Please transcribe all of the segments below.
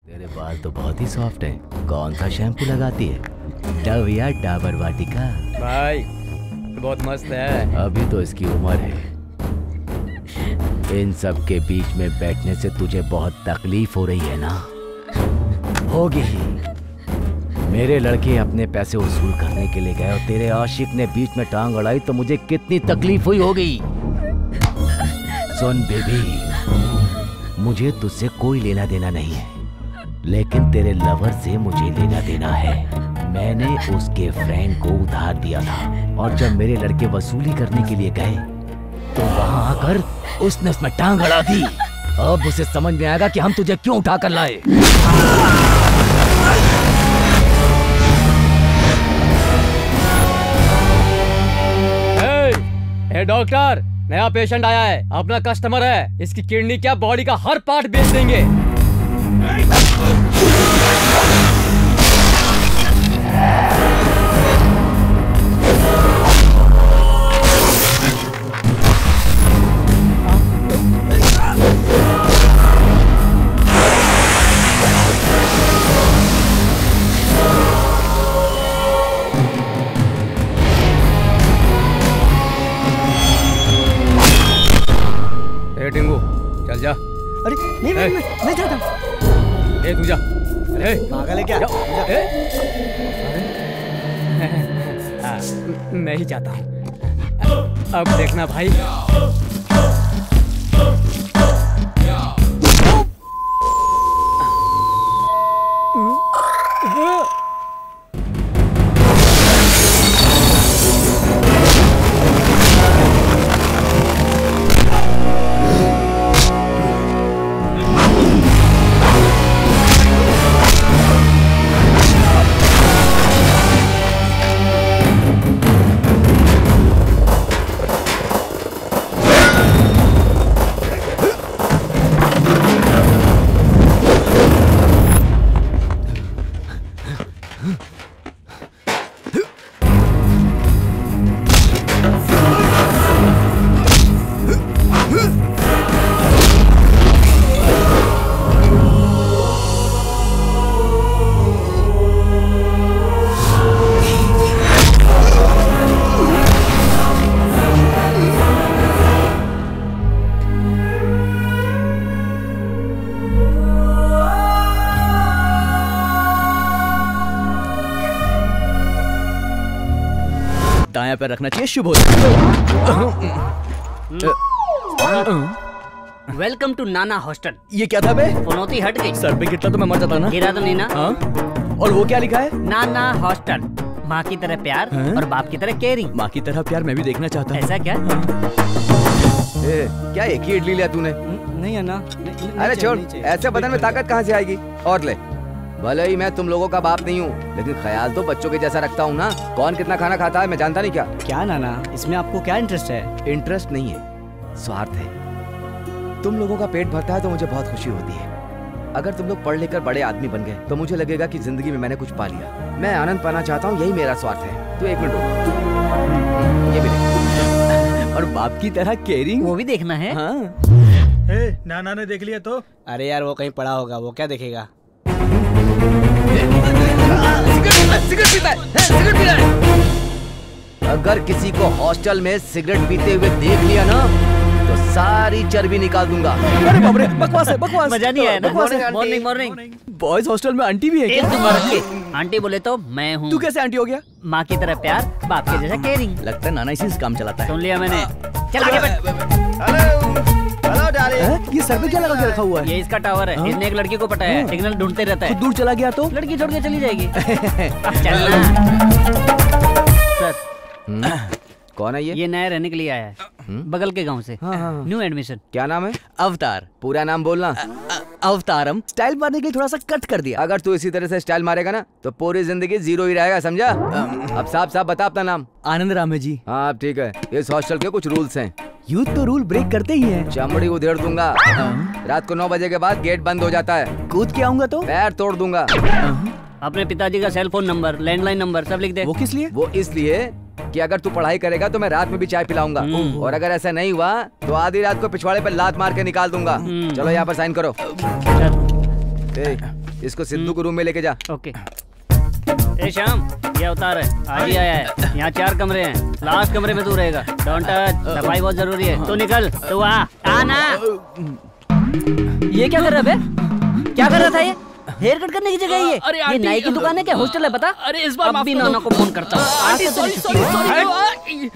तेरे बाल तो बहुत ही सॉफ्ट हैं। कौन सा शैम्पू लगाती है? डव या डाबर वाटिका? भाई बहुत मस्त है। अभी तो इसकी उम्र है। इन सब के बीच में बैठने से तुझे बहुत तकलीफ हो रही है ना? होगी ही। मेरे लड़के अपने पैसे वसूल करने के लिए गए और तेरे आशिक ने बीच में टांग अड़ाई तो मुझे कितनी तकलीफ हुई होगी। सुन बेबी, मुझे तुझसे कोई लेना देना नहीं है, लेकिन तेरे लवर से मुझे लेना देना है। मैंने उसके फ्रेंड को उधार दिया था और जब मेरे लड़के वसूली करने के लिए गए तो वहां आकर उसने उसमें टांग अड़ा दी। अब उसे समझ में आएगा कि हम तुझे क्यों उठा कर लाए। ए डॉक्टर, नया पेशेंट आया है, अपना कस्टमर है। इसकी किडनी क्या बॉडी का हर पार्ट बेच देंगे। टिंगू चल जा। अरे नहीं मैं जाता हूँ। तू जा। अरे पागल है क्या? मैं ही जाता हूँ। अब देखना भाई। दायां पैर रखना चाहिए, शुभ हो। Welcome to Nana hostel. ये क्या था बे? पनौती हट गई। सर पे गिरता तो मैं मर जाता ना। गिरा तो नहीं ना? हाँ? और वो क्या लिखा है? नाना हॉस्टल। माँ की तरह प्यार और बाप की तरह केयरिंग। माँ की तरह प्यार मैं भी देखना चाहता हूँ। ऐसा क्या? क्या एक ही इडली लिया तूने? नहीं है ना। अरे छोड़, ऐसे बदन में ताकत कहाँ से आएगी? और ले। भले ही मैं तुम लोगों का बाप नहीं हूँ, लेकिन ख्याल तो बच्चों के जैसा रखता हूँ ना। कौन कितना खाना खाता है मैं जानता नहीं क्या? क्या नाना, इसमें आपको क्या इंटरेस्ट है? इंटरेस्ट नहीं है, स्वार्थ है। तुम लोगों का पेट भरता है तो मुझे बहुत खुशी होती है। अगर तुम लोग पढ़ लिखकर बड़े आदमी बन गए तो मुझे लगेगा कि जिंदगी में मैंने कुछ पा लिया। मैं आनंद पाना चाहता हूँ, यही मेरा स्वार्थ है। तो एक मिनट रुक, ये भी ले। और बाप की तरह केयरिंग वो भी देखना है। हाँ। नाना ने देख लिया तो? अरे यार वो कहीं पड़ा होगा, वो क्या देखेगा? सिगरेट पीता है, सिगरेट पीता है। अगर किसी को हॉस्टल में सिगरेट पीते हुए देख लिया ना तो सारी चर्बी निकाल दूंगा। अरे बाप रे, बकवास है, बकवास। मजा नहीं आया ना? बकवास है। Morning morning. बॉयज हॉस्टल में आंटी भी है एक क्या? नंबर रखिए। आंटी बोले तो मैं हूँ। तू कैसे आंटी हो गया? माँ की तरह प्यार, बाप के जैसा केयरिंग। लगता है नाना इसी से काम चलाता है। सुन लिया मैंने। चल आगे बढ़। Hello darling. ये सर पे क्या लगा के रखा हुआ है? ये इसका टावर है। इसने एक लड़की को पटाया है, सिग्नल ढूंढते रहता है। दूर चला गया तो लड़की छोड़ के चली जाएगी। अब चलना। सर कौन है ये नया रहने के लिए आया है, बगल के गांव से। New admission. क्या नाम है? अवतार। पूरा नाम बोलना। अवतारम। स्टाइल मारने के लिए थोड़ा सा कट कर दिया। अगर तू इसी तरह से स्टाइल मारेगा ना तो पूरी जिंदगी जीरो ही रहेगा, समझा? अब साफ साफ बता अपना नाम। आनंद राम है जी। हाँ ठीक है। इस हॉस्टल के कुछ रूल्स हैं। यूथ तो रूल ब्रेक करते ही हैं। चमड़ी उधेड़ दूंगा। रात को 9 बजे के बाद गेट बंद हो जाता है। कूद के आऊंगा तो पैर तोड़ दूंगा। अपने पिताजी का cell phone number, landline number सब लिख दे। वो किस लिए? वो इसलिए कि अगर तू पढ़ाई करेगा तो मैं रात में भी चाय पिलाऊंगा, और अगर ऐसा नहीं हुआ तो आधी रात को पिछवाड़े पर लात मार के निकाल दूंगा। चलो यहाँ पर साइन करो। इसको सिद्धू को रूम में लेके जा। ओके। ए श्याम, ये अवतार है, आज ही आया है। यहाँ 4 कमरे हैं, लास्ट कमरे में तू रहेगा। डोंट टच, सफाई बहुत जरूरी है। तू निकल, तू आ ना। ये क्या कर रहा है बे? क्या कर रहा था ये? हेयर कट करने की जगह ये? अरे ये नाई की दुकान है क्या? हॉस्टल है पता? अरे इस बार अब भी नाना को फोन करता हूँ। Aunty sorry.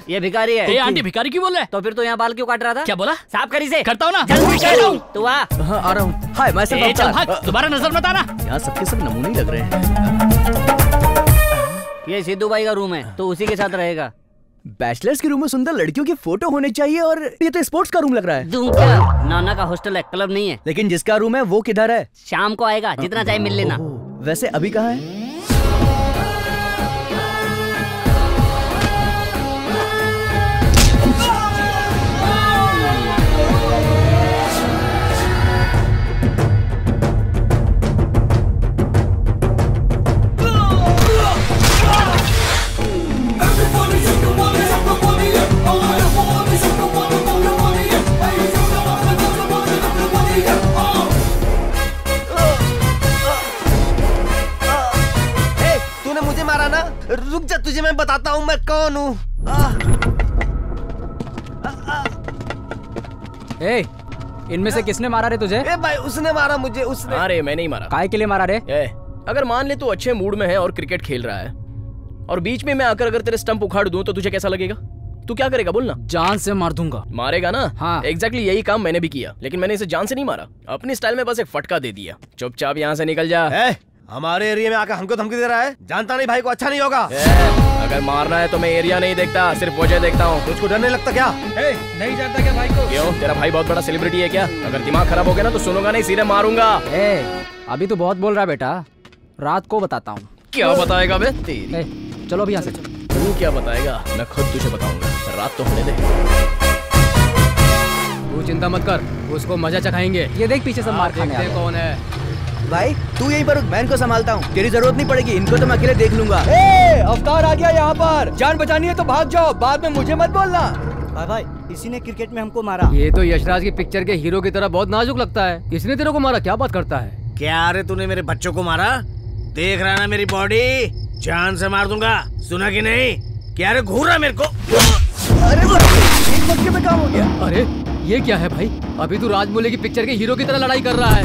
ये भिखारी है। ए आंटी भिखारी क्यों बोल रहा है? तो फिर तो यहाँ बाल क्यों काट रहा था? क्या बोला? साफ करी से। करता हूँ ना। जल्दी कर, तू आ। हाँ आ रहा हूँ। हाय मैं ए, चल भाग, दोबारा नजर मत आना। यहाँ सबके सब नमूने ही लग रहे हैं। ये सिद्धू भाई का रूम है, तो उसी के साथ रहेगा। बैचलर्स के रूम में सुंदर लड़कियों की फोटो होने चाहिए और ये तो स्पोर्ट्स का रूम लग रहा है। दूं क्या? नाना का हॉस्टल है, क्लब नहीं है। लेकिन जिसका रूम है वो किधर है? शाम को आएगा, जितना चाहे मिल लेना। वैसे अभी कहाँ है? रुक जा, तुझे मैं बताता हूँ मैं कौन हूँ। इनमें से किसने मारा रे तुझे? ए भाई उसने मारा मुझे, उसने। अरे मैं नहीं मारा। काय के लिए मारा रे? अगर मान ले तू अच्छे मूड में है और क्रिकेट खेल रहा है और बीच में मैं आकर अगर तेरे स्टंप उखाड़ दूं तो तुझे कैसा लगेगा? तू क्या करेगा बोलना? जान से मार दूंगा। मारेगा ना? हाँ। एग्जैक्टली यही काम मैंने भी किया, लेकिन मैंने इसे जान से नहीं मारा, अपनी स्टाइल में बस एक फटका दे दिया। चुपचाप यहाँ से निकल जा। हमारे एरिया में आकर हमको धमकी दे रहा है, जानता नहीं भाई को अच्छा नहीं होगा। अगर मारना है तो मैं एरिया नहीं देखता, सिर्फ वजह देखता हूँ। तुझको डर नहीं लगता क्या? नहीं जानता क्या भाई को? क्यों, तेरा भाई बहुत बड़ा सेलिब्रिटी है क्या? अगर दिमाग खराब हो गया ना तो सुनूंगा नहीं, सीधे मारूंगा। अभी तो बहुत बोल रहा है बेटा, रात को बताता हूँ। क्या बताएगा बे? तेरी चलो अभी यहाँ से चलो। तू क्या बताएगा? मैं खुद तुझे बताऊंगा, रात तो होने दे। तू चिंता मत कर, उसको मजा चखाएंगे। ये देख पीछे सब मार खाने आ रहे हैं। कौन है? भाई तू यहीं पर रुक, मैं इनको संभालता हूँ। तेरी जरूरत नहीं पड़ेगी, इनको तो मैं अकेले देख लूंगा। अवतार आ गया यहाँ पर, जान बचानी है तो भाग जाओ, बाद में मुझे मत बोलना। भाई इसी ने क्रिकेट में हमको मारा। ये तो यशराज की पिक्चर के हीरो की तरह बहुत नाजुक लगता है। किसने तेरे को मारा? क्या बात करता है? क्या रे तूने मेरे बच्चों को मारा? देख रहा ना मेरी बॉडी, जान से मार दूंगा, सुना कि नहीं? क्या रे घूर रहा मेरे को? अरे वो एक मटके में काम हो गया। अरे ये क्या है भाई? अभी तू राजमौली की पिक्चर के हीरो की तरह लड़ाई कर रहा है।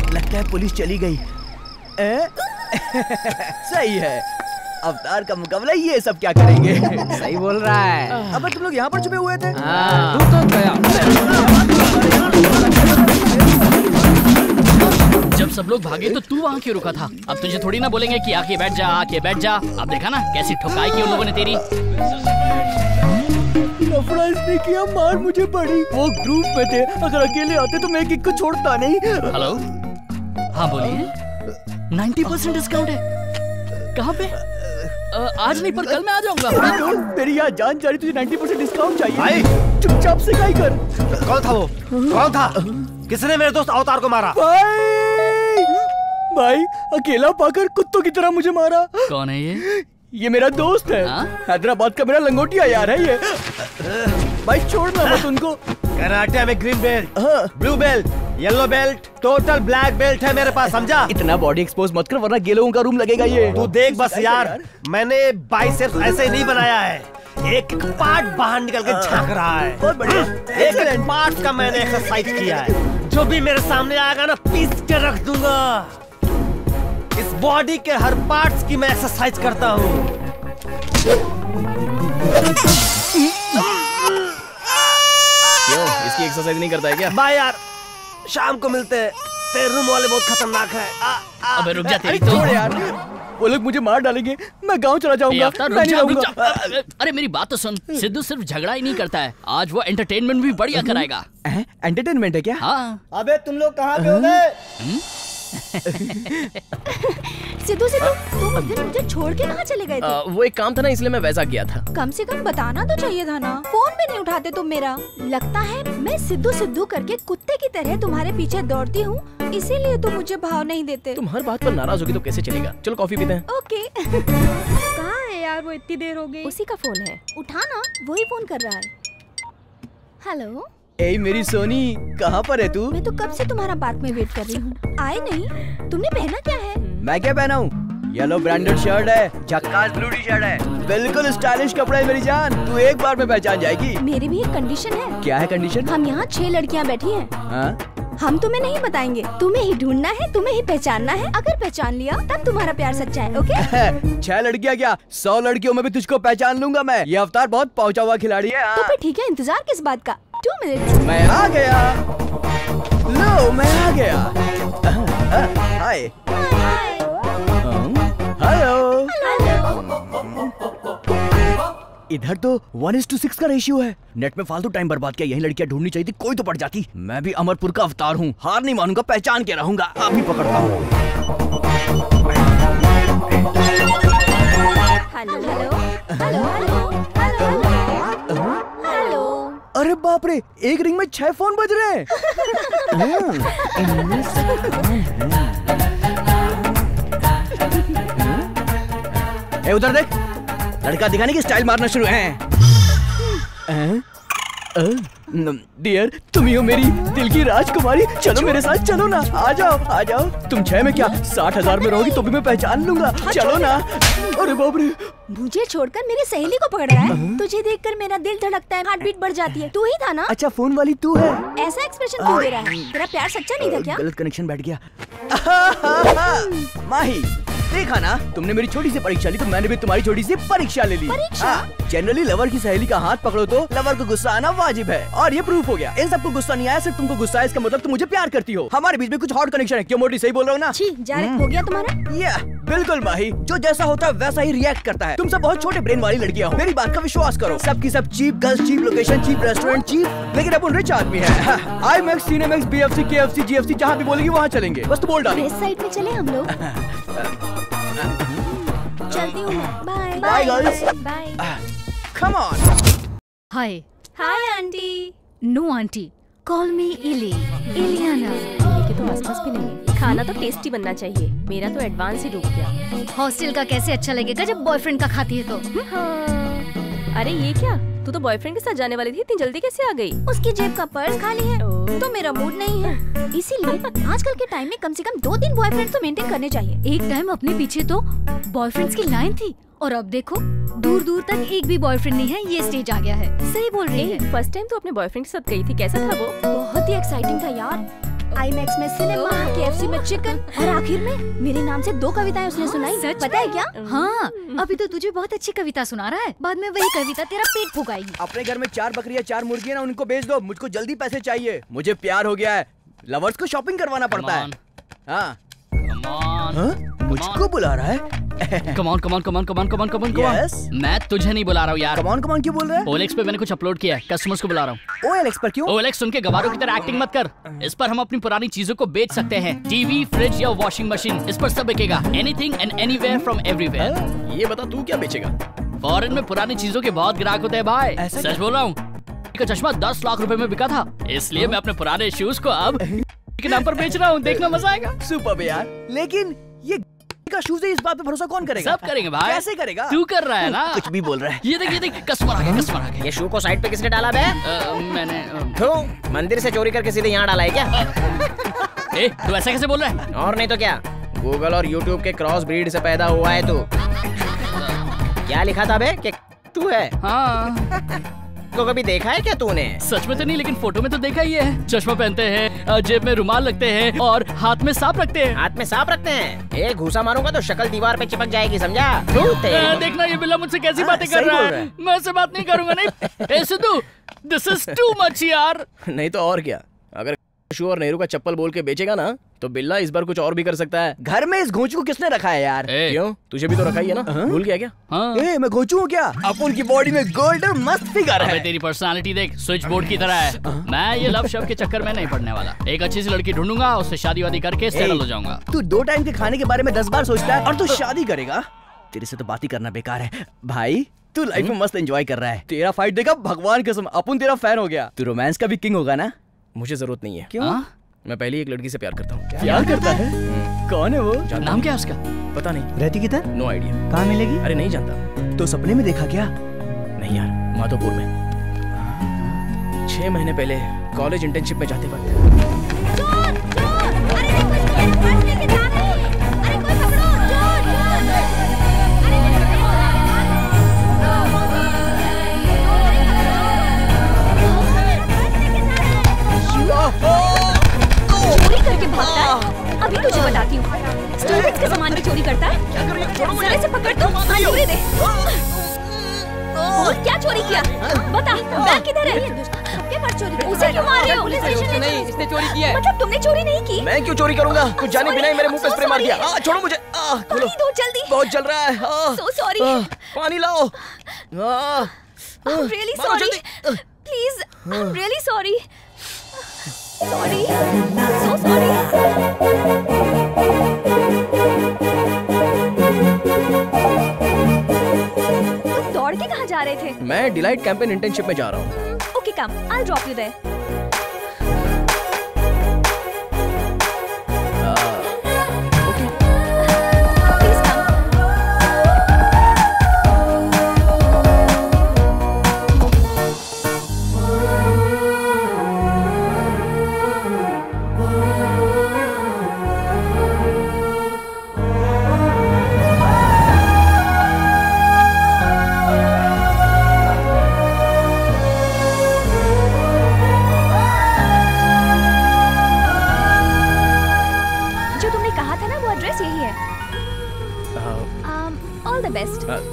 लगता है पुलिस चली गई। सही है, अवतार का मुकाबला ये सब क्या करेंगे? सही बोल रहा है। अब तुम लोग यहाँ पर छुपे हुए थे? तू तो गया। जब सब लोग भागे तो तू वहाँ क्यों रुका था? अब तुझे थोड़ी ना बोलेंगे कि आके बैठ जा, आके बैठ जा। अब देखा ना कैसी ठुकाई की उन लोगों ने तेरी। लफड़ा इसने किया, मार मुझे पड़ी। वो ग्रुप में थे, अगर अकेले आते तो मैं एक को छोड़ता नहीं। हेलो, हाँ बोलिए। 90% डिस्काउंट है। कहाँ पे? आज नहीं पर कल मैं आ जाऊंगा। मेरी यहाँ जान जा रही, तुझे 90% डिस्काउंट चाहिए। भाई चुपचाप से काय कर। कौन था वो? कौन था? किसने मेरे दोस्त अवतार को मारा? भाई अकेला पाकर कुत्तों की तरह मुझे मारा। कौन है ये? ये मेरा दोस्त है, हैदराबाद का मेरा लंगोटिया यार है ये। भाई छोड़ना मत उनको। कराटे में green belt, blue belt, yellow belt, total black belt है मेरे पास, समझा? इतना बॉडी एक्सपोज मत कर वरना गेलों का रूम लगेगा ये। तू देख बस यार, मैंने बाइसेप्स ऐसे नहीं बनाया है, एक एक पार्ट बाहर निकल के झांक रहा है। बहुत बढ़िया, एक एक पार्ट का मैंने एक्सरसाइज किया है। जो भी मेरे सामने आएगा ना पीस के रख दूंगा। इस बॉडी के हर पार्ट्स की मैं एक्सरसाइज करता हूँ। क्यों, इसकी एक्सरसाइज नहीं करता है क्या? बाय यार, शाम को मिलते हैं। तेरे रूम वाले बहुत खतरनाक है। अबे रुक जा, तेरी तो यार वो लोग मुझे मार डालेंगे, मैं गांव चला जाऊंगा। रुक जा। अरे मेरी बात तो सुन, सिद्धू सिर्फ झगड़ा ही नहीं करता है, आज वो एंटरटेनमेंट भी बढ़िया कराएगा। एंटरटेनमेंट है क्या? हाँ। अबे तुम लोग कहाँ पे हो गए? सिद्धू सिद्धू, तुम उस दिन मुझे छोड़ के कहाँ चले गए थे? वो एक काम था ना, इसलिए मैं वैसा गया था। कम से कम बताना तो चाहिए था ना, फोन भी नहीं उठाते तुम मेरा। लगता है मैं सिद्धू सिद्धू करके कुत्ते की तरह तुम्हारे पीछे दौड़ती हूँ, इसीलिए तुम मुझे भाव नहीं देते। तुम हर बात पर नाराज होगी तो कैसे चलेगा? चलो कॉफी पीते हैं। ओके। कहाँ है यार वो, इतनी देर हो गई। उसी का फोन है, उठाना, वही फोन कर रहा है। हेलो। ए मेरी सोनी, कहाँ पर है तू? मैं तो कब से तुम्हारा पार्क में वेट कर रही हूँ, आए नहीं। तुमने पहना क्या है? मैं क्या पहना हूँ? येलो ब्रांडेड शर्ट है, झक्कास ब्लू टी शर्ट है, बिल्कुल स्टाइलिश कपड़ा है मेरी जान। तू एक बार में पहचान जाएगी। मेरी भी एक कंडीशन है। क्या है कंडीशन? हम यहाँ 6 लड़कियाँ बैठी हैं। हाँ? हम तुम्हें नहीं बताएंगे, तुम्हें ही ढूंढना है, तुम्हें ही पहचानना है। अगर पहचान लिया तब तुम्हारा प्यार सच्चा है। ओके? 6 लड़कियाँ क्या, 100 लड़कियों में भी तुझको पहचान लूंगा मैं। ये अवतार बहुत पहुँचा हुआ खिलाड़ी है। तो फिर ठीक है, इंतजार किस बात का? 2 मिनट। मैं आ गया। लो मैं आ गया। हाय। हेलो। इधर तो 1:6 का रेशियो है। नेट में फालतू टाइम बर्बाद किया, यही लड़कियां ढूंढनी चाहिए थी, कोई तो पड़ जाती। मैं भी अमरपुर का अवतार हूँ, हार नहीं मानूंगा, पहचान के रहूंगा। अभी पकड़ता हूँ। Hello hello hello hello hello hello. अरे बाप रे, एक रिंग में 6 फोन बज रहे हैं। ए उधर देख, लड़का दिखाने की स्टाइल मारना शुरू है। डियर, तुम ही हो मेरी दिल की राजकुमारी। चलो मेरे साथ, चलो ना। आ जाओ आ जाओ। तुम 6 में क्या 60,000 में रहोगी तो भी मैं पहचान लूंगा। चलो ना। अरे बाप रे, मुझे छोड़कर मेरी सहेली को पकड़ रहा है। तुझे देखकर मेरा दिल धड़कता है, हार्ट बीट बढ़ जाती है। तू ही था ना? अच्छा फोन वाली तू है। ऐसा एक्सप्रेशन क्यों दे रहा है? तेरा प्यार सच्चा नहीं था क्या? गलत कनेक्शन बैठ गया। माही, देखा ना, तुमने मेरी छोटी सी परीक्षा ली तो मैंने भी तुम्हारी छोटी सी परीक्षा ले ली। जनरली लवर की सहेली का हाथ पकड़ो तो लवर को गुस्सा आना वाजिब है, और ये प्रूफ हो गया। इन सबको गुस्सा नहीं आया, सिर्फ तुमको गुस्सा है, इसका मतलब तुम मुझे प्यार करती हो। हमारे बीच में कुछ हॉट कनेक्शन है। क्यों मोटी, सही बोल रहा हूँ ना? जालिम हो गया तुम्हारा। या बिल्कुल माही, जो जैसा होता है वैसा ही रिएक्ट करता है। तुम सब बहुत छोटे ब्रेन वाली लड़कियां हो, मेरी बात का विश्वास करो। सबकी सब cheap girls, cheap location, cheap restaurant, cheap, लेकिन अपन रिच आदमी है। IMAX, Cinemax, BFC, KFC, GFC, जहाँ भी बोलेगी वहाँ चलेंगे। बस तो बोल डाली। वेस्ट साइड में चले हम लोग। चलती हूँ मैं। Bye bye girls. Bye. Come on. Hi. Hi aunty. No aunty, call me Ili, Iliana. इली के तो आसपास भी नहीं है। खाना तो टेस्टी बनना चाहिए, मेरा तो एडवांस ही रुक गया। हॉस्टल का कैसे अच्छा लगेगा जब बॉयफ्रेंड का खाती है तो। हाँ। अरे ये क्या, तू तो बॉयफ्रेंड के साथ जाने वाली थी, इतनी जल्दी कैसे आ गई? उसकी जेब का पर्स खाली है तो मेरा मूड नहीं है, इसीलिए आजकल के टाइम में कम से कम 2-3 बॉयफ्रेंड तो मेंटेन करने चाहिए। एक टाइम अपने पीछे तो बॉयफ्रेंड्स की लाइन थी, और अब देखो दूर दूर तक एक भी बॉयफ्रेंड नहीं है, ये स्टेज आ गया है। सही बोल रही है। फर्स्ट टाइम तो अपने बॉयफ्रेंड के साथ गई थी, कैसा था वो? बहुत ही एक्साइटिंग था यार। IMAX में सिनेमा, KFC में चिकन, और आखिर में मेरे नाम से 2 कविताएं उसने सुनाई। सच पता है क्या? हाँ, अभी तो तुझे बहुत अच्छी कविता सुना रहा है, बाद में वही कविता तेरा पेट फुकाएगी। अपने घर में 4 बकरियां 4 मुर्गियां ना, उनको बेच दो, मुझको जल्दी पैसे चाहिए। मुझे प्यार हो गया है, लवर्स को शॉपिंग करवाना पड़ता है। हाँ, मुझको बुला रहा है। कमान कमान कमान कमान कमान कमान Yes? मैं तुझे नहीं बुला रहा हूँ यार। कमान कमान क्यों बोल रहा है? OLX पे मैंने कुछ अपलोड किया है, कस्टमर्स को बुला रहा हूँ। OLX पर क्यों? OLX सुन के गवारों की तरह एक्टिंग मत कर। इस पर हम अपनी पुरानी चीजों को बेच सकते हैं, टीवी, फ्रिज या वॉशिंग मशीन, इस पर सब बिकेगा। Anything and anywhere from everywhere. ये बता तू क्या बेचेगा? फॉरेन में पुरानी चीजों के बहुत ग्राहक होते हैं भाई, सच बोल रहा हूँ। का चश्मा 10 लाख रुपए में बिका था, इसलिए मैं अपने पुराने शूज को अब के नाम पर बेच रहा हूँ। देखना मजा आएगा। सुपर यार, लेकिन ये का शूज है, इस बात पे भरोसा कौन करेगा? सब करेंगे भाई। कैसे करेगा? तू कर रहा है ना। कुछ भी बोल रहा है। ये देख कस्टमर आ गया, कस्टमर आ गया। ये शू को साइड पे किसने डाला बे? मैंने तो मंदिर से चोरी करके सीधे यहाँ डाला है क्या? ए, तू ऐसा कैसे बोल रहा है? और नहीं तो क्या, गूगल और यूट्यूब के क्रॉस ब्रीड से पैदा हुआ है तू। क्या लिखा था बे कि तू है? हाँ। तो कभी देखा है क्या तूने? सच में तो नहीं, लेकिन फोटो में तो देखा ही है। चश्मा पहनते हैं, जेब में रुमाल रखते हैं और हाथ में सांप रखते हैं। हाथ में सांप रखते हैं? एक घूसा मारूंगा तो शक्ल दीवार पे चिपक जाएगी, समझा? देखना ये बिल्ला मुझसे कैसी बातें कर रहा है। मैं उससे बात नहीं करूंगा। नहीं Sidhu, this is too much यार। नहीं तो और क्या, अगर शू और नेहरू का चप्पल बोल के बेचेगा ना तो बिल्ला इस बार कुछ और भी कर सकता है। घर में इस घोंचू को किसने रखा है यार? क्यों? तुझे भी तो रखा ही है ना? भूल गया क्या? मैं घोंचू हूँ क्या? अपन की बॉडी में गोल्ड और मस्त फिगर है। तेरी पर्सनालिटी देख, स्विच बोर्ड की तरह है। मैं ये लव शव के चक्कर में नहीं पड़ने वाला। एक अच्छी सी लड़की ढूंढूंगा, उससे शादी वादी करके सेटल हो जाऊंगा। तू 2 टाइम के खाने के बारे में 10 बार सोचता है और तू शादी करेगा? तेरे से तो बात ही करना बेकार है भाई। तू लाइफ में मस्त एंजॉय कर रहा है। तेरा फाइट देखा, भगवान कसम अपन तेरा फैन हो गया। तू रोमांस का भी किंग होगा ना? मुझे जरूरत नहीं है। क्यों? मैं पहले एक लड़की से प्यार करता हूँ। प्यार करता है? कौन है वो? नाम क्या है उसका? पता नहीं। रहती किधर? No idea. कहाँ मिलेगी? अरे नहीं जानता। तो सपने में देखा क्या? नहीं यार, माधोपुर में 6 महीने पहले कॉलेज इंटर्नशिप में जाते वक्त। चोरी करके भागता है। अभी तुझे बताती हूँ। स्टूडेंट्स के सामान की चोरी करता है। जरा से पकड़ तो अंगूरी दे। क्या चोरी किया? बता, बैग किधर है? उसे क्यों मार रहे हो? नहीं, इसने चोरी किया है। मतलब तुमने चोरी नहीं की? मैं क्यों चोरी करूंगा? कुछ जाने बिना ही मेरे मुंह पे स्प्रे मार दिया। छोड़ो मुझे। पानी दो जल्दी। बहुत जल रहा है। So sorry। पानी लाओ। I'm really sorry। Please, I'm really sorry। Sorry, so sorry। तुम दौड़ के कहाँ जा रहे थे? मैं डिलाइट कैंपेन इंटर्नशिप में जा रहा हूँ। Okay, come, I'll drop you there।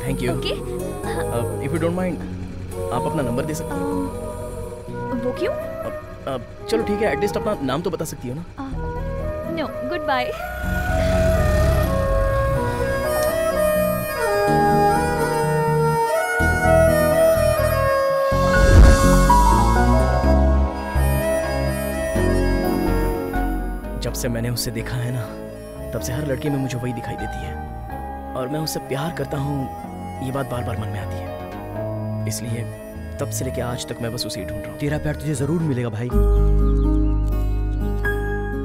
Thank you. Okay। If you don't mind, आप अपना नंबर दे सकती हो? वो क्यों? चलो ठीक है, एटलीस्ट अपना नाम तो बता सकती हो ना? No, good bye. जब से मैंने उससे देखा है ना, तब से हर लड़की में मुझे वही दिखाई देती है और मैं उससे प्यार करता हूँ, ये बात बार बार मन में आती है। इसलिए तब से लेके आज तक मैं बस उसे ही ढूंढ रहा हूँ। तेरा प्यार तुझे जरूर मिलेगा भाई।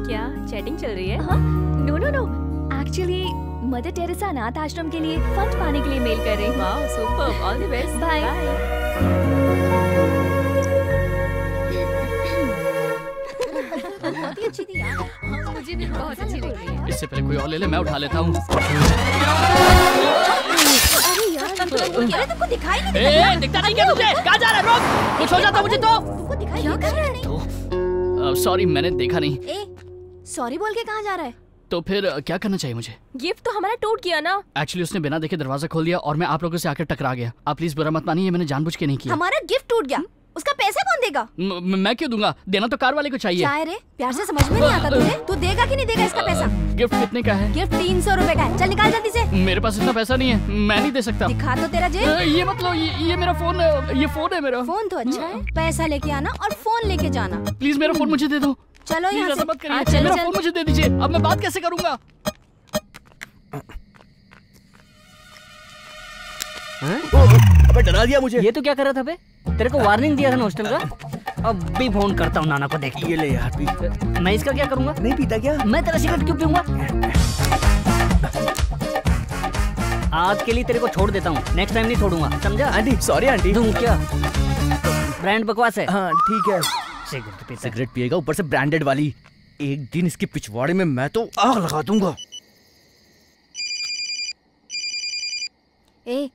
क्या चैटिंग चल रही है? हाँ? No no no, actually mother Teresa अनाथ आश्रम के लिए फंड पाने के लिए मेल कर रही हूँ। Wow, super, all the best. Bye. बहुत ही अच्छी थी यार। मुझे भी बहुत अच्छी लग रही है। इससे पहले कोई और ले ले, मैं उठा लेता हूँ। अरे यार, तुमको दिखाई नहीं देता? दिखता नहीं क्या तुझे? कहाँ जा रहा है? रुक, कुछ हो जाता मुझे तो। तुमको दिखाई नहीं? सॉरी, मैंने देखा नहीं। सॉरी बोल के कहाँ जा रहा है? तो फिर क्या करना चाहिए मुझे? गिफ्ट तो हमारा टूट गया ना। एक्चुअली उसने बिना देखे दरवाजा खोल दिया और मैं आप लोगों से आकर टकरा गया। आप प्लीज बुरा मत मानिए, मैंने जानबूझ के नहीं किया। हमारा गिफ्ट टूट गया, उसका पैसा कौन देगा? मैं क्यों दूंगा? देना तो कार वाले को चाहिए। क्या है रे, प्यार से समझ में नहीं आता तुझे? तू देगा कि नहीं देगा इसका पैसा? गिफ्ट कितने का है? गिफ्ट 300 रुपए का है। चल निकाल जल्दी से। मेरे पास इतना पैसा नहीं है, मैं नहीं दे सकता। दिखा तो तेरा जेब। ये मतलब ये मेरा फोन है, ये फोन है मेरा। फोन तो अच्छा है, पैसा लेके आना और फोन लेके जाना। प्लीज मेरा फोन मुझे दे दो। चलो यहाँ से। मत करिए, मेरा फोन मुझे दे दीजिए। अब मैं बात कैसे करूंगा? अबे डरा दिया मुझे। ये तो क्या कर रहा था बे? तेरे को वार्निंग दिया था ना हॉस्टल का। अब भी फोन करता हूँ नाना को, देख। ये ले यार, पी। मैं इसका क्या करूँगा? नहीं पीता क्या? मैं तेरा सिगरेट क्यों पीऊंगा? आज के लिए तेरे को छोड़ देता हूँ, नेक्स्ट टाइम नहीं छोड़ूंगा, समझा? Aunty, sorry aunty. तुम क्या ब्रांड बकवास है? हाँ ठीक है। सिगरेट पिएगा, ऊपर से ब्रांडेड वाली। एक दिन इसके पिछवाड़े में मैं तो आग लगा दूंगा।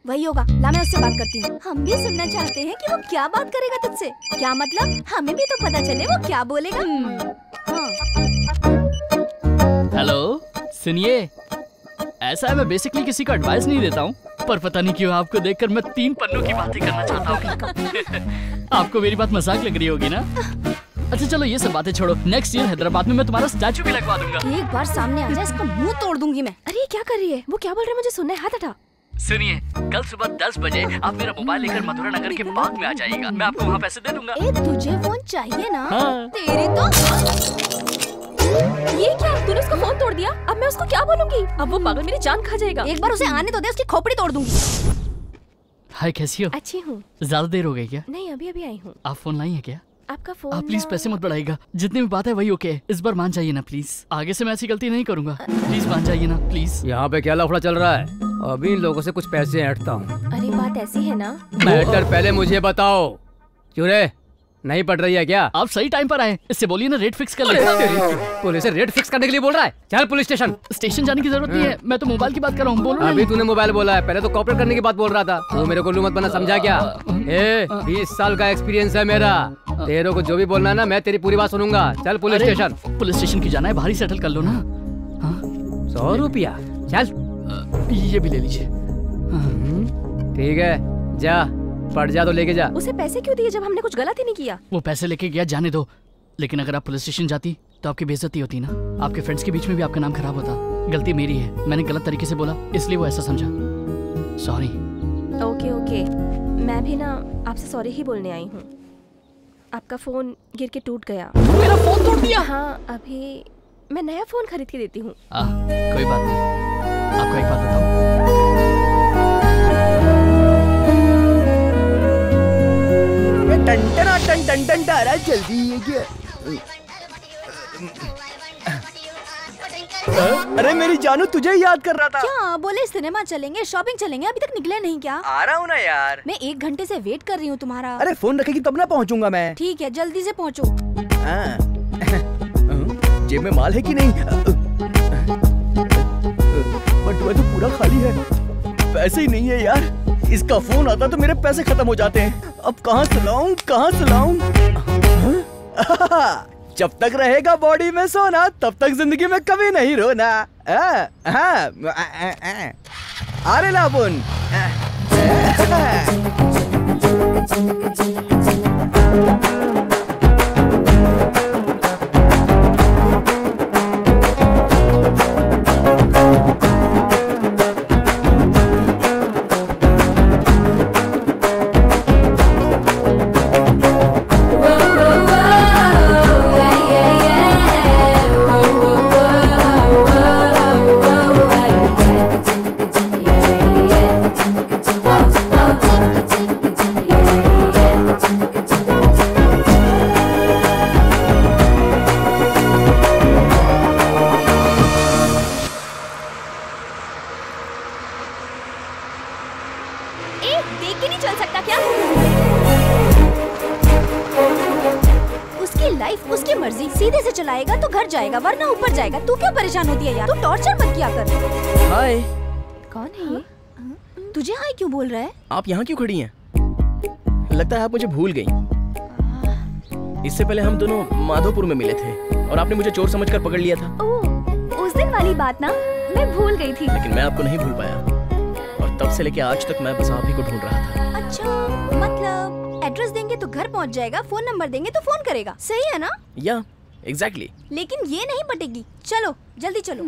वही होगा, ला मैं उससे बात करती हूँ। हम भी सुनना चाहते हैं कि वो क्या बात करेगा तुझसे। क्या मतलब? हमें भी तो पता चले वो क्या बोलेगा। हेलो, सुनिए, ऐसा है मैं बेसिकली किसी को एडवाइस नहीं देता हूँ, पर पता नहीं क्यों आपको देखकर मैं 3 पन्नों की बातें करना चाहता हूँ। आपको मेरी बात मजाक लग रही होगी ना? अच्छा चलो ये सब बातें छोड़ो, नेक्स्ट ईयर हैदराबाद में मैं तुम्हारा स्टैचू भी लगवा दूंगा। एक बार सामने आ जाए इसका मुंह तोड़ दूंगी मैं। अरे ये क्या कर रही है? वो क्या बोल रहे हैं मुझे सुनना है, हाथ हटा। सुनिए, कल सुबह 10 बजे आप मेरा मोबाइल लेकर मथुरा नगर के पार्क में आ जाइएगा, मैं आपको वहाँ पैसे दे दूंगा। ए तुझे फोन चाहिए ना? हाँ। तेरे तो ये क्या, तूने उसका फोन तोड़ दिया? अब मैं उसको क्या बोलूंगी? अब वो पागल मेरी जान खा जाएगा। एक बार उसे आने तो दे, उसकी खोपड़ी तोड़ दूंगी। हाय कैसी हो? अच्छी हूँ। ज्यादा देर हो गई क्या? नहीं अभी अभी आई हूँ। आप फोन लाई है क्या? आपका फोन। आप प्लीज पैसे मत बढ़ाइएगा, जितनी भी बात है वही ओके है। इस बार मान जाइए ना प्लीज, आगे से मैं ऐसी गलती नहीं करूंगा, प्लीज मान जाइए ना प्लीज। यहाँ पे क्या लफड़ा चल रहा है? अभी इन लोगों से कुछ पैसे ऐंठता हूँ। अरे बात ऐसी है ना। मैटर पहले मुझे बताओ, क्यों रे नहीं पड़ रही है क्या? आप सही टाइम पर आए, इससे बोलिए ना रेट फिक्स कर ले। पुलिस से रेट फिक्स करने के लिए बोल रहा है? चल पुलिस स्टेशन। स्टेशन जाने की जरूरत नहीं है, मैं तो मोबाइल की बात कर रहा हूँ। बोलो अभी तूने मोबाइल बोला है, पहले तो कॉपरेट करने की बात बोल रहा था। तू मेरे को उल्लू मत बना, समझा क्या? 20 साल का एक्सपीरियंस है मेरा, तेरे को जो भी बोलना है ना मैं तेरी पूरी बात सुनूंगा। चल पुलिस स्टेशन। पुलिस स्टेशन की जाना है, बाहर ही सेटल कर लो ना। 100 रुपया चल, ये भी ले लीजिए। ठीक है जा, पड़ जा तो लेके जा। उसे पैसे क्यों दिए जब हमने कुछ गलत ही नहीं किया? वो पैसे लेके गया, जाने दो। लेकिन अगर आप पुलिस स्टेशन जाती तो आपकी बेइज्जती होती ना, आपके फ्रेंड्स के बीच में भी आपका नाम खराब होता। गलती मेरी है, मैंने गलत तरीके से बोला इसलिए वो ऐसा समझा, सॉरी। ओके ओके, मैं भी ना आपसे सॉरी ही बोलने आई हूँ। आपका फोन गिर के टूट गया। मेरा फोन तोड़ दिया? हाँ, अभी मैं नया फोन खरीद के देती हूँ। कोई बात नहीं। आपको एक बात बताऊं, टन तारा जल्दी ये क्या? अरे मेरी जानू तुझे याद कर रहा था। क्या बोले? सिनेमा चलेंगे, शॉपिंग चलेंगे, अभी तक निकले नहीं क्या? आ रहा हूँ ना यार। मैं 1 घंटे से वेट कर रही हूँ तुम्हारा। अरे फोन रखेगी तब ना पहुँचूंगा मैं। ठीक है जल्दी से पहुँचो। जेब में माल है कि नहीं? बटुआ तो पूरा खाली है, पैसे ही नहीं है यार। इसका फोन आता तो मेरे पैसे खत्म हो जाते हैं। अब कहाँ से लाऊं, कहाँ से लाऊं? जब तक रहेगा बॉडी में सोना तब तक जिंदगी में कभी नहीं रोना। अरे लाबुन जाएगा वरना ऊपर जाएगा। तू क्यों परेशान होती है यार? तू टॉर्चर मत किया कर। हाय। कौन है ये? तुझे हाय क्यों बोल रहा है? आप यहाँ क्यों खड़ी हैं? लगता है आप मुझे भूल गई। इससे पहले हम दोनों माधोपुर में मिले थे और आपने मुझे चोर समझकर पकड़ लिया था। उस दिन वाली बात ना, मैं भूल गई थी। लेकिन मैं आपको नहीं भूल पाया और तब से लेके आज तक मैं बस आप ही को ढूंढ रहा था। अच्छा, मतलब एड्रेस देंगे तो घर पहुँच जाएगा, फोन नंबर देंगे तो फोन करेगा, सही है ना? या एग्जैक्टली। लेकिन ये नहीं पटेगी। चलो जल्दी चलो।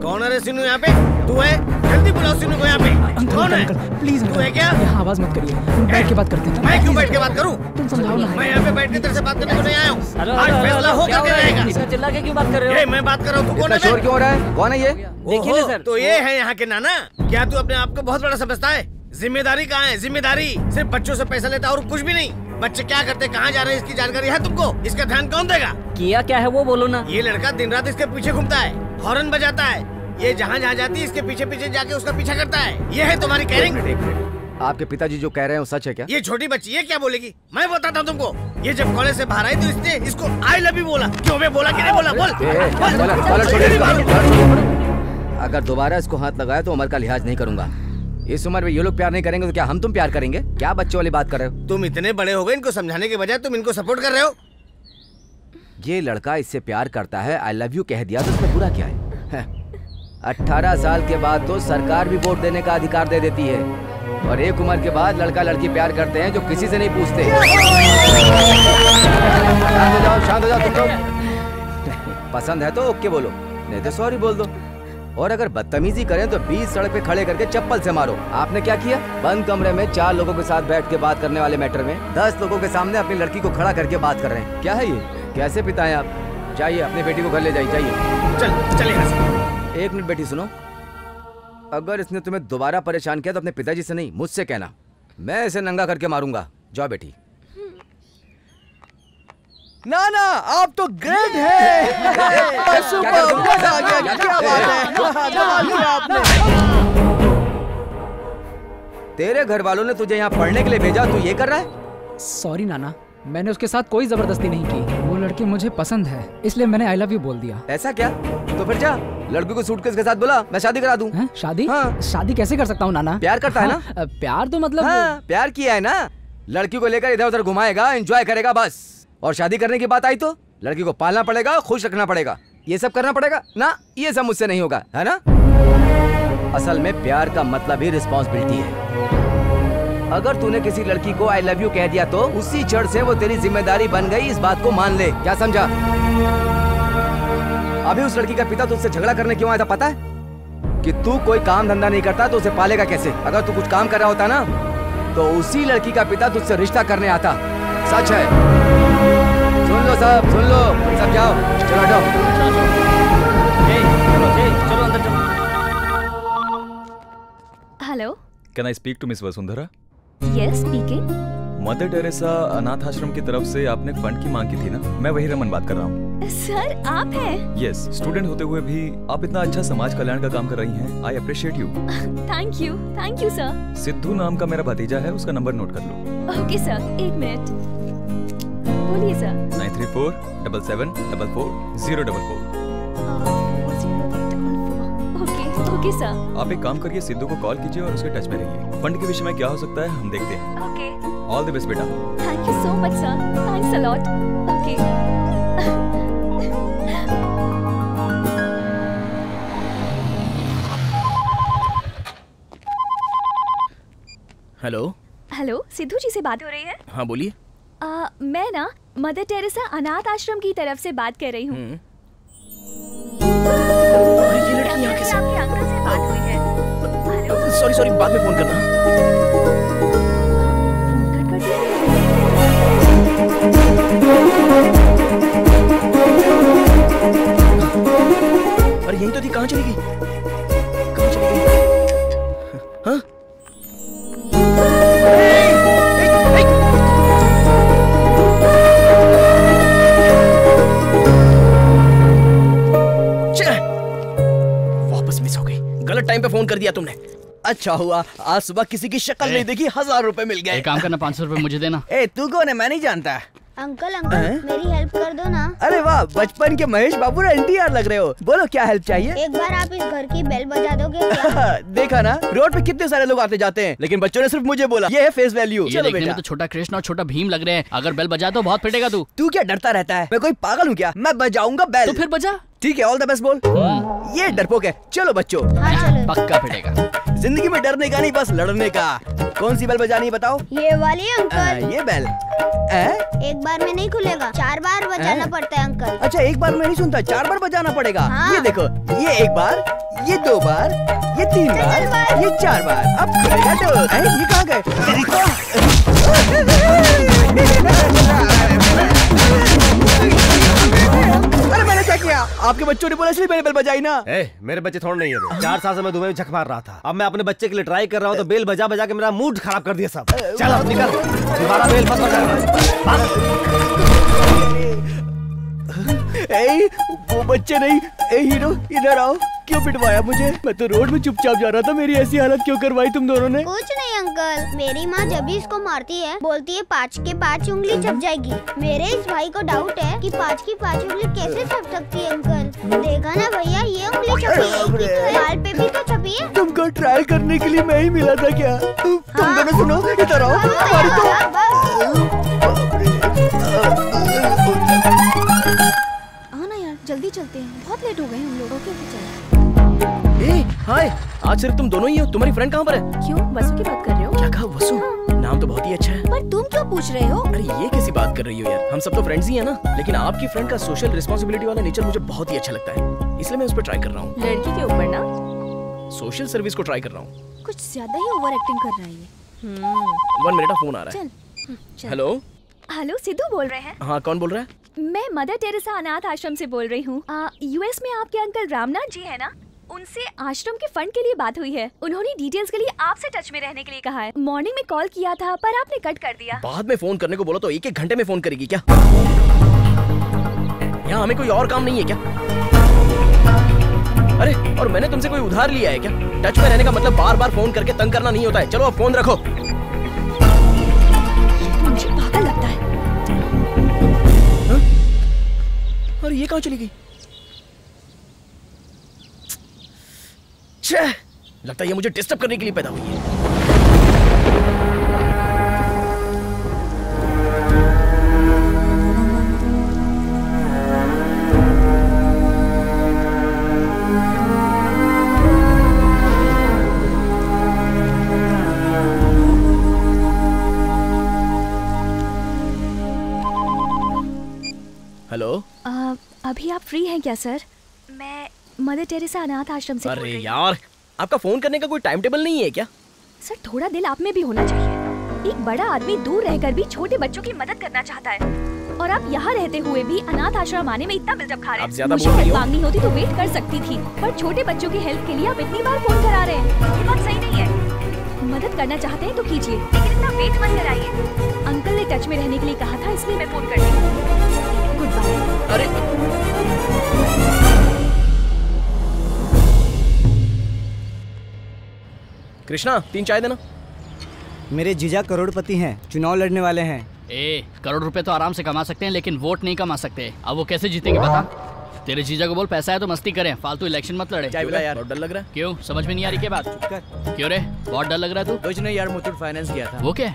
कौन है रे सिन्नू यहाँ पे? तू है? जल्दी बुलाओ सिन्नू को यहाँ पे। कौन है? प्लीज तू है क्या? आवाज मत करिए, बैठ के बात करते हैं। मैं क्यों बैठ के बात करूँ? तुम समझाओ ना। मैं यहाँ पे बैठ के तेरे से बात करने को नहीं आया हूँ। आज फैसला हो करके रहेगा। इसका चिल्ला के क्यों बात कर रहे हो? मैं बात कर रहा हूँ, तू कौन है? शोर क्यों हो रहा है? कौन है ये? देखिए ना सर। तो ये है यहाँ के नाना। क्या तू अपने आप को बहुत बड़ा समझता है? जिम्मेदारी कहाँ है? जिम्मेदारी सिर्फ बच्चों से पैसा लेता और कुछ भी नहीं। बच्चे क्या करते, कहाँ जा रहे हैं, इसकी जानकारी है तुमको? इसका ध्यान कौन देगा? किया क्या है वो बोलो ना। ये लड़का दिन रात इसके पीछे घूमता है, हॉर्न बजाता है। ये जहाँ जहाँ जाती है इसके पीछे पीछे जाके उसका पीछा करता है। ये है तुम्हारी केयरिंग? आपके पिताजी जो कह रहे हैं वो सच है क्या? ये छोटी बच्ची ये क्या बोलेगी? मैं बताता हूँ तुमको। ये जब कॉलेज से बाहर आई तो इसने इसको आई लव यू बोला। क्यों मैं बोला कि नहीं बोला? बोल। अगर दोबारा इसको हाथ लगाया तो उम्र का लिहाज नहीं करूंगा। इस उम्र में ये लोग प्यार नहीं करेंगे तो क्या हम तुम प्यार करेंगे? क्या बच्चों वाली बात कर रहे हो? तुम इतने बड़े हो गए, इनको समझाने के बजाय तुम इनको सपोर्ट कर रहे हो। ये लड़का इससे प्यार करता है, आई लव यू कह दिया तो इसमें बुरा क्या है? 18 साल के बाद तो सरकार भी वोट देने का अधिकार दे देती है, और एक उम्र के बाद लड़का लड़की प्यार करते हैं जो किसी से नहीं पूछते। शांत हो जाओ तुम लोग। पसंद है तो ओके बोलो, नहीं तो सॉरी बोल दो। और अगर बदतमीजी करें तो बीच सड़क पे खड़े करके चप्पल से मारो। आपने क्या किया? बंद कमरे में 4 लोगों के साथ बैठ के बात करने वाले मैटर में 10 लोगों के सामने अपनी लड़की को खड़ा करके बात कर रहे हैं। क्या है ये? कैसे पिता हैं आप? जाइए अपनी बेटी को घर ले जाइए, जाइए। चलिए। एक मिनट बेटी सुनो, अगर इसने तुम्हें दोबारा परेशान किया तो अपने पिताजी से नहीं, मुझसे कहना। मैं इसे नंगा करके मारूंगा। जाओ बेटी। ना ना, आप तो ग्रेट है। सुपर, मजा आ गया। क्या बात है, आपने। तेरे घर वालों ने तुझे यहाँ पढ़ने के लिए भेजा, तू ये कर रहा है? सॉरी नाना, मैंने उसके साथ कोई जबरदस्ती नहीं की। वो लड़की मुझे पसंद है, इसलिए मैंने आई लव यू बोल दिया। ऐसा क्या? तो फिर जा, लड़की को सूटकेस के साथ बुला, मैं शादी करा दूं। शादी? हाँ। शादी कैसे कर सकता हूँ नाना? प्यार करता है ना? प्यार तो मतलब हाँ, प्यार किया है ना। लड़की को लेकर इधर उधर घुमाएगा, एंजॉय करेगा बस। और शादी करने की बात आई तो लड़की को पालना पड़ेगा, खुश रखना पड़ेगा, ये सब करना पड़ेगा ना। ये सब मुझसे नहीं होगा, है ना? असल में प्यार का मतलब ही रिस्पॉन्सिबिलिटी है। अगर तूने किसी लड़की को आई लव यू कह दिया तो उसी क्षण से वो तेरी जिम्मेदारी बन गई। इस बात को मान ले, क्या समझा? अभी उस लड़की का पिता तुझसे झगड़ा करने क्यों आया था पता है? कि तू कोई काम धंधा नहीं करता तो उसे पालेगा कैसे? अगर तू कुछ काम कर रहा होता ना तो उसी लड़की का पिता तुझसे रिश्ता करने आता। सच है। सुन लो सब, सुन लो सब, जाओ चलो हटो। चलो अंदर चलो। Hello, can I speak to miss Vasundhara? Yes speaking. Mother Teresa अनाथ आश्रम की तरफ से आपने फंड की मांग की थी ना? मैं वही रमन बात कर रहा हूँ। सर आप हैं? यस, स्टूडेंट होते हुए भी आप इतना अच्छा समाज कल्याण का काम कर रही हैं। I appreciate you. Thank you sir. Sidhu नाम का मेरा भतीजा है, उसका नंबर नोट कर लो। ओके सर, एक मिनट। बोलिए सर। 9347744044। Okay sir. आप एक काम करिए, सिद्धू को कॉल कीजिए और उसके टच में रहिए। फंड के विषय में क्या हो सकता है हम देखते हैं। ओके। ऑल द बेस्ट बेटा। Thank you so much sir, thanks a lot. Okay. Hello. Hello, Siddhu ji से बात हो रही है? हाँ बोलिए। मैं ना मदर टेरेसा अनाथ आश्रम की तरफ से बात कर रही हूँ। ये लड़की यहाँ कैसे? आपके अंकल से बात हुई है। सॉरी, बाद में फोन करना। अरे यही तो थी, कहाँ चली गई? हाँ? वापस मिस हो गई। गलत टाइम पे फोन कर दिया तुमने। अच्छा हुआ आज सुबह किसी की शक्ल नहीं देखी, 1000 रुपए मिल गए। एक काम करना, 500 रुपए मुझे देना। ए तू कौन है? मैं नहीं जानता। अंकल मेरी हेल्प कर दो ना। अरे वाह, बचपन के महेश बाबू एनटीआर लग रहे हो। बोलो क्या हेल्प चाहिए? एक बार आप इस घर की बेल बजा दोगे क्या? देखा ना, रोड पे कितने सारे लोग आते जाते हैं, लेकिन बच्चों ने सिर्फ मुझे बोला। ये है फेस वैल्यू। ये देखने में तो छोटा कृष्ण और छोटा भीम लग रहे हैं। अगर बेल बजा तो बहुत पिटेगा तू। तू क्या डरता रहता है? मैं कोई पागल हूँ क्या? मैं बजाऊंगा बेल। तो फिर बजा। ठीक है, ऑल द बेस्ट बोल। ये डरपोक है। चलो बच्चों। पक्का पिटेगा। जिंदगी में डरने का नहीं, बस लड़ने का। कौन सी बेल बजानी है बताओ? ये वाली अंकल। ये बेल एक बार में नहीं खुलेगा, 4 बार बजाना पड़ता है अंकल। अच्छा, एक बार में नहीं सुनता, 4 बार बजाना पड़ेगा। हाँ। ये देखो, ये 1 बार, ये 2 बार, ये 3 बार, ये 4 बार। अब खुलेगा तो। ये कहाँ गए? अरे मैंने क्या किया? आपके बच्चों ने बोला इसलिए मैंने बेल बजाई ना। मेरे बच्चे थोड़ा नहीं है। 4 साल से मैं दुबई में झक मार रहा था। अब मैं अपने बच्चे के लिए ट्राई कर रहा हूँ तो बेल बजा बजा के मेरा मूड खराब कर दिया सब। चल अब निकल, दोबारा बेल मत बजा। वो बच्चे नहीं। हीरो इधर आओ। क्यों पिटवाया मुझे? मैं तो रोड में चुपचाप जा रहा था। मेरी ऐसी हालत क्यों करवाई तुम दोनों ने? कुछ नहीं अंकल, मेरी माँ जब भी इसको मारती है बोलती है 5 के 5 उंगली छप जाएगी। मेरे इस भाई को डाउट है कि 5 की 5 उंगली कैसे छप सकती है अंकल। देखा ना भैया, ये उंगली छपी है, गाल पे भी तो छपी है। तुमको ट्रायल करने के लिए मैं ही मिला था क्या? तुम दोनों सुनो, इधर आओ। आना यार, जल्दी चलते हैं, बहुत लेट हो गए हम लोगों के। हाय, आज सिर्फ तुम दोनों ही हो? तुम्हारी फ्रेंड कहाँ पर है? क्यों, वसु की बात कर रहे हो? क्या कहा वसु? नाम तो बहुत ही अच्छा है। पर तुम क्यों पूछ रहे हो? अरे ये कैसी बात कर रही हो यार, हम सब तो फ्रेंड्स ही है ना। लेकिन आपकी फ्रेंड का सोशल रिस्पॉन्सिबिलिटी वाला नेचर मुझे बहुत ही अच्छा लगता है, इसलिए मैं उस पर ट्राई कर रहा हूँ। लड़की के ऊपर ना? सोशल सर्विस को ट्राई कर रहा हूँ। कुछ ज्यादा ही ओवर एक्टिंग कर रहा है ये। 1 मिनट, फोन आ रहा है। हेलो हेलो, सिद्धू बोल रहे हैं? हाँ, कौन बोल रहा है? मैं मदर टेरेसा अनाथ आश्रम से बोल रही हूँ। यूएस में आपके अंकल रामनाथ जी है ना, उनसे आश्रम के फंड के लिए बात हुई है। उन्होंने डिटेल्स के लिए आपसे टच में रहने के लिए कहा है। मॉर्निंग में कॉल किया था पर आपने कट कर दिया। बाद में फोन करने को बोला तो 1-1 घंटे में फोन करेगी क्या? यहाँ हमें कोई और काम नहीं है क्या? अरे, और मैंने तुमसे कोई उधार लिया है क्या? टच में रहने का मतलब बार बार फोन करके तंग करना नहीं होता है। चलो अब फोन रखो। मुझे पागल लगता है। अरे ये कहाँ चली गई? छह, लगता है ये मुझे डिस्टर्ब करने के लिए पैदा हुई है। हेलो, अभी आप फ्री हैं क्या सर? मैं मदर टेरेसा अनाथ आश्रम से बोल रही अरे हूँ। यार, आपका फोन करने का कोई टाइम टेबल नहीं है क्या? सर, थोड़ा दिल आप में भी होना चाहिए। एक बड़ा आदमी दूर रहकर भी छोटे बच्चों की मदद करना चाहता है, और आप यहाँ रहते हुए भी अनाथ आश्रम आने में इतना बिल्डअप खा रहे हैं। मुझे हेल्प मांगनी होती तो वेट कर सकती थी, पर छोटे बच्चों की हेल्प के लिए आप इतनी बार फोन करा रहे हैं। ये बात सही नहीं है। मदद करना चाहते हैं तो कीजिए, लेकिन इतना वेट मत कराइए। अंकल ने टच में रहने के लिए कहा था, इसलिए मैं फोन कर रही हूँ। Good bye. अरे कृष्णा, 3 चाय देना। मेरे जीजा करोड़पति हैं, चुनाव लड़ने वाले हैं। करोड़ रुपए तो आराम से कमा सकते हैं, लेकिन वोट नहीं कमा सकते। अब वो कैसे जीतेंगे बता? तेरे जीजा को बोल पैसा है तो मस्ती करें, फालतू इलेक्शन मत लड़े। चाय पिला यार, बहुत डर लग रहा है। क्यों, समझ में नहीं आ रही क्या बात? क्यों रे, बहुत डर लग रहा है तू? कुछ नहीं यार, मुथूट फाइनेंस किया था। वो क्या?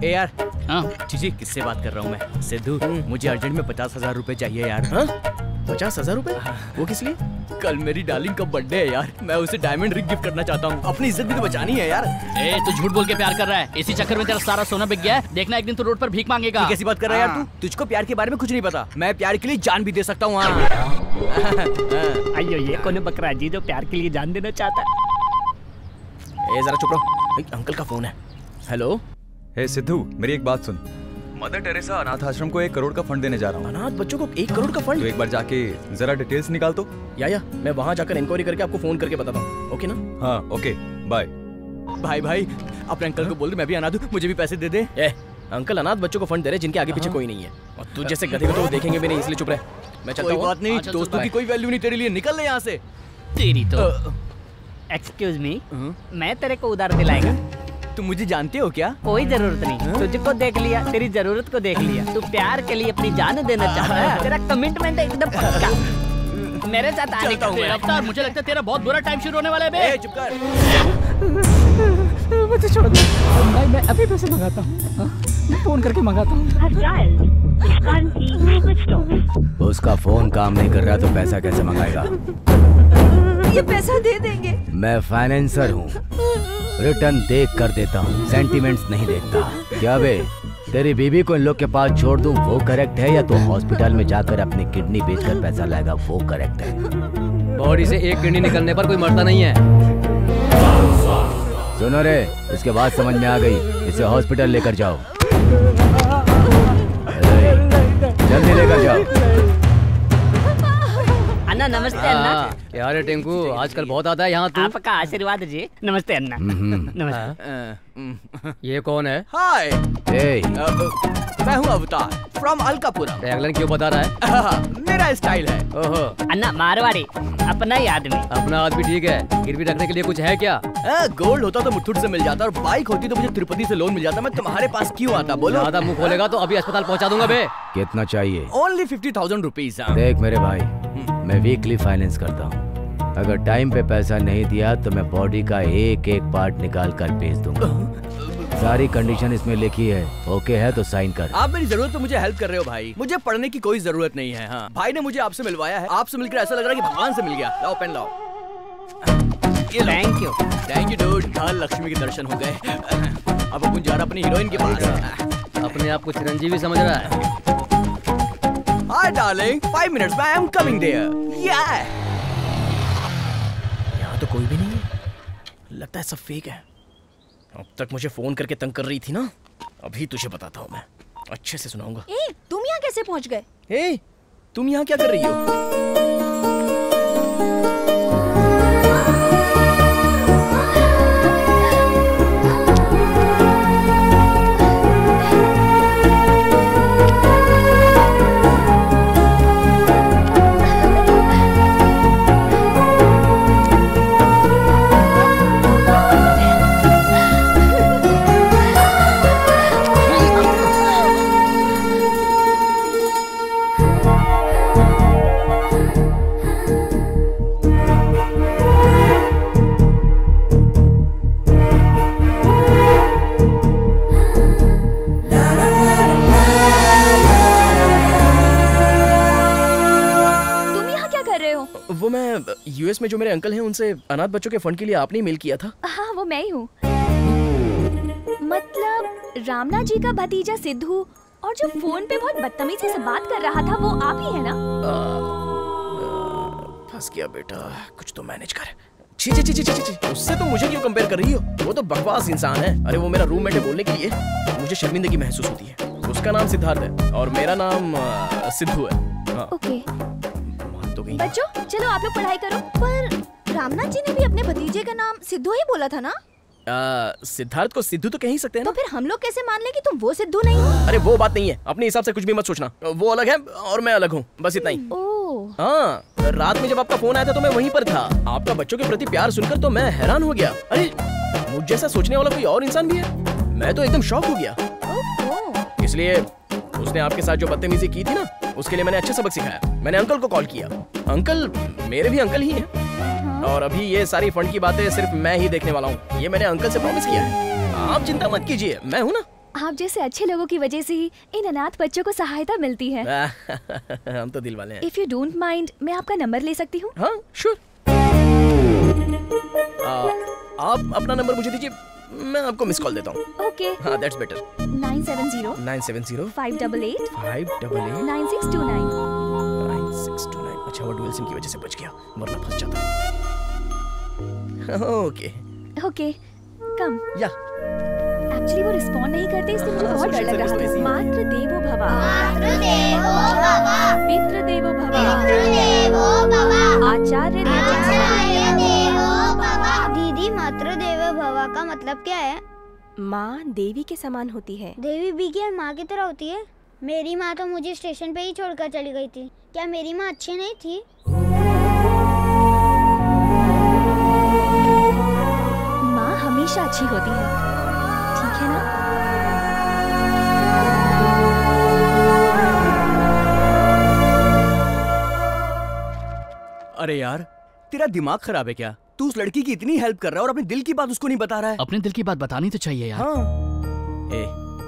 ए यार, हाँ जी किससे बात कर रहा हूँ मैं? सिद्धू, मुझे अर्जेंट में 50,000 रुपए चाहिए यार। 50,000 रुपए? वो किस लिए? कल मेरी डार्लिंग का बर्थडे है यार, मैं उसे डायमंड रिंग गिफ्ट करना चाहता हूँ। अपनी इज्जत भी तो बचानी है यार। तू झूठ बोल के प्यार कर रहा है, इसी चक्कर में तेरा सारा सोना बिक गया है। देखना एक दिन तू रोड पर भीख मांगेगा। कैसी बात कर रहा है यार तू? तुझको प्यार के बारे में कुछ नहीं पता। मैं प्यार के लिए जान भी दे सकता हूँ। अयो, ये कौन बकरा जी जो प्यार के लिए जान देना चाहता है? जरा चुप रहो, अंकल का फोन है। हेलो। हे सिद्धू, मेरी एक बात सुन। मदर टेरेसा अनाथ आश्रम को 1 करोड़ का फंड देने जा रहा हूँ। अनाथ बच्चों को 1 करोड़ का फंड? तो एक बार जाके जरा डिटेल्स निकाल तो। या मैं वहाँ जाकर इंक्वायरी करके आपको फोन करके बताता हूँ। ओके ना? हाँ ओके, बाय। भाई अपने अंकल को बोल दे मैं भी अनाथ हूँ, मुझे भी पैसे दे दे। अंकल अनाथ बच्चों को फंड दे रहे जिनके आगे पीछे कोई नहीं है, और तू जैसे गधे को तो वो देखेंगे भी नहीं, इसलिए चुप रहे। मैं चलता हूँ। कोई बात नहीं, दोस्तों की कोई वैल्यू नहीं तेरे लिए, निकल ले यहाँ से। तेरी तो। एक्सक्यूज मी, मैं तेरे को उधार दिलाएगा। तुम मुझे जानते हो क्या? कोई जरूरत नहीं, तुझको देख लिया, तेरी जरूरत को देख लिया। तू प्यार के लिए अपनी जान देना चाहता है, तेरा कमिटमेंट है एकदम पक्का। मेरे साथ आने का अवतार, मुझे लगता है तेरा बहुत बुरा टाइम शुरू होने वाला है बे। चुप कर। मुझे छोड़ दे, मैं अभी पैसे मंगाता हूँ, फोन करके मंगाता हूँ। उसका फोन काम नहीं कर रहा तो पैसा कैसे मंगाएगा? ये पैसा दे देंगे। मैं फाइनेंसर हूँ, रिटर्न देख कर देता हूँ, सेंटिमेंट्स नहीं देखता। क्या बे, तेरी बीबी को इन लोग के पास छोड़ दूँ वो करेक्ट है, या तो हॉस्पिटल में जाकर अपनी किडनी बेचकर पैसा लाएगा वो करेक्ट है? बॉडी से एक किडनी निकलने पर कोई मरता नहीं है। सुनो रे, इसके बाद समझ में आ गई, इसे हॉस्पिटल लेकर जाओ, जल्दी लेकर जाओ। अन्ना नमस्ते। अन्ना क्या रे टिंकू, आजकल बहुत आता है यहाँ तू। आपका आशीर्वाद जी। नमस्ते अन्ना। नमस्ते। ये कौन है? हाय, मैं हूँ अवतार फ्रॉम अलकापुरा। अगलन क्यों बता रहा है? मेरा स्टाइल है। ओहो, अन्ना मारवाड़ी, अपना ही आदमी। अपना आदमी ठीक है, गिरवी रखने के लिए कुछ है क्या? गोल्ड होता तो मुथुट से मिल जाता, और बाइक होती तो मुझे तिरुपति से लोन मिल जाता। मैं तुम्हारे पास क्यों आता? बोलो। ज्यादा मुंह खोलेगा तो अभी अस्पताल पहुंचा दूंगा बे। कितना चाहिए? Only 50,000 rupees. देख मेरे भाई, मैं वीकली फाइनेंस करता हूँ, अगर टाइम पे पैसा नहीं दिया तो मैं बॉडी का एक एक पार्ट निकाल कर बेच दूंगा। सारी कंडीशन इसमें लिखी है, ओके है तो साइन कर। आप मेरी जरूरत तो मुझे हेल्प कर रहे हो भाई, मुझे पढ़ने की कोई जरूरत नहीं है। हाँ, भाई ने मुझे आपसे मिलवाया है, आपसे मिलकर ऐसा लग रहा है कि भगवान से मिल गया। लाओ पेन लाओ। Thank you. Thank you dude. हाँ, लक्ष्मी के दर्शन हो गए। अब अपन जा रहा अपनी हीरोइन के पास। अपने आप को चिरंजीवी समझ रहा है। हाय डार्लिंग, 5 minutes में आई एम कमिंग देयर। यहाँ तो कोई भी नहीं है, लगता है सब फेक है। अब तक मुझे फोन करके तंग कर रही थी ना, अभी तुझे बताता हूँ मैं, अच्छे से सुनाऊंगा। ए, तुम यहाँ कैसे पहुँच गए? ए, तुम यहाँ क्या कर रही हो? वो मैं यूएस में जो मेरे अंकल हैं उनसे अनाथ बच्चों के फंड के लिए आपने मेल किया था। हाँ, वो मैं ही हूँ। मतलब रामनाथ जी का भतीजा सिद्धू, और जो फोन पे बहुत बदतमीजी से बात कर रहा था वो आप ही है ना? फंस गया बेटा, कुछ तो मैनेज कर। छी छी छी छी छी, उससे तो मुझे क्यों कंपेयर कर रही हो? वो तो बकवास इंसान है। अरे वो मेरा रूममेट है, बोलने के लिए मुझे शर्मिंदगी महसूस होती है। उसका नाम सिद्धार्थ है और मेरा नाम सिद्धू है। ओके तो बच्चों चलो आप लोग पढ़ाई करो। पर रामनाथ जी ने भी अपने भतीजे का नाम सिद्धू ही बोला था ना? सिद्धार्थ को सिद्धू तो कह ही सकते हैं ना? तो फिर हम लोग कैसे मान ले कि तुम वो सिद्धू नहीं हो? अरे वो बात नहीं है, अपने हिसाब से कुछ भी मत सोचना। वो अलग है और मैं अलग हूँ, बस इतना ही। हाँ, रात में जब आपका फोन आया था तो मैं वहीं पर था। आपका बच्चों के प्रति प्यार सुनकर तो मैं हैरान हो गया। अरे मुझ जैसा सोचने वाला कोई और इंसान भी है? मैं तो एकदम शॉक हो गया। इसलिए उसने आपके साथ जो बदतमीजी की थी ना, उसके लिए मैंने अच्छा सबक सिखाया। मैंने अंकल को कॉल किया। अंकल मेरे भी अंकल ही हैं। और अभी ये सारी फंड की बातें सिर्फ मैं ही देखने वाला हूँ। ये मैंने अंकल से प्रॉमिस किया है। आप चिंता मत कीजिए, मैं हूँ ना। आप जैसे अच्छे लोगों की वजह से ही इन अनाथ बच्चों को सहायता मिलती है। हम तो दिल वाले हैं। इफ यू डोंट माइंड, मैं आपका नंबर ले सकती हूँ? हाँ श्योर। आप अपना नंबर मुझे दीजिए, मैं आपको मिस कॉल देता हूँ। ओके। हाँ, दैट्स बेटर। 970 588 9629। अच्छा, वो डुअल सिम की वजह से बच गया, वरना फंस जाता। ओके ओके, कम। या एक्चुअली वो रिस्पॉन्ड नहीं करते, इसलिए मुझे बहुत डर लग रहा था। मातृ देवो भव, पितृ देवो भव, आचार्य देवो भव। दीदी, मातृ देवो भव का मतलब क्या है? माँ देवी के समान होती है। देवी भी क्या माँ की तरह होती है? मेरी माँ तो मुझे स्टेशन पे ही छोड़कर चली गई थी। क्या मेरी माँ अच्छी नहीं थी? माँ हमेशा अच्छी होती है, ठीक है ना? अरे यार, तेरा दिमाग खराब है क्या? तू उस लड़की की इतनी हेल्प कर रहा है और अपने दिल की बात उसको नहीं बता रहा है। अपने दिल की बात बतानी तो चाहिए यार। हाँ।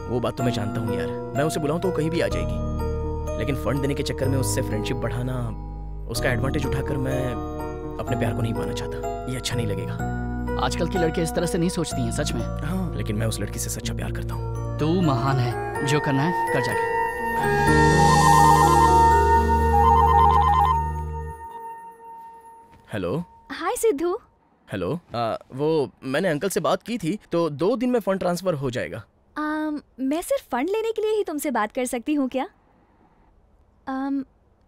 वो बात तो मैं जानता हूँ यार, मैं उसे बुलाऊं तो कहीं भी आ जाएगी। लेकिन फंड देने के चक्कर में उससे फ्रेंडशिप बढ़ाना, उसका एडवांटेज उठाकर मैं अपने प्यार को नहीं पाना चाहता। ये अच्छा नहीं लगेगा। आजकल की लड़कियां इस तरह से नहीं सोचती हैं, सच में। हाँ, लेकिन मैं उस लड़की से सच्चा प्यार करता हूँ। तू महान है, जो करना है कर जाके। हेलो। हाय सिद्धू। हेलो। वो मैंने अंकल से बात की थी, तो 2 दिन में फंड ट्रांसफर हो जाएगा। मैं सिर्फ फंड लेने के लिए ही तुमसे बात कर सकती हूँ क्या?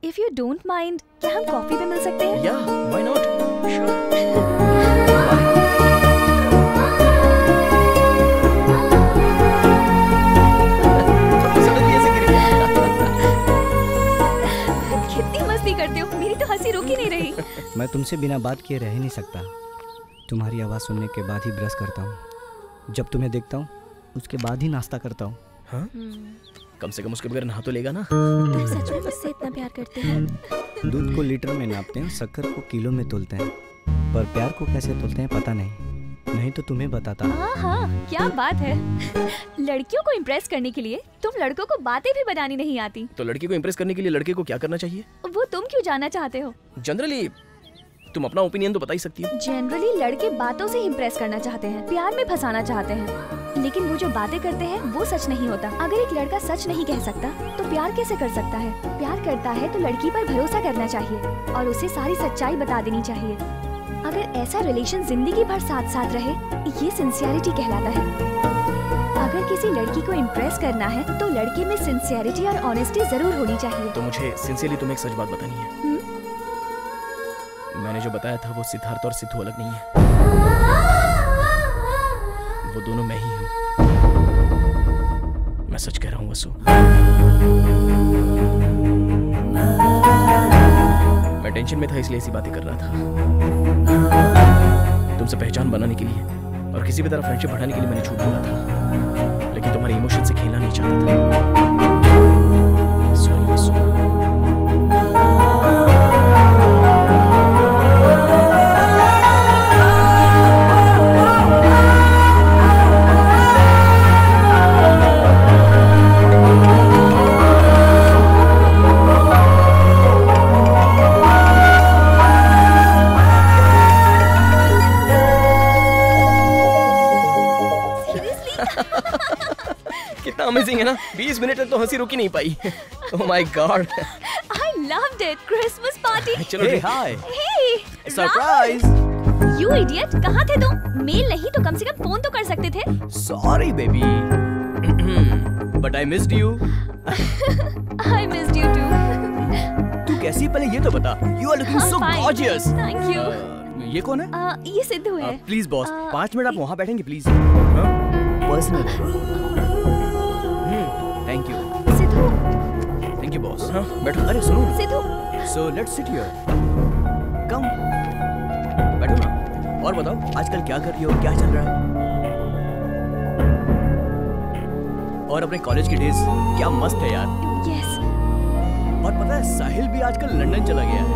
इफ यू डोंट माइंड, क्या हम कॉफी पे मिल सकते हैं? या, व्हाई नॉट? कितनी मस्ती करते हो, मेरी तो हंसी रुक ही नहीं रही। मैं तुमसे बिना बात किए रह नहीं सकता। तुम्हारी आवाज़ सुनने के बाद ही ब्रश करता हूँ। जब तुम्हें देखता हूँ उसके बाद ही नाश्ता करता हूँ। हाँ? कम से कम उसके बगैर नहा तो लेगा ना। तुम सच में मुझसे इतना प्यार करते हैं? दूध को लीटर में नापते हैं, शक्कर को किलो में तोलते हैं, पर प्यार को कैसे तोलते हैं पता नहीं तो तुम्हें बताता। हाँ, क्या बात है। लड़कियों को इम्प्रेस करने के लिए तुम लड़कों को बातें भी बनानी नहीं आती। तो लड़की को इम्प्रेस करने के लिए लड़के को क्या करना चाहिए? वो तुम क्यों जानना चाहते हो? जनरली तुम अपना ओपिनियन तो बता ही सकती हो। जनरली लड़के बातों से इम्प्रेस करना चाहते हैं, प्यार में फंसाना चाहते हैं, लेकिन वो जो बातें करते हैं वो सच नहीं होता। अगर एक लड़का सच नहीं कह सकता तो प्यार कैसे कर सकता है? प्यार करता है तो लड़की पर भरोसा करना चाहिए और उसे सारी सच्चाई बता देनी चाहिए। अगर ऐसा रिलेशन जिंदगी भर साथ साथ रहे, ये सिंसियरिटी कहलाता है। अगर किसी लड़की को इम्प्रेस करना है तो लड़के में सिंसियरिटी और ऑनेस्टी जरूर होनी चाहिए। तो मुझे सिंसियरली तुम्हें एक सच बात बतानी है। मैंने जो बताया था वो सिद्धार्थ और सिद्धू अलग नहीं है, वो दोनों मैं ही हूँ। मैं सच कह रहा हूँ वसु। मैं टेंशन में था इसलिए ऐसी बातें कर रहा था। तुमसे पहचान बनाने के लिए और किसी भी तरह फ्रेंडशिप बढ़ाने के लिए मैंने झूठ बोला था, लेकिन तुम्हारे इमोशन से खेलना नहीं चाहता था। सॉरी वसु। कितना अमेजिंग है ना, 20 मिनट तक तो हंसी रुक ही नहीं पाई। Oh my god, I loved it. Christmas party. चलो hi. Hey, surprise. You idiot, कहाँ थे तुम? मेल नहीं तो कम से कम फोन तो कर सकते थे। Sorry baby, but I missed you. I missed you too. तू कैसी पहले ये तो बता। You are looking so gorgeous. Thank you. ये कौन है? ये सिद्धू है। प्लीज बॉस, 5 मिनट आप वहाँ बैठेंगे please. Personal. Thank you. Sidhu. Thank you boss. हाँ बैठो। अरे सुनो। Sidhu. So let's sit here. Come. बैठो ना। और बताओ आजकल क्या कर रही हो, क्या चल रहा है? और अपने कॉलेज के डेज क्या मस्त है यार। Yes. और पता है साहिल भी आजकल लंदन चला गया है।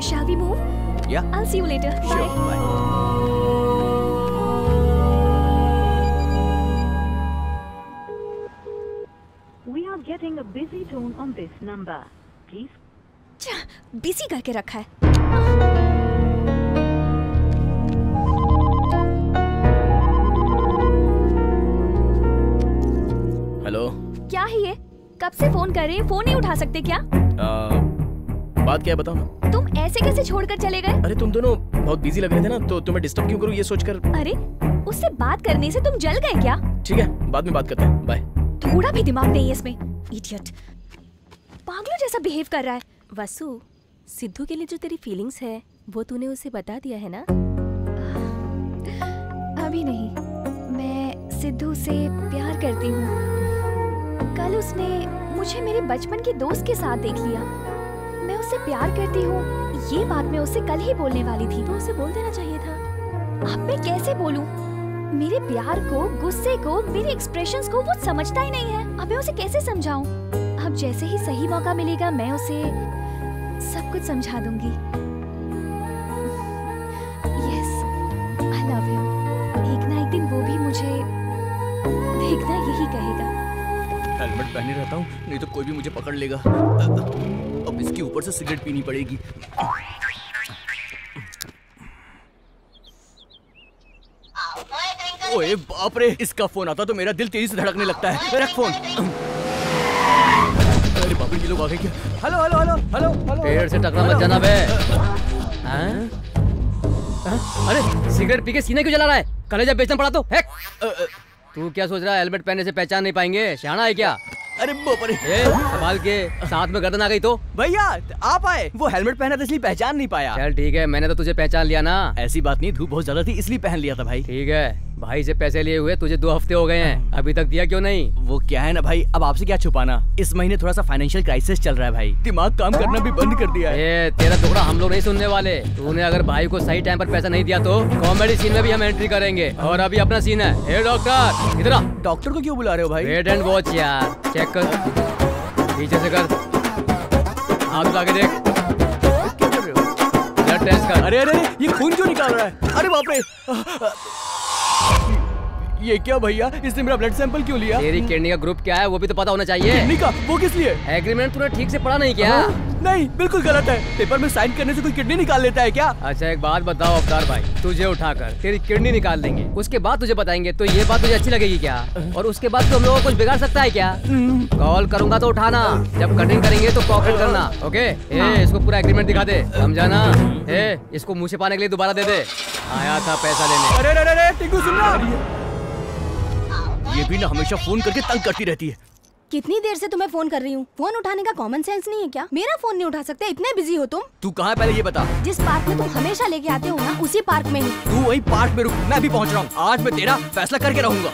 Shall we move? Yeah. I'll see you later. Sure. Bye. We are getting a busy tone on this number. Please. Busy करके रखा है। हेलो। क्या है ये? कब से फोन कर रहे हैं, फोन नहीं उठा सकते क्या? बात क्या है बताओ ना। तुम ऐसे कैसे छोड़कर चले गए? अरे तुम दोनों बहुत बिजी लग रहे थे ना, तो तुम्हें डिस्टर्ब क्यों करूं ये सोचकर। अरे उससे बात करने से तुम जल गए क्या? ठीक है बाद में बात करते हैं, बाय। थोड़ा भी दिमाग नहीं है इसमें, इडियट। पागलों जैसा बिहेव कर रहा है। वसु, सिद्धू के लिए जो तेरी फीलिंग्स है वो तूने उसे बता दिया है ना? अभी नहीं, मैं सिद्धू से प्यार करती हूँ। कल उसने मुझे मेरे बचपन के दोस्त के साथ देख लिया। मैं उससे प्यार करती हूँ, ये बात मैं उससे कल ही बोलने वाली थी। तो उसे बोल देना चाहिए था। अब मैं कैसे बोलूं? मेरे प्यार को, गुस्से को, मेरे एक्सप्रेशंस को वो समझता ही नहीं है। अब मैं उसे कैसे समझाऊं? अब जैसे ही सही मौका मिलेगा मैं उसे सब कुछ समझा दूंगी। Yes, I love you. एक ना एक दिन वो भी मुझे देखना यही कहेगा। हेलमेट पहने रहता हूँ, नहीं तो कोई भी मुझे पकड़ लेगा। अब इसके ऊपर से सिगरेट पीनी पड़ेगी। ओए बाप रे, इसका फोन आता तो मेरा दिल तेजी से धड़कने लगता है। रख फोन। अरे बाप रे, ये लोग आ गए क्या? Hello hello hello hello hello. पेड़ से टकरा मत जाना बे। अरे सिगरेट पी के सीने क्यों जला रहा है? कलेजा बेचना पड़ा तो फेंक। तू क्या सोच रहा है हेलमेट पहनने से पहचान नहीं पाएंगे? शाना है क्या? अरे बाप रे, संभाल के, साथ में गर्दन आ गई तो। भैया आप आए, वो हेलमेट पहना था इसलिए पहचान नहीं पाया। चल ठीक है, मैंने तो तुझे पहचान लिया ना। ऐसी बात नहीं, धूप बहुत ज्यादा थी इसलिए पहन लिया था भाई। ठीक है, भाई से पैसे लिए हुए तुझे 2 हफ्ते हो गए हैं, अभी तक दिया क्यों नहीं? वो क्या है ना भाई, अब आपसे क्या छुपाना, इस महीने थोड़ा सा फाइनेंशियल क्राइसिस चल रहा है भाई, दिमाग काम करना भी बंद कर दिया है। तेरा टुकड़ा हम लोग नहीं सुनने वाले। तूने अगर भाई को सही टाइम पर पैसा नहीं दिया तो कॉमेडी सीन में भी हम एंट्री करेंगे। और अभी अपना सीन है। डॉक्टर इधर आ। डॉक्टर को क्यों बुला रहे हो भाई? वेट एंड वॉच यार, चेक कर, पीछे से कर, हाथ लगा के देख, ब्लड टेस्ट कर। अरे अरे ये खून क्यों निकाल रहा है? अरे बाप रे, ये क्या भैया, इसने मेरा ब्लड सैंपल क्यों लिया? तेरी किडनी का ग्रुप क्या है वो भी तो पता होना चाहिए। किडनी का? वो किस लिए? एग्रीमेंट तूने ठीक से पढ़ा नहीं क्या? नहीं, बिल्कुल गलत है। पेपर में साइन करने से कोई किडनी निकाल लेता है क्या? अच्छा एक बात बताओ अवतार भाई, तुझे उठाकर तेरी किडनी निकाल देंगे, उसके बाद तुझे बताएंगे, तो ये बात तुझे अच्छी लगेगी क्या? और उसके बाद तुम लोगों को कुछ बिगाड़ सकता है क्या? कॉल करूंगा तो उठाना, जब कटिंग करेंगे तो कॉपरेट करना, ओके? इसको पूरा एग्रीमेंट दिखा दे, समझा ना? इसको मुँह छिपाने के लिए दोबारा दे दे, आया था पैसा लेने। अरे टिंकू सुन रहा? ये भी ना हमेशा फोन करके तंग करती रहती है। कितनी देर से तुम्हें फोन कर रही हूँ, फोन उठाने का कॉमन सेंस नहीं है क्या? मेरा फोन नहीं उठा सकते, इतने बिजी हो तुम? तू कहाँ है पहले ये बता। जिस पार्क में तुम हमेशा लेके आते हो ना, उसी पार्क में हूँ। तू वही पार्क में रुक, मैं भी पहुँच रहा हूँ। आज मैं तेरा फैसला करके रहूंगा।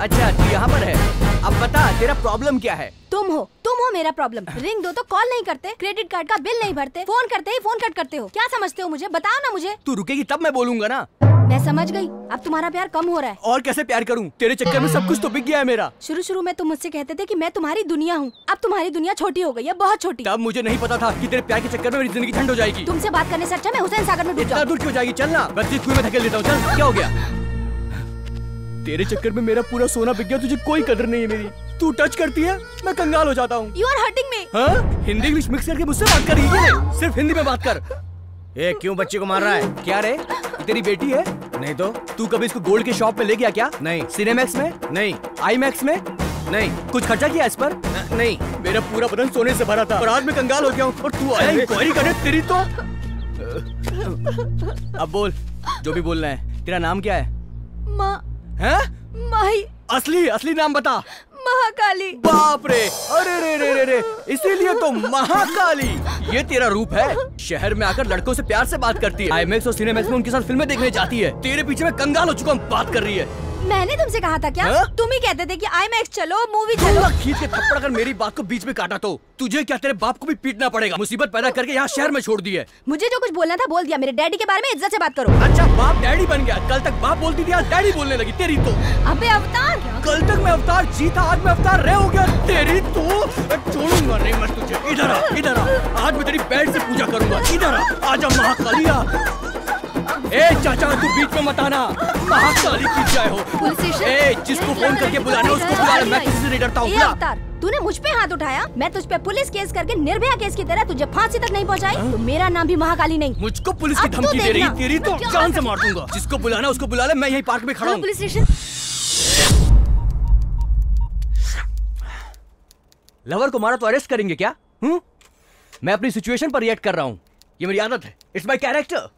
अच्छा तू यहाँ पर है, अब बता तेरा प्रॉब्लम क्या है? तुम हो मेरा प्रॉब्लम। रिंग दो तो कॉल नहीं करते, क्रेडिट कार्ड का बिल नहीं भरते, फोन करते ही फोन कट करते हो। क्या समझते हो मुझे? बताओ ना मुझे। तू रुकेगी तब मैं बोलूंगा ना। मैं समझ गई, अब तुम्हारा प्यार कम हो रहा है। और कैसे प्यार करूं? तेरे चक्कर में सब कुछ तो बिक गया है मेरा। शुरू में तुम मुझसे कहते थे कि मैं तुम्हारी दुनिया हूँ, अब तुम्हारी दुनिया छोटी हो गई है, बहुत छोटी। तब मुझे नहीं पता था कि तेरे प्यार के चक्कर में मेरी जिंदगी ठंड हो जाएगी। तुमसे बात करने से अच्छा मैं हुसैन सागर में डूब जाऊं। इतना दूर क्यों जाएगी? चलना, बच्ची कुएं में धकेल देता हूँ। चल, क्या हो गया? तेरे चक्कर में मेरा पूरा सोना बिक गया, तुझे कोई कदर नहीं है मेरी। तू टच करती है मैं कंगाल हो जाता हूँ। You are hurting me। हाँ? हिंदी इंग्लिश मिक्स करके मुझसे बात कर रही है? सिर्फ हिंदी में बात कर। ए क्यों बच्ची को मार रहा है? क्या रे, तेरी बेटी है? नहीं तो। तू कभी इसको गोल्ड के शॉप में ले गया क्या? नहीं। सिनेमैक्स में? नहीं। आईमैक्स में? नहीं। कुछ खर्चा किया इस पर? नहीं। मेरा पूरा बदन सोने से भरा था और आज मैं कंगाल हो गया हूँ और तू आया इंक्वायरी करने। तेरी तो अब बोल, जो भी बोलना है। तेरा नाम क्या है? माही। असली नाम बता। महाकाली। बाप रे, अरे रे, इसीलिए तो महाकाली। ये तेरा रूप है। शहर में आकर लड़कों से प्यार से बात करती है, आईमैक्स और सिनेमैक्स में उनके साथ फिल्में देखने जाती है। तेरे पीछे मैं कंगाल हो चुका हूँ, बात कर रही है। मैंने तुमसे कहा था क्या? तुम ही कहते थे कि आईमैक्स चलो, मूवी चलो। खींच के थप्पड़ अगर मेरी बात को बीच में काटा तो तुझे क्या तेरे बाप को भी पीटना पड़ेगा। मुसीबत पैदा करके यहाँ शहर में छोड़ दी है। मुझे जो कुछ बोलना था बोल दिया। मेरे डैडी के बारे में इज्जत से बात करो। अच्छा बाप डैडी बन गया? कल तक बाप बोलती थी, आज डैडी बोलने लगी। तेरी तो। अबे अवतार, कल तक मैं अवतार जी था, आज मैं अवतार रे हो गया। तेरी तो छोड़ूंगा नहीं मैं तुझे। इधर आ, आज मैं तेरी बेड से पूजा करूंगा। इधर आ, आजा महाकालिया। ए चाचा तू बीच में मत आना, महाकाली की जय हो। ए जिसको फोन करके बुलाना उसको बुला, मैं किसी से नहीं डरता हूँ। अवतार तूने मुझ पे हाथ उठाया, मैं तुझ पे पुलिस केस करके निर्भया केस की तरह तुझे फांसी तक नहीं पहुँचाई तो मेरा नाम भी महाकाली नहीं। मुझको पुलिस की धमकी दे रही? तेरी तो जान से मार दूंगा। जिसको बुलाना उसको बुला ले, मैं यही पार्क में खड़ा हूँ। Police station. लवर को मारा तो अरेस्ट करेंगे क्या? मैं अपनी सिचुएशन पर रिएक्ट कर रहा हूँ, ये मेरी आदत है, इट्स माय कैरेक्टर।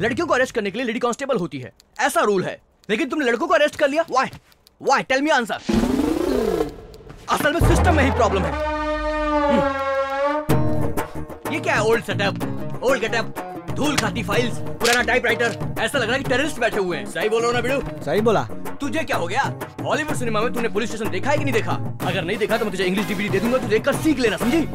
लड़कियों को अरेस्ट करने के लिए लेडी कांस्टेबल होती है, ऐसा रूल है। लेकिन तुमने लड़कों को अरेस्ट कर लिया, व्हाई? Tell me answer. असल में सिस्टम में ही प्रॉब्लम है। ये क्या है? ओल्ड सेटअप, ओल्ड गेटअप, धूल खाती फाइल्स, पुराना टाइपराइटर, ऐसा लग रहा है कि टेररिस्ट बैठे हुए हैं। सही बोलो ना बिड़ू? सही बोला। तुझे क्या हो गया? हॉलीवुड सिनेमा में तूने पुलिस स्टेशन देखा है कि नहीं देखा? अगर नहीं देखा तो मैं तुझे इंग्लिश डीवीडी दे दूंगा, तू देखकर सीख लेना, समझी?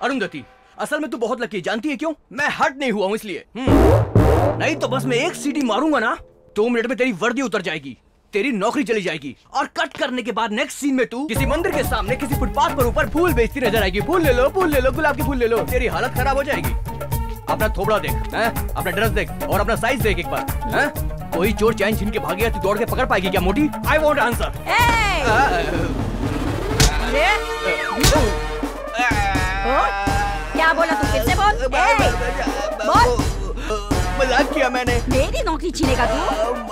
अरुंधति, असल में तू बहुत लकी है, जानती है क्यों? मैं हर्ट नहीं हुआ हूं इसलिए। नहीं तो बस मैं एक सीटी मारूंगा ना 2 मिनट में तेरी वर्दी उतर जाएगी, तेरी नौकरी चली जाएगी और कट करने के बाद नेक्स्ट सीन में तू किसी मंदिर के सामने किसी फुटपाथ पर ऊपर फूल बेचती नजर आएगी। फूल ले लो, गुलाब के फूल ले लो। तेरी हालत खराब हो जाएगी। अपना थोबड़ा देख, अपना ड्रेस देख और अपना साइज देख एक बार। कोई चोर चैन छीन के भाग गया, तू दौड़ के पकड़ पाएगी क्या मोटी? I want answer. क्या बोला तू? फिर से बोल। बोल। मजाक किया मैंने। मेरी नौकरी छीनेगा तू?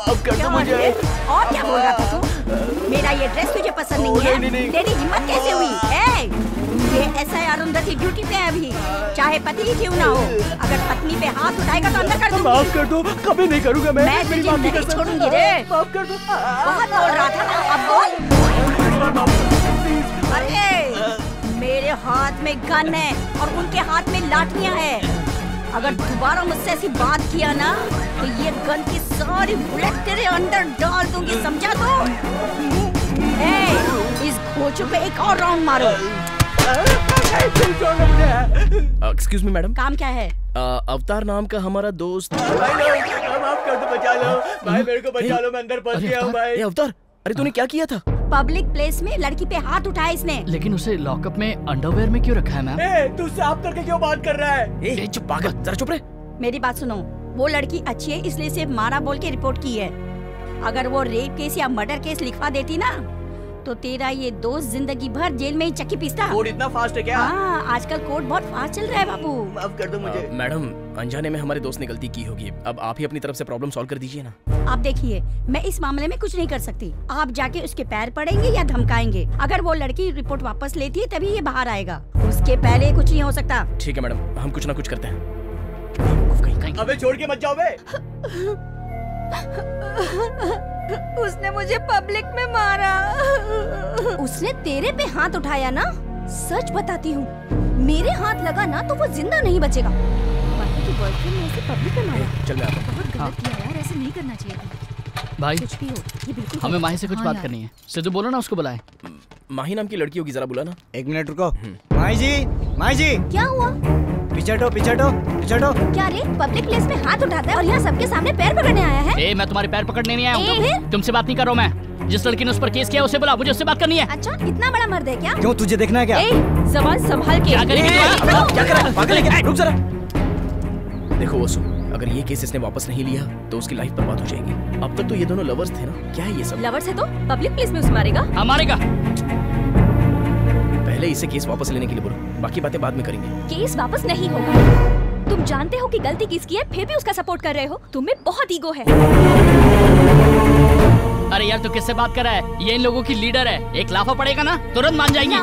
अब कर दो मुझे। और क्या बोल रहा था तू? मेरा ये ड्रेस तुझे पसंद नहीं है? नहीं। तेरी हिम्मत कैसे हुई? ये ऐसा है, अरुंधति ड्यूटी पे है अभी, चाहे पति ही क्यों ना हो। अगर पत्नी पे हाथ उठाएगा तो अंदर कर दूंगी। माफ कर दो, कभी नहीं करूंगा मैं तुझे नहीं छोड़ूंगी रे। माफ कर दो। बहुत बोल रहा था ना, अब बोल। अरे मेरे हाथ में गन है और उनके हाथ में लाठियां हैं। अगर दोबारा मुझसे ऐसी बात किया ना तो ये गन की सारी बुलेट तेरे अंदर डाल दूंगी, समझा तो? इस घोचू पे एक और राउंड मारो। Excuse me madam. काम क्या है? अवतार नाम का हमारा दोस्त। माफ कर दो, बचा लो भाई, मेरे को बचा लो, मैं अंदर फंस गया हूँ भाई। अवतार, अरे तूने क्या किया था? पब्लिक प्लेस में लड़की पे हाथ उठाया इसने। लेकिन उसे लॉकअप में अंडरवेयर में क्यों रखा है मैम? तू साफ करके क्यों बात कर रहा है? चुप पागल, जरा चुप रहे। मेरी बात सुनो, वो लड़की अच्छी है इसलिए सिर्फ मारा बोल के रिपोर्ट की है। अगर वो रेप केस या मर्डर केस लिखवा देती ना तो तेरा ये दोस्त जिंदगी भर जेल में ही चक्की पीसता। कोर्ट इतना फास्ट है क्या? हाँ, आजकल कोर्ट बहुत फास्ट चल रहा है बाबू। माफ कर दो मुझे। मैडम, अनजाने में हमारे दोस्त ने गलती की होगी, अब आप ही अपनी तरफ से प्रॉब्लम सॉल्व कर दीजिए ना। आप देखिए, मैं इस मामले में कुछ नहीं कर सकती। आप जाके उसके पैर पड़ेंगे या धमकाएंगे। अगर वो लड़की रिपोर्ट वापस लेती है तभी ये बाहर आएगा, उसके पहले कुछ नहीं हो सकता। ठीक है मैडम, हम कुछ ना कुछ करते हैं। अबे छोड़ के मत जाओ बे। उसने मुझे पब्लिक में मारा। उसने तेरे पे हाथ उठाया ना? सच बताती हूँ, मेरे हाथ लगा ना तो वो जिंदा नहीं बचेगा। बाकी की बॉयफ्रेंड ने उसे पब्लिक में मारा। चल मैं आता हूँ। बहुत गलत किया यार, ऐसे नहीं करना चाहिए था। भाई कुछ भी हो, ये बिल्कुल हमें माही से कुछ बात करनी है। सिद्धू बोलो ना, उसको बुलाए। माही नाम की लड़की होगी, जरा बुला ना। 1 मिनट रुको। माही जी, माही जी। क्या हुआ? पीछे हटो, पीछे हटो, पीछे हटो। क्या रे, पब्लिक प्लेस में हाथ उठाता है और यहाँ सबके सामने पैर पकड़ने आया है? ए, मैं तुम्हारे पैर पकड़ने नहीं आया हूँ। तुमसे बात नहीं कर रहा हूँ मैं। जिस लड़की ने उस पर केस किया उसे बुला, मुझे उससे बात करनी है। अच्छा, इतना बड़ा मर्द है क्या? क्यों, तुझे देखना है क्या? ज़बान संभाल के। क्या करेगी? क्या कर रहा है? पागल है क्या? रुक जरा। देखो वसु, अगर ये केस इसने वापस नहीं लिया तो उसकी लाइफ बर्बाद हो जाएगी। अब तक तो ये दोनों लवर्स थे ना, क्या है ये सब? लवर्स है तो पब्लिक प्लेस में उसे मारेगा? हाँ मारेगा। पहले इसे केस वापस लेने के लिए बोलो, बाकी बातें बाद में करेंगे। केस वापस नहीं होगा। तुम जानते हो कि गलती किसकी है, फिर भी उसका सपोर्ट कर रहे हो। तुम में बहुत ईगो है। अरे यार, तू किससे बात कर रहा है? ये इन लोगों की लीडर है। एक लाफा पड़ेगा ना तुरंत मान जाएंगी।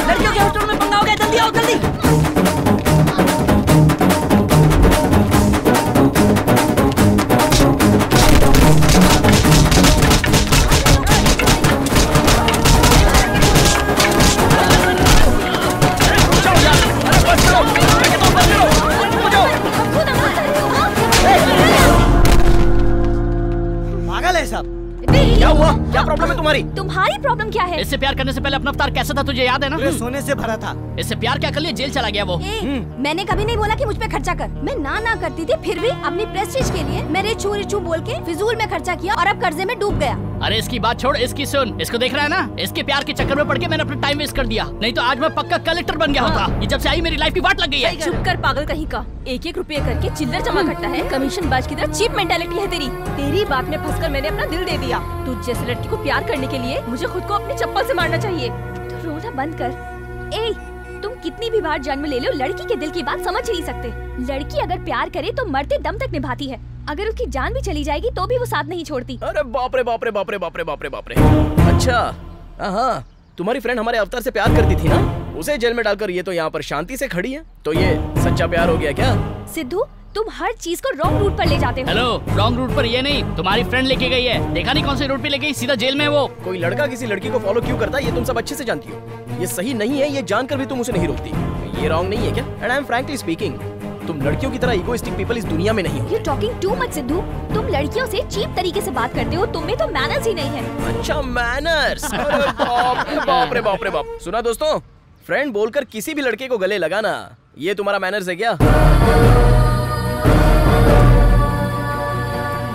लड़कियों के हॉस्टल में पंगा हो गया, जल्दी आओ जल्दी। पागल है सब। क्या हुआ? क्या प्रॉब्लम है तुम्हारी? तुम्हारी प्रॉब्लम क्या है? इससे प्यार करने से पहले अपना अवतार कैसा था तुझे याद है ना? सोने से भरा था। इससे प्यार क्या कर लिया, जेल चला गया वो। मैंने कभी नहीं बोला कि मुझ पे खर्चा कर। मैं ना करती थी, फिर भी अपनी प्रेस्टीज के लिए मैंने चोरी बोल के फिजूल में खर्चा किया और अब कर्जे में डूब गया। अरे इसकी बात छोड़, इसकी सुन। इसको देख रहा है ना? इसके प्यार के चक्कर में पड़ के मैंने अपना टाइम वेस्ट कर दिया, नहीं तो आज मैं पक्का कलेक्टर बन गया होता। ये जब से आई मेरी लाइफ की वाट लग गई है। चुप कर पागल कहीं का। 1-1 रुपये करके चिल्लर जमा करता है। कमीशन बाज की तरह चीप मेंटालिटी है तेरी। तेरी बात में फंसकर मैंने अपना दिल दे दिया। तू जैसे लड़की को प्यार करने के लिए मुझे खुद को अपनी चप्पल से मारना चाहिए। तो रोना बंद कर। ए, तुम कितनी भी बार जन्म ले लो, लड़की के दिल की बात समझ ही नहीं सकते। लड़की अगर प्यार करे तो मरते दम तक निभाती है। अगर उसकी जान भी चली जाएगी तो भी वो साथ नहीं छोड़ती। अरे बाप रे बाप रे बाप रे बाप रे बाप रे बाप रे। अच्छा, हाँ, तुम्हारी फ्रेंड हमारे अवतार से प्यार करती थी ना? उसे जेल में डालकर ये तो यहाँ पर शांति से खड़ी है, तो ये सच्चा प्यार हो गया क्या? सिद्धू, तुम हर चीज को रॉन्ग रूट पर ले जाते हो। हेलो, रॉन्ग रूट पर ये नहीं, तुम्हारी फ्रेंड लेके गई है। देखा नहीं कौन से रूट पे ले गई, सीधा जेल में वो। कोई लड़का किसी लड़की को फॉलो क्यों करता है ये तुम सब अच्छे से जानती हो। ये सही नहीं है, ये जानकर भी तुम उसे नहीं रोकती। ये रॉन्ग नहीं है क्या? And I am frankly speaking, तुम लड़कियों की तरह इगोइस्टिक पीपल इस दुनिया में नहीं हो। You're talking too much, Sidhu. तुम लड़कियों से चीप तरीके से बात करते हो, तुम में तो मैनर्स ही नहीं है। अच्छा, मैनर्स। अरे बाप रे बाप रे बाप। सुना दोस्तों, फ्रेंड बोलकर किसी भी लड़के को गले लगाना, ये तुम्हारा मैनर्स है क्या?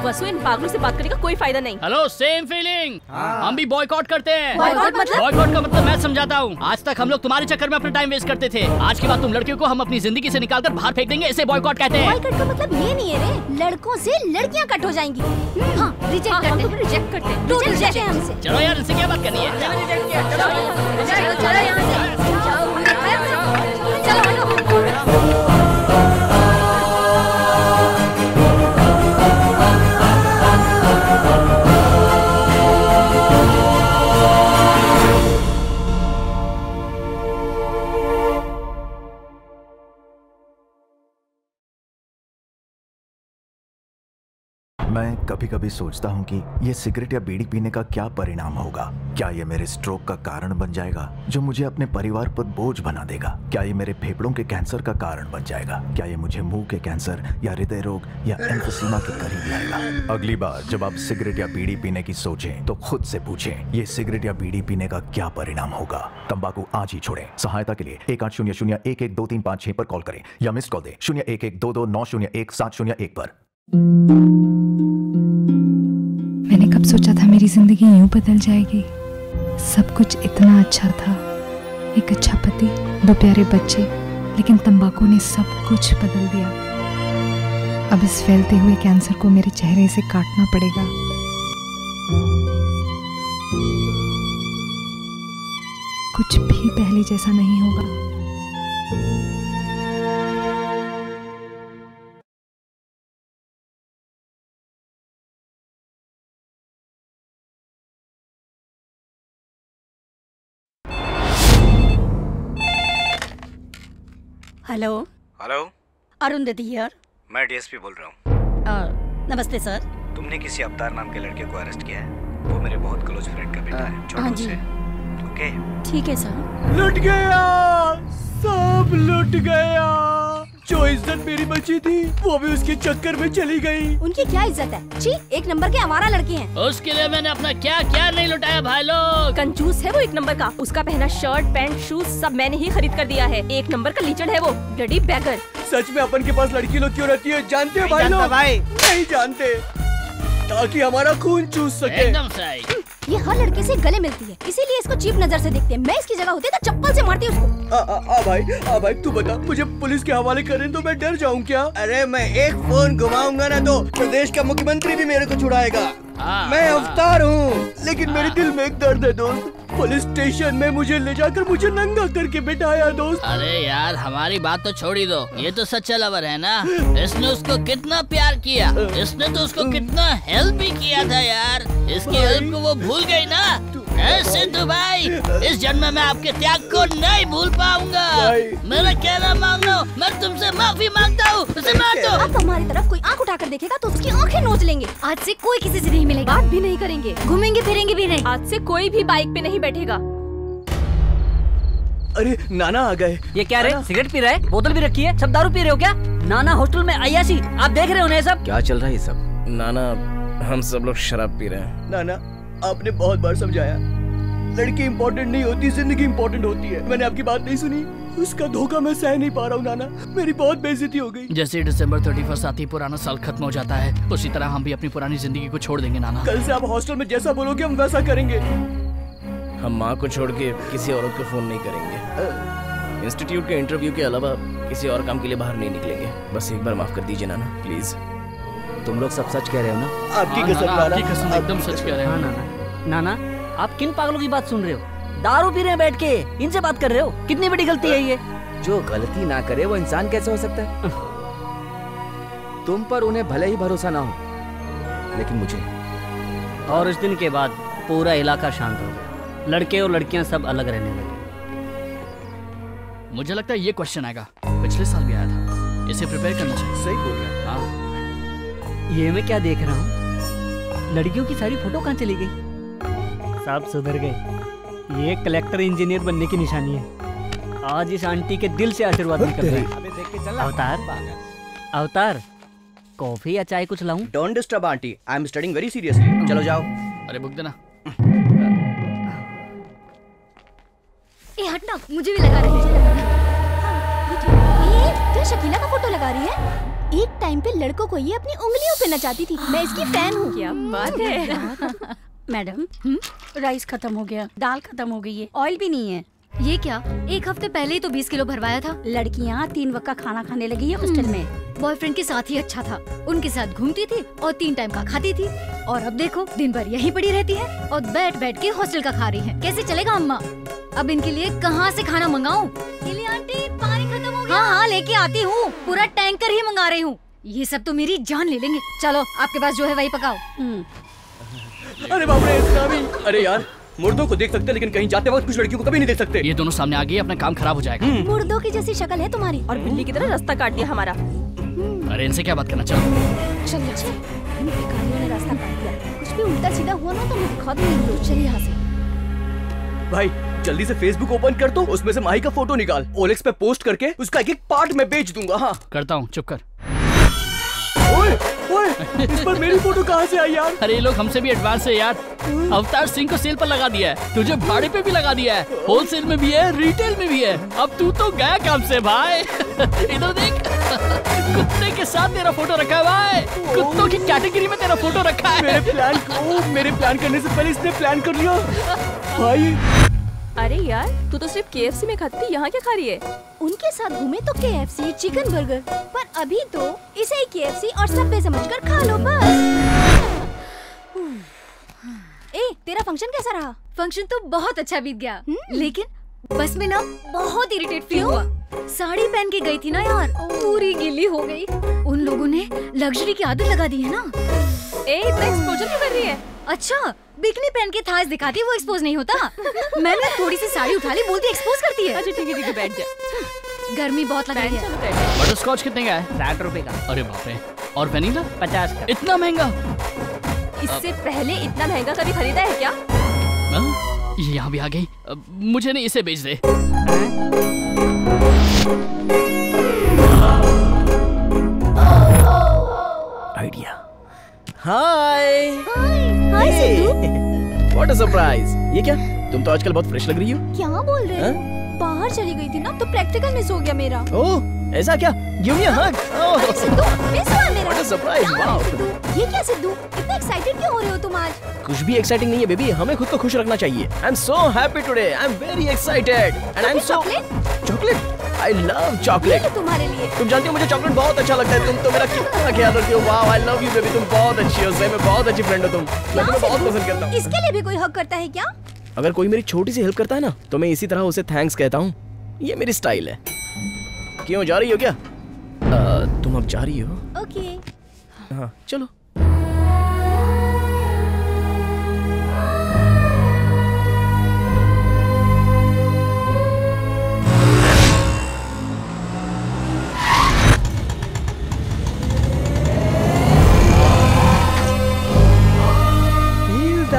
वसु, इन पागलों से बात करने का कोई फायदा नहीं। Hello, same feeling. हम भी बॉयकॉट करते हैं। बॉयकॉट मतलब? बॉयकॉट का मतलब मैं समझाता हूँ। आज तक हम लोग तुम्हारे चक्कर में अपना टाइम वेस्ट करते थे। आज के बाद तुम लड़कियों को हम अपनी जिंदगी से निकालकर बाहर फेंक देंगे। इसे बॉयकॉट कहते हैं। बॉयकॉट का मतलब ये नहीं है रे, लड़कों से लड़कियां कट हो जाएंगी। हाँ, रिजेक्ट करते हैं। रिजेक्ट करते हैं। तो रिजेक्ट है हमसे। चलो यार, इससे क्या बात करनी है? चलो यहाँ से। मैं कभी कभी सोचता हूँ कि ये सिगरेट या बीड़ी पीने का क्या परिणाम होगा। क्या ये मेरे स्ट्रोक का कारण बन जाएगा जो मुझे अपने परिवार पर बोझ बना देगा? क्या ये मेरे फेफड़ों के कैंसर का कारण बन जाएगा? क्या ये मुझे मुंह के कैंसर या हृदय रोग या एम्फीसीमा के करीब लाएगा? अगली बार जब आप सिगरेट या बीड़ी पीने की सोचें तो खुद से पूछें, ये सिगरेट या बीड़ी पीने का क्या परिणाम होगा? तंबाकू आज ही छोड़ें। सहायता के लिए 1800-112356 पर कॉल करें या मिस्ड कॉल दें 01122901-701 पर। मैंने कब सोचा था मेरी जिंदगी यूं बदल जाएगी। सब कुछ इतना अच्छा था, एक अच्छा पति, 2 प्यारे बच्चे, लेकिन तंबाकू ने सब कुछ बदल दिया। अब इस फैलते हुए कैंसर को मेरे चेहरे से काटना पड़ेगा। कुछ भी पहले जैसा नहीं होगा। Hello hello, Arundhati here. मैं डीएसपी बोल रहा हूँ। नमस्ते सर। तुमने किसी अवतार नाम के लड़के को अरेस्ट किया है। वो मेरे बहुत क्लोज फ्रेंड का बेटा है, छोटू से। ओके, ठीक है सर। लुट गया, सब लुट गया। जो इज्जत मेरी बची थी वो भी उसके चक्कर में चली गई। उनकी क्या इज्जत है? छी, 1 नंबर के आवारा लड़के हैं। उसके लिए मैंने अपना क्या क्या नहीं लुटाया भाई लोग। कंजूस है वो 1 नंबर का। उसका पहना शर्ट पैंट शूज सब मैंने ही खरीद कर दिया है। 1 नंबर का लीचड़ है वो, ब्लडी बैगर। सच में अपन के पास लड़की लोग क्यों रहती है जानते हो भाई लोग? नहीं जानते, ताकि हमारा खून चूस सके। एकदम सही। ये हर लड़के से गले मिलती है, इसीलिए इसको चीप नजर से देखते हैं। मैं इसकी जगह होती तो चप्पल से मारती उसको। आ भाई तू बता, मुझे पुलिस के हवाले करें तो मैं डर जाऊं क्या? अरे मैं एक फोन घुमाऊंगा ना तो प्रदेश का मुख्यमंत्री भी मेरे को छुड़ाएगा। मैं अवतार हूँ, लेकिन मेरे दिल में एक दर्द है दोस्त। पुलिस स्टेशन में मुझे ले जाकर मुझे नंगा करके बिठाया दोस्त। अरे यार हमारी बात तो छोड़ ही दो, ये तो सच्चा लवर है ना। इसने उसको कितना प्यार किया, इसने तो उसको कितना हेल्प भी किया था यार। इसकी हेल्प को वो भूल गई ना। सिद्धू भाई, इस जन्म में आपके त्याग को नहीं भूल पाऊंगा। मेरा कहना मान लो, मैं तुमसे माफी मांगता हूँ। उसे मार दो। अब हमारी तरफ कोई आंख उठाकर देखेगा तो उसकी आंखें नोच लेंगे। आज से कोई किसी से नहीं मिलेगा, बात भी नहीं करेंगे, घूमेंगे फिरेंगे भी नहीं। आज से कोई भी बाइक पे नहीं बैठेगा। अरे नाना आ गए। ये क्या रे, सिगरेट पी रहा है? बोतल भी रखी है, सब दारू पी रहे हो क्या? नाना हॉस्टल में अय्याशी, आप देख रहे हो ना ये सब? क्या चल रहा है ये सब? नाना, हम सब लोग शराब पी रहे हैं। नाना, आपने बहुत बार समझाया, लड़की इम्पोर्टेंट नहीं होती, जिंदगी इम्पोर्टेंट होती है। मैंने आपकी बात नहीं सुनी, उसका धोखा मैं सह नहीं पा रहा हूँ नाना। मेरी बहुत बेइज्जती हो गई। जैसे दिसंबर 31 आती पुराना साल खत्म हो जाता है, उसी तरह हम भी अपनी पुरानी जिंदगी को छोड़ देंगे नाना। कल से आप हॉस्टल में जैसा बोलोगे हम वैसा करेंगे। हम माँ को छोड़ के किसी औरत को फोन नहीं करेंगे। इंस्टीट्यूट के इंटरव्यू के अलावा किसी और काम के लिए बाहर नहीं निकलेंगे। बस एक बार माफ कर दीजिए नाना, प्लीज। तुम लोग सब सच कह रहे हो ना? आपकी कसम नाना, आपकी कसम एकदम सच कह रहे हो। नाना, आप किन पागलों की बात सुन रहे हो? दारू पी रहे हैं बैठ के, इनसे बात कर रहे हो? कितनी बड़ी गलती है ये। जो गलती ना करे वो इंसान कैसे हो सकता है? तुम पर उन्हें भले ही भरोसा ना हो, लेकिन मुझे। और उस दिन के बाद पूरा इलाका शांत हो गया। लड़के और लड़कियां सब अलग रहने लगे। मुझे लगता है ये क्वेश्चन आएगा, पिछले साल भी आया था। इसे प्रिपेयर करना चाहिए। सही बोल रहे हैं। हाँ। ये मैं क्या देख रहा हूँ? लड़कियों की सारी फोटो कहाँ चली गई? सब सुधर गए। ये कलेक्टर इंजीनियर बनने की निशानी है। आज इस आंटी के दिल से आशीर्वाद निकल रहा है। अवतार, कॉफी या चाय कुछ लाऊं? Don't disturb aunty, I am studying very seriously. चलो जाओ। अरे बुक देना। ए हटना, मुझे भी लगा रही है। क्या शकीला का फोटो लगा रही है? एक टाइम पे लड़कों को ये अपनी उंगलियों पे नचाती थी। मैं इसकी फैन हूँ। क्या बात है। मैडम, राइस खत्म हो गया, दाल खत्म हो गई है, ऑयल भी नहीं है। ये क्या, 1 हफ्ते पहले ही तो 20 किलो भरवाया था। लड़कियाँ 3 वक्त का खाना खाने लगी है हॉस्टल में। बॉयफ्रेंड के साथ ही अच्छा था, उनके साथ घूमती थी और 3 टाइम का खाती थी। और अब देखो, दिन भर यहीं पड़ी रहती है और बैठ बैठ के हॉस्टल का खा रही है। कैसे चलेगा अम्मा? अब इनके लिए कहाँ से खाना मंगाऊं? आंटी, पानी खत्म हो गया। हाँ, लेके आती हूँ, पूरा टैंकर ही मंगा रही हूँ। ये सब तो मेरी जान ले लेंगे। चलो, आपके पास जो है वही पकाओ। अरे बाप रे, इतना भी? अरे यार, मुर्दों को देख सकते लेकिन कहीं जाते वक्त कुछ लड़कियों को कभी नहीं देख सकते। ये दोनों सामने आ गए, अपना काम खराब हो जाएगा। मुर्दों की जैसी शक्ल है तुम्हारी, और बिल्ली की तरह रास्ता काट दिया हमारा। अरे इनसे क्या बात करना? चलो इन भिखारियों ने रास्ता काट दिया। कुछ भी उल्टा सीधा हुआ ना तो मैं खत्म नहीं हूँ। चलिए यहाँ से। भाई जल्दी से फेसबुक ओपन कर दो, उसमें से माही का फोटो निकाल, ओलेक्स पे पोस्ट करके उसका एक एक पार्ट मैं बेच दूंगा। हाँ करता हूँ, चुप कर। ओए, ओए, इस पर मेरी फोटो कहाँ से आई यार? अरे ये लोग हमसे भी एडवांस है यार। अवतार सिंह को सेल पर लगा दिया है, तुझे भाड़े पे भी लगा दिया है, होलसेल में भी है, रिटेल में भी है। अब तू तो गया काम से भाई। इधर देख, कुत्ते के साथ तेरा फोटो रखा है भाई, कुत्तों की कैटेगरी में तेरा फोटो रखा है। मेरे प्लान करने से पहले इसने प्लान कर लिया भाई। अरे यार, तू तो सिर्फ KFC में खाती, यहाँ क्या खा रही है? उनके साथ घूमे तो KFC, चिकन बर्गर, पर अभी तो इसे ही KFC और सबवे समझकर खा लो बस। ए, तेरा फंक्शन कैसा रहा? फंक्शन तो बहुत अच्छा बीत गया, लेकिन बस में ना बहुत इरिटेट फील हुआ। साड़ी पहन के गई थी ना यार, पूरी गीली हो गई। उन लोगों ने लग्जरी की आदत लगा दी है ना। ए, इतना एक्सपोजर क्यों कर रही है? अच्छा, बिकनी पहन के थास दिखाती है, वो एक्सपोज नहीं होता। मैंने थोड़ी सी साड़ी उठा ली, बोलती एक्सपोज करती है। अच्छा ठीक है बैठ जा। गर्मी बहुत लग रही है। बटर स्कॉच कितने का है? 60 रुपए का। अरे बाप रे। और वेनिला? 50 का। इतना महंगा? इससे पहले इतना महंगा कभी खरीदा है क्या? ये यहाँ भी आ गई। मुझे नहीं, इसे बेच दे। Idea. Hi hi Siddhu. What a surprise. ये क्या, तुम तो आजकल बहुत फ्रेश लग रही हो। क्या बोल रहे हो? बाहर चली गई थी ना, तो प्रैक्टिकल मिस हो गया मेरा। ओह, ऐसा क्या? गिव मी अ हग। ओह सिद्धू, मिस हुआ मेरा। What a surprise. वाओ। ये क्या सिद्धू, इतना एक्साइटेड क्यों हो रहे हो तुम आज? कुछ भी एक्साइटिंग नहीं है बेबी, हमें खुद को खुश रखना चाहिए। I am so happy today, I am very excited and I am so chocolate. I love chocolate. तुम्हारे लिए। तुम जानती हो मुझे चॉकलेट बहुत अच्छा लगता है। तुम तो मेरा कितना ख्याल रखती हो। Wow, I love you baby, तुम बहुत अच्छी हो, सही में बहुत अच्छी फ्रेंड हो तुम। मैं तुम्हें बहुत पसंद करता हूँ। इसके लिए भी कोई हक करता है क्या? अगर कोई मेरी छोटी सी हेल्प करता है ना, तो मैं इसी तरह उसे थैंक्स कहता हूँ। ये मेरी स्टाइल है। क्यों, जा रही हो क्या? तुम अब जा रही हो? ओके। हाँ चलो।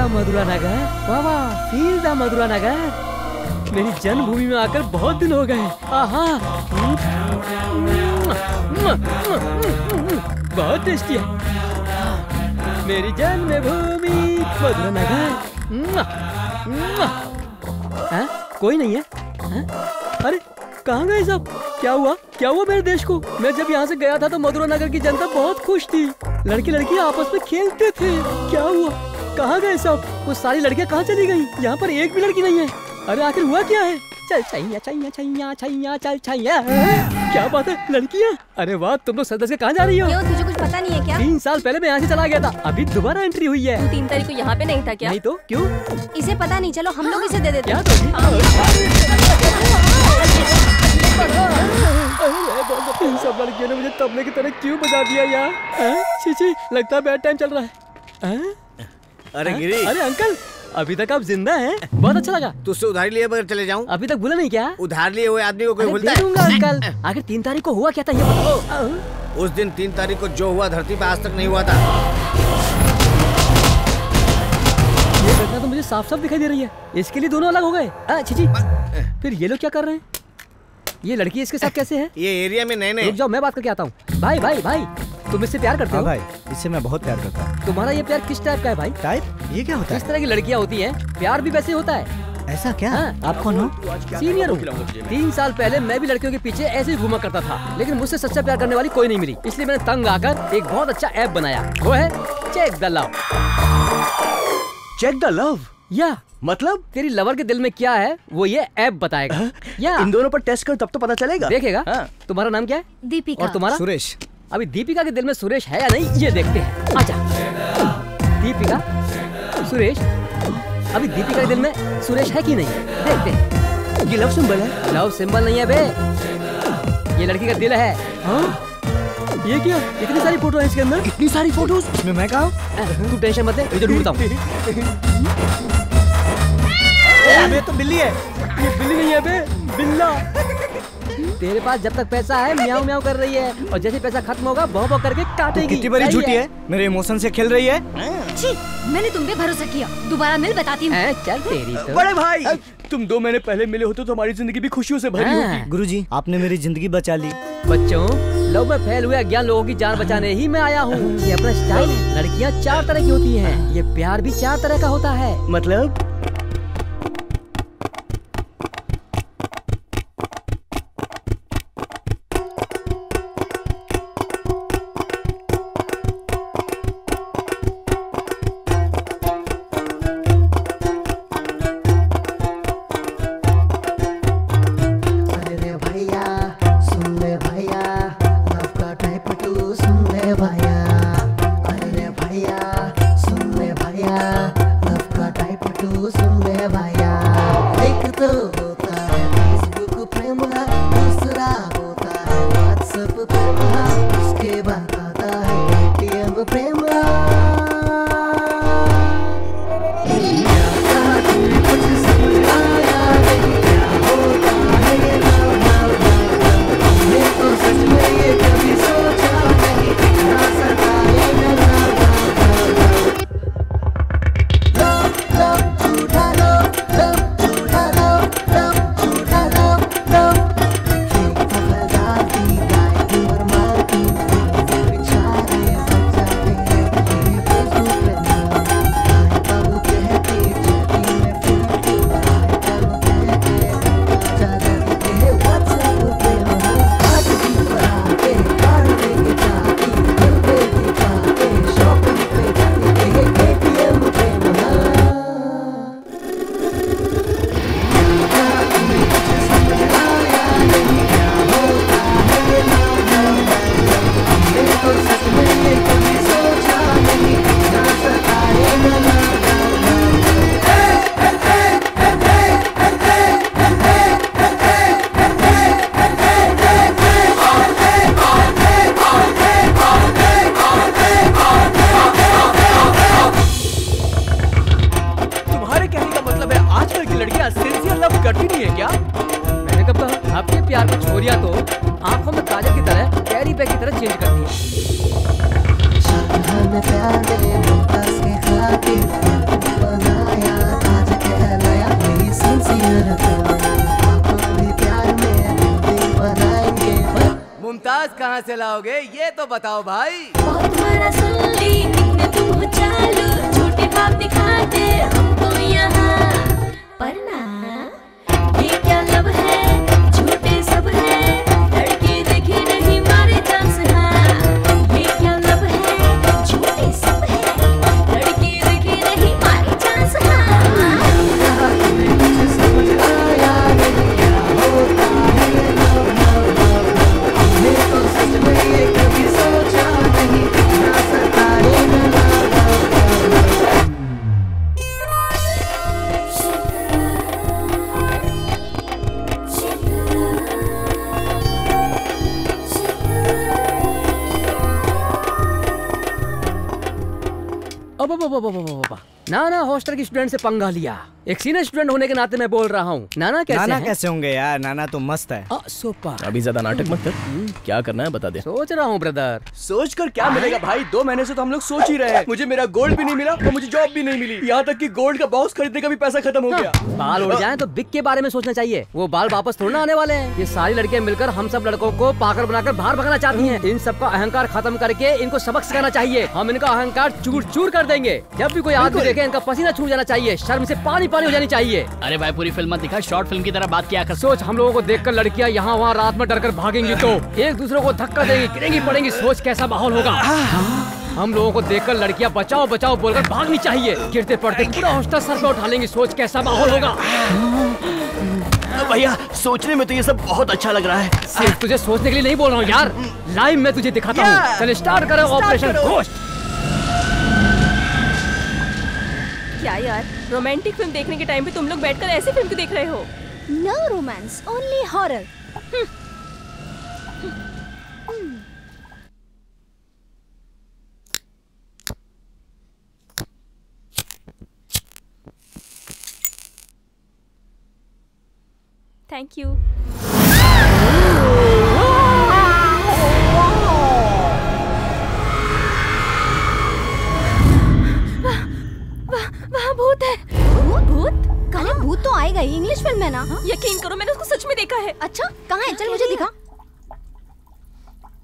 मधुरा नगर, वाह वाह, फील द मधुरा नगर। मेरी जन्मभूमि में आकर बहुत दिन हो गए। आहा, बहुत टेस्टी है मेरी जन्मभूमि मधुरा नगर। कोई नहीं है? अरे कहाँ गए सब? क्या हुआ मेरे देश को? मैं जब यहाँ से गया था तो मधुरा नगर की जनता बहुत खुश थी। लड़की लड़की आपस में खेलते थे। क्या हुआ? कहाँ गए सब? वो सारी लड़कियाँ कहाँ चली गई? यहाँ पर एक भी लड़की नहीं है। अरे आखिर हुआ क्या है? चल छैया छैया छैया छैया चल छैया। क्या बात है, लड़कियाँ? अरे वाह, तुम लोग सदस्य से कहाँ जा रही हो? क्यों, तुझे कुछ पता नहीं है क्या? 3 साल पहले मैं यहाँ से चला गया था, अभी दोबारा एंट्री हुई है। 3 तारीख को यहाँ पे नहीं था क्या? नहीं तो क्यों? इसे पता नहीं, चलो हम लोग इसे दे देते हैं। सब लड़कियों ने मुझे तबले की तरह क्यों बजा दिया यार? छी, लगता है बैड टाइम चल रहा है। अरे गिरी, अरे अंकल, अभी तक आप जिंदा हैं? बहुत अच्छा लगा। तुझसे उधारी लिए बगैर चले जाऊं? अभी तक भूला नहीं क्या? उधार लिए हुए आदमी को कोई भूलता है? दे दूंगा अंकल। आखिर 3 तारीख को हुआ क्या था ये बताओ। उस दिन 3 तारीख को जो हुआ धरती पे आज तक नहीं हुआ था। ये घटना तो मुझे साफ साफ दिखाई दे रही है। इसके लिए दोनों अलग हो गए। छी, फिर ये लोग क्या कर रहे हैं? ये लड़की इसके साथ कैसे है? ये एरिया में नए। रुक जाओ, मैं बात करके आता हूँ। भाई, तुम इससे प्यार करते हो? भाई, इससे मैं बहुत प्यार करता हूँ। तुम्हारा ये प्यार किस टाइप का है भाई? टाइप? ये क्या होता है? किस तरह की लड़कियाँ होती हैं, प्यार भी वैसे होता है। ऐसा क्या? आप कौन हो? सीनियर हूँ। 3 साल पहले मैं भी लड़कियों के पीछे ऐसे ही घूमा करता था, लेकिन मुझसे सच्चा प्यार करने वाली कोई नहीं मिली। इसलिए मैंने तंग आकर एक बहुत अच्छा ऐप बनाया, वो है check the love. Check the love? या मतलब तेरी लवर के दिल में क्या है वो ये ऐप बताएगा। या इन दोनों पर टेस्ट कर, तब तो पता चलेगा। देखेगा। तुम्हारा नाम क्या है? दीपिका। और तुम्हारा? सुरेश। अभी दीपिका के दिल में सुरेश है या नहीं ये देखते हैं। आजा। दीपिका, सुरेश, अभी दीपिका के दिल में सुरेश है कि नहीं, देखते हैं। ये लव सिंबल है? लव सिंबल नहीं है बे, ये लड़की का दिल है। हाँ? ये क्या, इतनी सारी फोटो है इसके अंदर? इतनी सारी फोटोज? इसमें मैं कहाँ? तू टेंशन मत ले, इधर ढूंढता हूँ। ये तो बिल्ली है। ये बिल्ली नहीं है बे, बिल्ला। तेरे पास जब तक पैसा है म्याऊं म्याऊं कर रही है, और जैसे पैसा खत्म होगा भौं भौं करके काटेगी। कितनी बड़ी झूठी है, मेरे इमोशन से खेल रही है। छी, मैंने तुम पे भरोसा किया, दोबारा मिल बताती हूँ। चल तेरी तो। बड़े भाई, तुम 2 महीने पहले मिले होते तो हमारी जिंदगी भी खुशियों से भरी होती। गुरुजी, आपने मेरी जिंदगी बचा ली। बच्चों, लव में फेल हुए अज्ञान लोगों की जान बचाने ही मैं आया हूँ। ये अपना स्टाइल है। लड़कियाँ 4 तरह की होती हैं। ये प्यार भी 4 तरह का होता है। मतलब मुमताज कहाँ से लाओगे ये तो बताओ भाई। तुम्हारा सुन ली कितने तुम हो चालू, झूठे भाव दिखाते हमको यहाँ पर ना। ये क्या लब है, झूठे सब है, लड़की देखी नहीं मारे चांस। हाँ ये क्या लब है, झूठे सब है, लड़की देखी नहीं मारे चांस। नाना हॉस्टल की स्टूडेंट से पंगा लिया। एक सीनियर स्टूडेंट होने के नाते मैं बोल रहा हूँ। नाना कैसे नाना है? कैसे होंगे यार, नाना तो मस्त है। सुपर। अभी ज्यादा नाटक मत कर, क्या करना है बता दे। सोच रहा हूँ ब्रदर। सोच कर क्या मिलेगा भाई, 2 महीने से तो हम लोग सोच ही रहे हैं। मुझे मेरा गोल्ड भी नहीं मिला और मुझे जॉब भी नहीं मिली, यहाँ तक कि गोल्ड का बॉक्स खरीदने का भी पैसा खत्म हो गया। बाल उड़ जाएं तो बिग के बारे में सोचना चाहिए। वो बाल वापस थोड़ा आने वाले हैं। ये सारी लड़कियां मिलकर हम सब लड़कों को पागल बनाकर बाहर भगाना चाहती हैं। इन सबका अहंकार खत्म करके इनको सबक सिखाना चाहिए। हम इनका अहंकार चूर चूर कर देंगे। जब भी कोई आदमी देखे इनका पसीना छूट जाना चाहिए, शर्म से पानी पानी हो जानी चाहिए। अरे भाई पूरी फिल्म मत दिखा, शॉर्ट फिल्म की तरह बात किया कर। सोच हम लोगों को देखकर लड़कियां यहाँ वहाँ रात में डरकर भागेंगी तो एक दूसरे को धक्का देंगी, गिरेंगी पड़ेंगी। सोच कैसा माहौल होगा। हम लोगों को देखकर लड़कियां बचाओ बचाओ बोलकर भागनी चाहिए। गिरते पड़ते पूरा हॉस्टल सर पे उठा लेंगी। सोच कैसा माहौल होगा। भैया सोचने में तो ये सब बहुत अच्छा लग रहा है। सिर्फ तुझे सोचने के लिए नहीं बोल रहा हूँ यार, लाइव में तुझे दिखाता हूँ। चल स्टार्ट करो ऑपरेशन घोस्ट। क्या यार, रोमांटिक फिल्म देखने के टाइम पे तुम लोग बैठकर ऐसी फिल्म क्यों देख रहे हो? No romance, only horror. Thank you. वहाँ भूत है। भूत? काले भूत तो आएगा ही, इंग्लिश फिल्म है ना। यकीन करो मैंने उसको सच में देखा है। अच्छा कहाँ है? चल मुझे दिखा।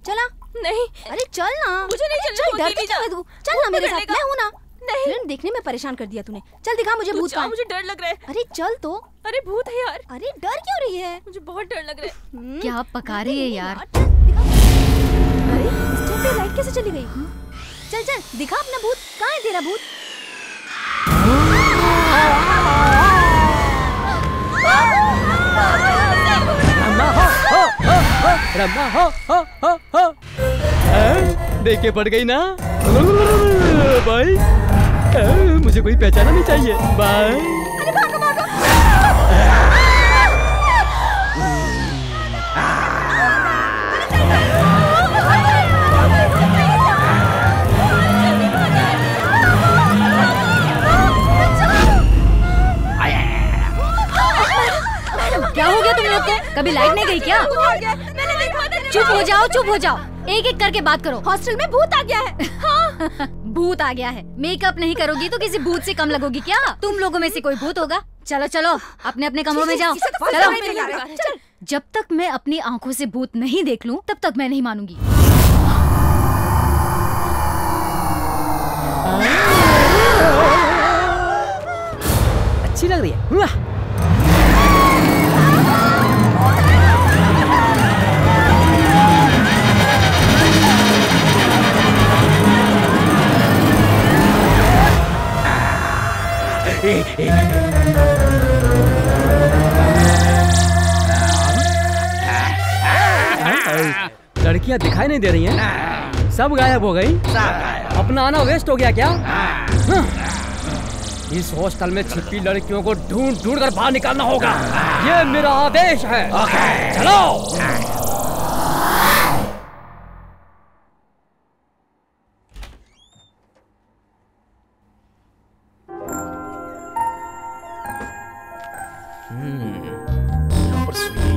चला। नहीं, अरे चल ना। मुझे नहीं चलना। चल, डरती क्यों है तू? चल ना मेरे साथ, मैं हूँ ना। नहीं, फिल्म देखने में परेशान कर दिया तूने। चल दिखा मुझे भूत का। मुझे डर लग रहा है। अरे चल तो। अरे भूत है यार। अरे डर क्यों रही है? मुझे बहुत डर लग रहा है। क्या पका रही है यार? अरे स्टैंड पे लाइट कैसे चली गई? चल चल दिखा अपना भूत। कहाँ है तेरा भूत? रम्मा हो। देख के पड़ गई ना भाई। मुझे कोई पहचाना नहीं चाहिए। बाय। अरे भागो भागो। क्या हो गया तुम लोग को? कभी लाइट नहीं गई क्या? चुप हो जाओ, चुप हो जाओ। एक एक करके बात करो। हॉस्टल में भूत आ गया है। हाँ। भूत आ गया है। मेकअप नहीं करोगी तो किसी भूत से कम लगोगी क्या? तुम लोगों में से कोई भूत होगा? चलो चलो अपने अपने कमरों में जाओ। चलो। जब तक मैं अपनी आंखों से भूत नहीं देख लूं तब तक मैं नहीं मानूंगी। अच्छी लग रही है। लड़कियां दिखाई नहीं दे रही हैं। सब गायब हो गई। अपना आना वेस्ट हो गया क्या? इस हॉस्टल में छिपी लड़कियों को ढूंढ ढूंढ कर बाहर निकालना होगा। ये मेरा आदेश है। चलो। यहाँ पर सुई।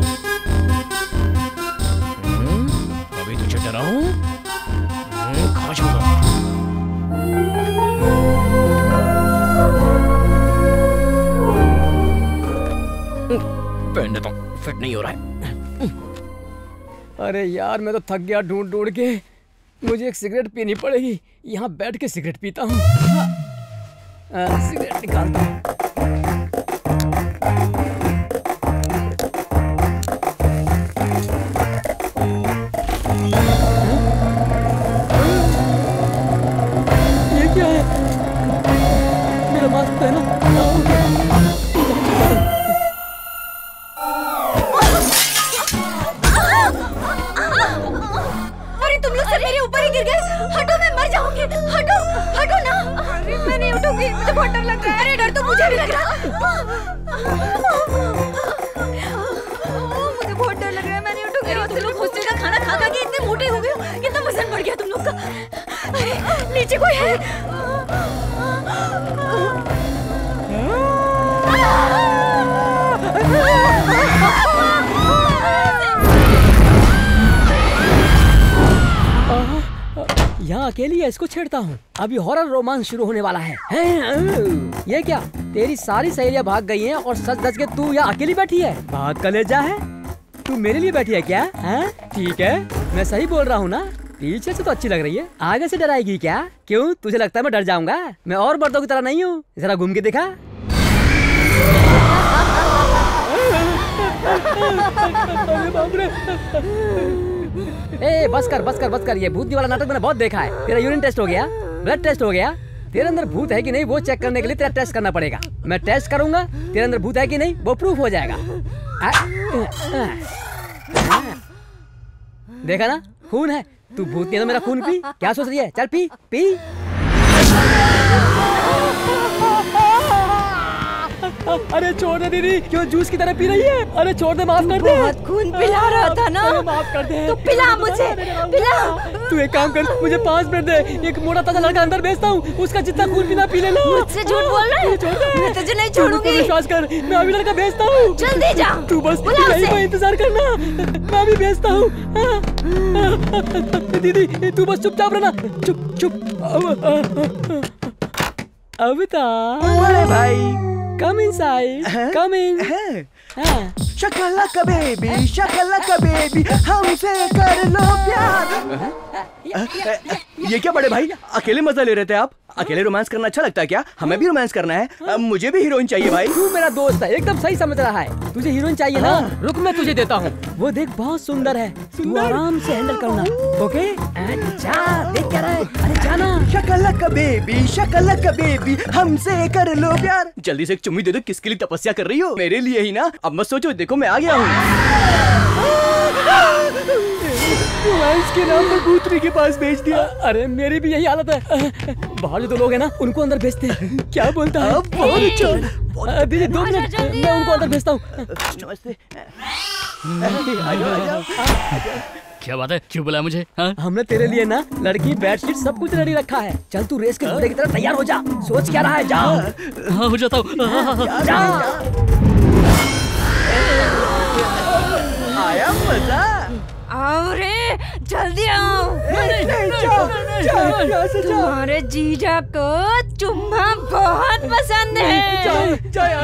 अभी तुझे डराऊं? खा जाऊंगा। पहन देता हूँ, फिट नहीं हो रहा है। अरे यार मैं तो थक गया ढूंढ ढूंढ के। मुझे एक सिगरेट पीनी पड़ेगी। यहाँ बैठ के सिगरेट पीता हूँ। सिगरेट निकालता हूँ। ये क्या है? मेरा मास्क पहना। अरे तुम लोग सब मेरे ऊपर ही गिर गए। हटो, मैं मर जाऊंगी। हटो हटो ना। अरे मैं नहीं उठूंगी, मुझे बहुत डर लग रहा है। अरे डर तो मुझे भी लग रहा है। मुझे बहुत डर लग रहा है, मैं नहीं उठूंगी। तुम लोग हॉस्टल का खाना खा खा के इतने मोटे हो गए। कितना वजन बढ़ गया तुम लोग का। अरे नीचे कोई है? यहाँ अकेली है, इसको छेड़ता हूँ। अभी हॉरर रोमांस शुरू होने वाला है। ये क्या? तेरी सारी सहेलियां भाग गई हैं और सच सच के तू यहाँ अकेली बैठी है। बहुत कलेजा है। तू मेरे लिए बैठी है क्या? ठीक है, मैं सही बोल रहा हूँ ना? पीछे से तो अच्छी लग रही है, आगे से डराएगी क्या? क्यों, तुझे लगता है मैं डर जाऊंगा? मैं और मर्दों की तरह नहीं हूँ। जरा घूम के दिखा। ए बस कर। ये भूत वाला नाटक मैंने बहुत देखा है। तेरा यूरिन टेस्ट हो गया, ब्लड टेस्ट हो गया। तेरे अंदर भूत है कि नहीं वो चेक करने के लिए तेरा टेस्ट करना पड़ेगा। मैं टेस्ट करूंगा, तेरे अंदर भूत है कि नहीं वो प्रूफ हो जाएगा। देखा ना, खून है। तू भूत नहीं है तो मेरा खून पी। क्या सोच रही है? चल पी पी। अरे छोड़ दे दीदी, क्यों जूस की तरह पी रही है? अरे छोड़ दे, माफ कर दे। बहुत खून पिला रहा था ना। माफ कर दे। तो पिला मुझे, पिला। तू एक काम कर, मुझे 5 मिनट दे। एक मोटा ताजा लड़का अंदर भेजता हूँ, उसका जितना खून पीना पी लेना। मुझसे झूठ बोल रहा है? मैं तुझे नहीं छोड़ूंगी। विश्वास कर, मैं अभी लड़का भेजता हूँ। जल्दी जा। तू बस यहीं पर इंतजार करना, मैं अभी भेजता हूँ। दीदी तू बस चुपचाप रहना। चुप। अविता, अरे भाई, come inside. Come in. शकला का बेबी हमसे कर लो प्यार। ये क्या बड़े भाई, अकेले मजा ले रहे थे आप? अकेले रोमांस करना अच्छा लगता है क्या? हमें भी रोमांस करना है। मुझे भी हीरोइन चाहिए भाई। तू मेरा दोस्त है, एकदम सही समझ रहा है। तुझे हीरोइन चाहिए ना? रुक मैं तुझे देता हूँ। वो देख बहुत सुंदर है, तू आराम से हैंडल करना। ओके? अच्छा देख क्या रहा है? अरे जाना। शकला का बेबी हमसे कर लो प्यार। जल्दी से एक चुम्मी दे दो। किसके लिए तपस्या कर रही हो? मेरे लिए ही ना। अब मत सोचो, देखो मैं आ गया हूँ। रोमांस के नाम पर भूतनी के पास भेज दिया। अरे मेरी भी यही हालत है। बाहर जो 2 लोग हैं ना, उनको अंदर भेजते हैं। क्या बोलता है? बहुत अच्छा। दीदी 2 मिनट, मैं उनको अंदर भेजता हूँ। नमस्ते। क्या बात है, क्यों बुलाया मुझे? हमने तेरे लिए ना लड़की, बेडशीट सब कुछ रेडी रखा है। चल तू रेस के घोड़े की तरह तैयार हो जा। सोच क्या रहा है? जा। हाँ हो जाता हूँ। आया मजा। आओ रे, जल्दी आओ। तुम्हारे जीजा को चुम्मा बहुत पसंद है।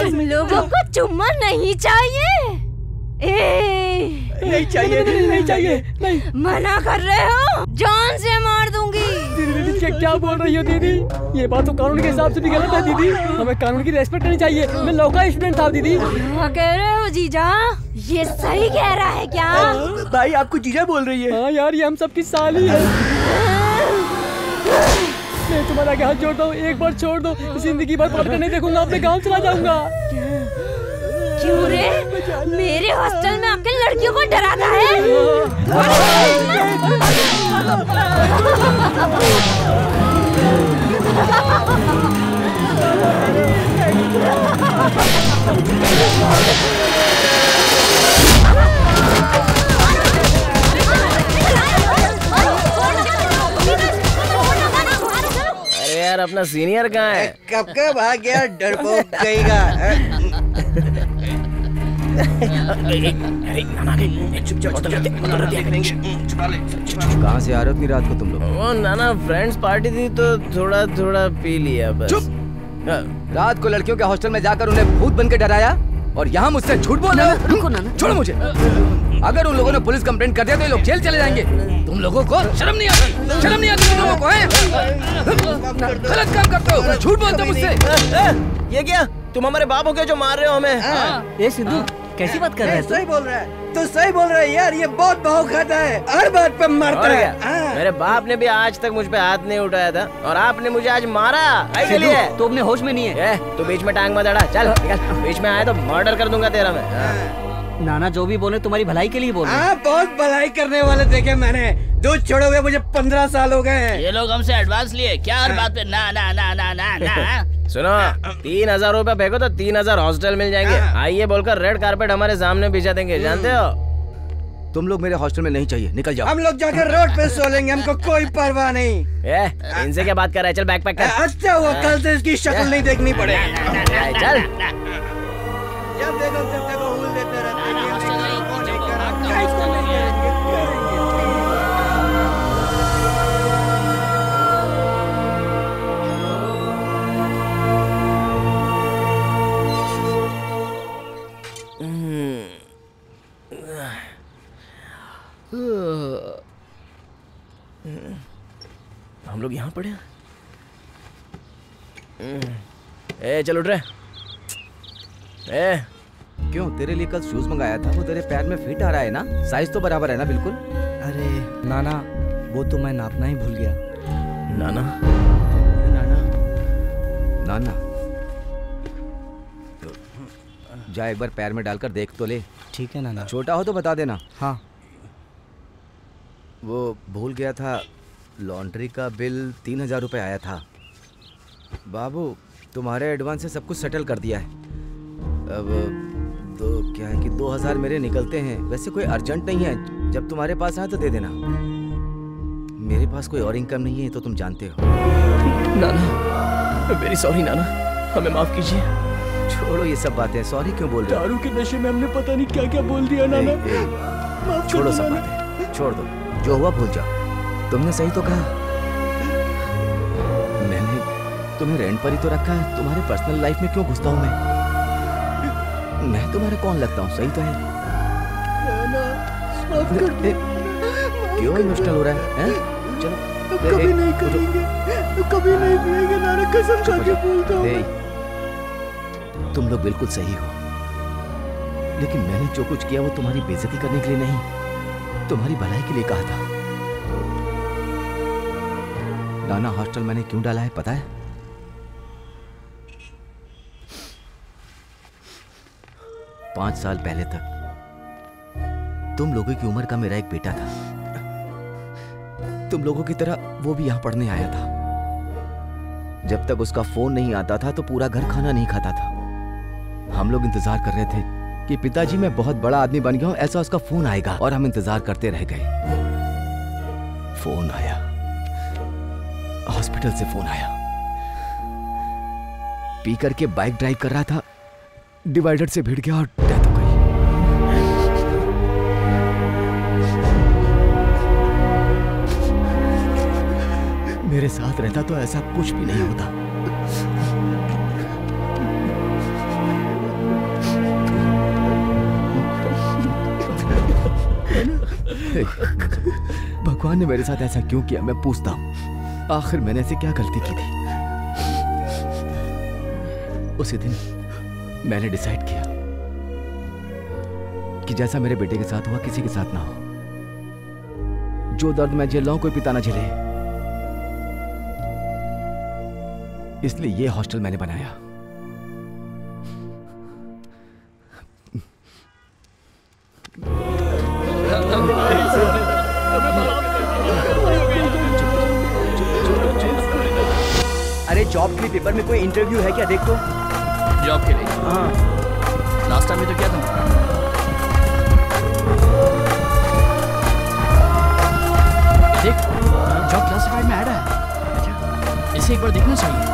तुम लोगों को चुम्मा नहीं चाहिए? नहीं चाहिए। नहीं। मना कर रहे हो? जान से मार दूंगी। दीदी क्या बोल रही हो दीदी? ये बात तो कानून के हिसाब से भी गलत है दीदी। हमें कानून की रेस्पेक्ट करनी चाहिए। मैं लॉ का स्टूडेंट था दीदी। क्या कह रहे हो जीजा? ये सही कह रहा है क्या? भाई आपको जीजा बोल रही है? हाँ यार, ये हम सबकी साली है। मैं तुम्हारा हाथ जोड़ता हूँ, एक बार छोड़ दो। जिंदगी भर पढ़कर नहीं देखूंगा, अपने गाँव चला जाऊंगा। क्यों रे? मेरे हॉस्टल में आके लड़कियों को डराता है? अरे यार, अपना सीनियर कहाँ है? कब का भाग गया डरपोक कहेगा। कहाँ से आ रहे हो इतनी रात को तुम लोग? वो नाना फ्रेंड्स पार्टी थी तो थोड़ा थोड़ा पी लिया बस। रात को लड़कियों के हॉस्टल में जाकर उन्हें भूत बनकर डराया और यहाँ मुझसे झूठ बोल रहे हो? रुको नाना। छोड़ो मुझे। अगर उन लोगों ने पुलिस कंप्लेंट कर दिया तो ये लोग जेल चले जाएंगे। तुम लोगों को शर्म नहीं आती? शर्म नहीं आती तुम लोगों को? है गलत काम करते हो, झूठ बोलते हो मुझसे। ये क्या? तुम हमारे बाप हो क्या जो मार रहे हो हमें? ये सिद्धू कैसी बात कर रहे हैं? सही बोल रहा है, तो सही बोल रहा है यार। ये बहुत भाव खाता है, हर बात पे मारता है। मेरे बाप ने भी आज तक मुझ पे हाथ नहीं उठाया था और आपने मुझे आज मारा। के लिए तो अपने होश में नहीं है। तू बीच में टांग मत अड़ा। चल निकल, बीच में आया तो मर्डर कर दूंगा तेरा मैं। नाना जो भी बोले तुम्हारी भलाई के लिए बोल रहे हैं। बहुत भलाई करने वाले देखे मैंने। दूध छोड़े हुए मुझे 15 साल हो गए हैं। ये लोग हमसे एडवांस लिए क्या? हर बात पे ना ना ना ना ना ना। सुनो, 3000 रुपए फेंको तो 3000 हॉस्टल मिल जाएंगे। आइए बोलकर रेड कारपेट हमारे सामने बिछा देंगे, जानते हो? तुम लोग मेरे हॉस्टल में नहीं चाहिए, निकल जाओ। हम लोग जाकर रोड पे सो लेंगे, हमको कोई परवाह नहीं। इनसे क्या बात कर रहा है? चल बैग पैक कर। अच्छा हुआ कल से इसकी शक्ल नहीं देखनी पड़े। चल जब देखो हुल देते रहते हैं। हम लोग यहाँ पड़े हैं। चल उठ रहे। क्यों, तेरे लिए कल शूज मंगाया था, वो तेरे पैर में फिट आ रहा है ना? साइज तो बराबर है ना? बिल्कुल। अरे नाना, वो तो मैं नापना ही भूल गया। नाना नाना जा एक बार पैर में डालकर देख तो ले। ठीक है नाना। छोटा हो तो बता देना। हाँ। वो भूल गया था, लॉन्ड्री का बिल 3000 रुपये आया था। बाबू तुम्हारे एडवांस से सब कुछ सेटल कर दिया है। अब तो क्या है कि 2000 मेरे निकलते हैं। वैसे कोई अर्जेंट नहीं है, जब तुम्हारे पास आए तो दे देना। मेरे पास कोई और इनकम नहीं है, तो तुम जानते हो। नाना वेरी सॉरी नाना, हमें माफ कीजिए। छोड़ो ये सब बातें, सॉरी क्यों बोल रहे हो? दारू के नशे में हमने पता नहीं क्या क्या बोल दिया नाना। छोड़ो सब बातें, छोड़ दो, जो हुआ भूल जाओ। तुमने सही तो कहा, मैंने तुम्हें रेंट पर ही तो रखा है। तुम्हारे पर्सनल लाइफ में क्यों घुसता हूँ मैं? मैं तुम्हारा कौन लगता हूँ? सही तो है। क्यों इमोशनल हो रहा है? चलो कभी नहीं करेंगे, कभी नहीं पिएंगे नाना, कसम खा के बोलता हूँ। तुम लोग बिल्कुल सही हो, लेकिन मैंने जो कुछ किया वो तुम्हारी बेइज्जती करने के लिए नहीं, तुम्हारी भलाई के लिए कहा था। नाना, हॉस्टल मैंने क्यों डाला है पता है? पांच साल पहले तक तुम लोगों की उम्र का मेरा एक बेटा था। तुम लोगों की तरह वो भी यहां पढ़ने आया था। जब तक उसका फोन नहीं आता था तो पूरा घर खाना नहीं खाता था। हम लोग इंतजार कर रहे थे कि पिताजी मैं बहुत बड़ा आदमी बन गया हूं, ऐसा उसका फोन आएगा, और हम इंतजार करते रह गए। फोन आया, हॉस्पिटल से फोन आया। पी करके बाइक ड्राइव कर रहा था, डिवाइडर से भिड़ गया और डेथ हो गई। मेरे साथ रहता तो ऐसा कुछ भी नहीं होता। भगवान ने मेरे साथ ऐसा क्यों किया, मैं पूछता हूं। आखिर मैंने ऐसे क्या गलती की थी? उसी दिन मैंने डिसाइड किया कि जैसा मेरे बेटे के साथ हुआ किसी के साथ ना हो। जो दर्द मैं झेल रहा हूं कोई पिता ना झेले, इसलिए ये हॉस्टल मैंने बनाया। अरे जॉब के लिए पेपर में कोई इंटरव्यू है क्या? देख तो। जॉब के लिए? हाँ, लास्ट टाइम में तो क्या था? देख, जॉब क्लासिफाइड में ऐड है। इसे एक बार देखना चाहिए।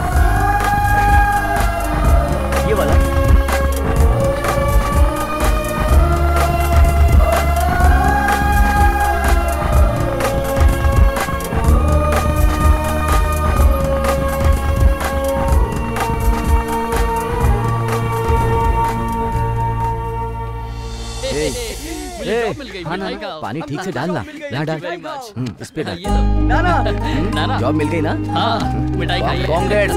ये वाला? पानी ठीक से डालना, यहाँ डाल। इस पे डाल। नाना, जॉब मिल गई ना? हाँ, मिठाई खाइए। कांग्रेट्स।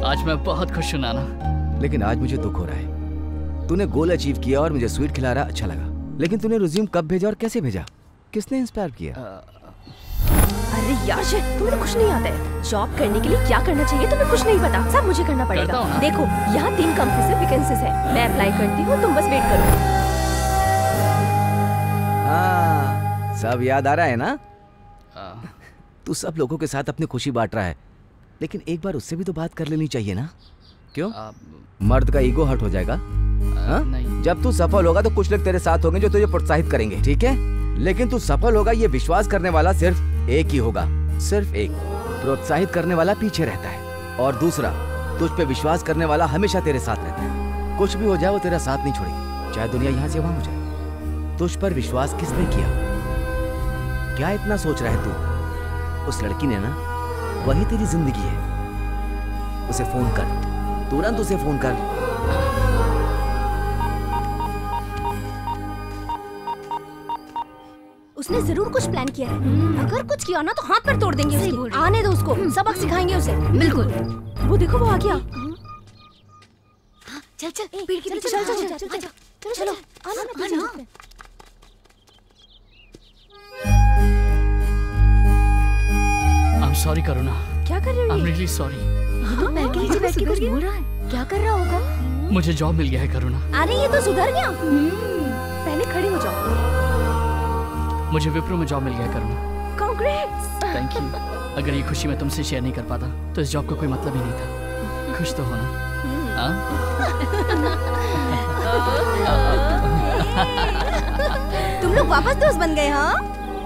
आज मैं बहुत खुश हूँ नाना। लेकिन आज मुझे दुख हो रहा है। तूने गोल अचीव किया और मुझे स्वीट खिला रहा, अच्छा लगा। लेकिन तूने रिज्यूम कब भेजा और कैसे भेजा? किसने इंस्पायर किया? अरे यार, तुम्हें कुछ नहीं आता है। जॉब करने के लिए क्या करना चाहिए तुम्हें कुछ नहीं पता, सब मुझे करना पड़ेगा। देखो, यहाँ 3 कंपनी से वैकेंसीज है, मैं अप्लाई करती हूँ, तुम बस वेट करो। हाँ, सब याद आ रहा है ना? तू सब लोगों के साथ अपनी खुशी बांट रहा है, लेकिन एक बार उससे भी तो बात कर लेनी चाहिए ना? क्यों? मर्द का ईगो हर्ट हो जाएगा। जब तू सफल होगा तो कुछ लोग तेरे साथ होंगे जो तुझे प्रोत्साहित करेंगे, ठीक है? लेकिन तू सफल होगा ये विश्वास करने वाला सिर्फ एक ही होगा, सिर्फ एक। प्रोत्साहित करने वाला पीछे रहता है, और दूसरा तुझ पे विश्वास करने वाला हमेशा तेरे साथ रहता है। कुछ भी हो जाए वो तेरा साथ नहीं छोड़ेगी, चाहे दुनिया यहाँ से वहां हो जाए। तुझ पर विश्वास किसने किया? क्या इतना सोच रहा है तू? उस लड़की ने ना, वही तेरी जिंदगी है। उसे फोन कर, तुरंत उसे फोन कर। उसने जरूर कुछ प्लान किया है। अगर कुछ किया ना तो हाथ पर तोड़ देंगे उसके। आने दो उसको, सबक सिखाएंगे उसे। बिल्कुल। वो देखो, वो आ गया। चल चल, पेड़ के पीछे चल चल चल चल चलो, आना ना पीछे। I'm sorry करुणा। क्या कर रहे हो? I'm really sorry। ये तो पैर के नीचे बैठ के कुछ बोल रहा है। क्या कर रहा होगा? मुझे जॉब मिल गया है करुणा। अरे ये तो सुधर गया। पहले खड़े हो जाओ। मुझे विप्रो में जॉब मिल गया करुणा। कांग्रेट्स। Thank you. अगर ये खुशी मैं तुमसे शेयर नहीं कर पाता तो इस जॉब का कोई मतलब ही नहीं था। खुश तो हो ना? तुम लोग वापस दोस्त बन गए? हाँ,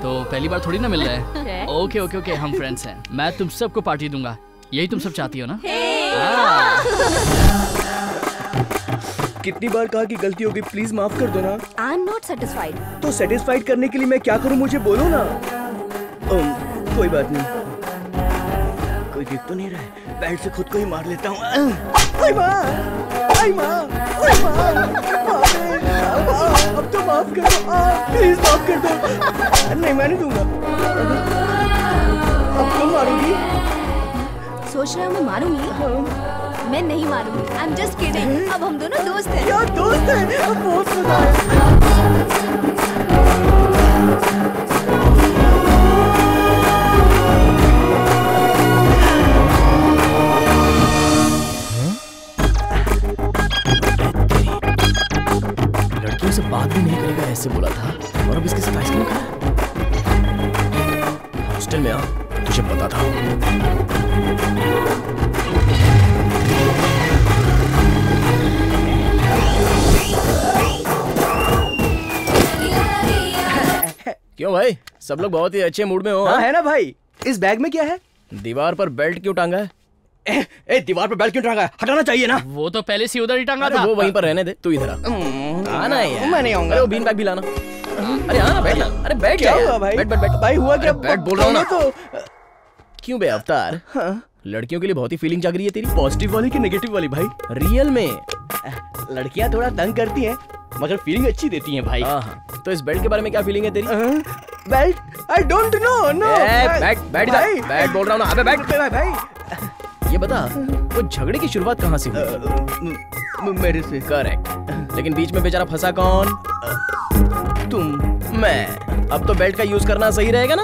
तो पहली बार थोड़ी ना मिल रहा है। ओके ओके ओके, हम फ्रेंड्स हैं। मैं तुम सबको पार्टी दूंगा, यही तुम सब चाहती हो ना? कितनी बार कहा कि गलती होगी, प्लीज माफ कर दो ना। I am not satisfied. तो सेटिस्फाइड करने के लिए मैं क्या करूं, मुझे बोलो ना। कोई बात नहीं, कोई देख तो नहीं रहा है। बेल्ट से खुद को ही मार लेता हूँ। आई माँ, आई माँ, आई माँ, अब तो माफ कर दो, प्लीज माफ कर दो। नहीं मैं नहीं दूंगा। अब तुम मारूंगी? सोच रहे हो मैं मारूंगी? मैं नहीं मारूंगी। I'm just kidding। अब हम दोनों दोस्त हैं। यार दोस्त हैं? अब बहुत सुना है। लड़कियों से बात भी नहीं करेगा ऐसे बोला था, और अब इसके साथ आइसक्रीम खा रहा है। हॉस्टल में आ, तुझे पता था। क्यों भाई, सब लोग बहुत ही अच्छे मूड में हो? हाँ है ना भाई। इस बैग में क्या है? दीवार पर बेल्ट क्यों टांगा है? दीवार पर बेल्ट क्यों टांगा है? हटाना चाहिए ना। वो तो पहले से उधर ही टांगा था। वो वहीं पर रहने दे, तू इधर आना यार। मैं नहीं आऊंगा। अरे वो बीन बैग भी लाना। अरे हाँ बैठ ना। अरे बैठ क्या जा हुआ भाई? बैठ भाई हुआ क्या? बैठ बोल रहा हूँ ना। तो क्यों बे अवतार? लड़कियों के लिए बहुत ही फीलिंग जाग रही है तेरी। पॉजिटिव वाली कि नेगेटिव वाली भाई? रियल में लड़कियां थोड़ा तंग करती हैं, मगर फीलिंग अच्छी देती हैं भाई। हाँ, तो इस बेल्ट के बारे में क्या फीलिंग है तेरी? Belt? I don't know. No बैठ बोल रहा हूँ ना। अबे बैठ भाई। ये बता, वो झगड़े की शुरुआत कहाँ से हुई? मेरे से। करेक्ट। लेकिन बीच में बेचारा फंसा कौन? तुम। मैं। अब तो बेल्ट का यूज करना सही रहेगा ना?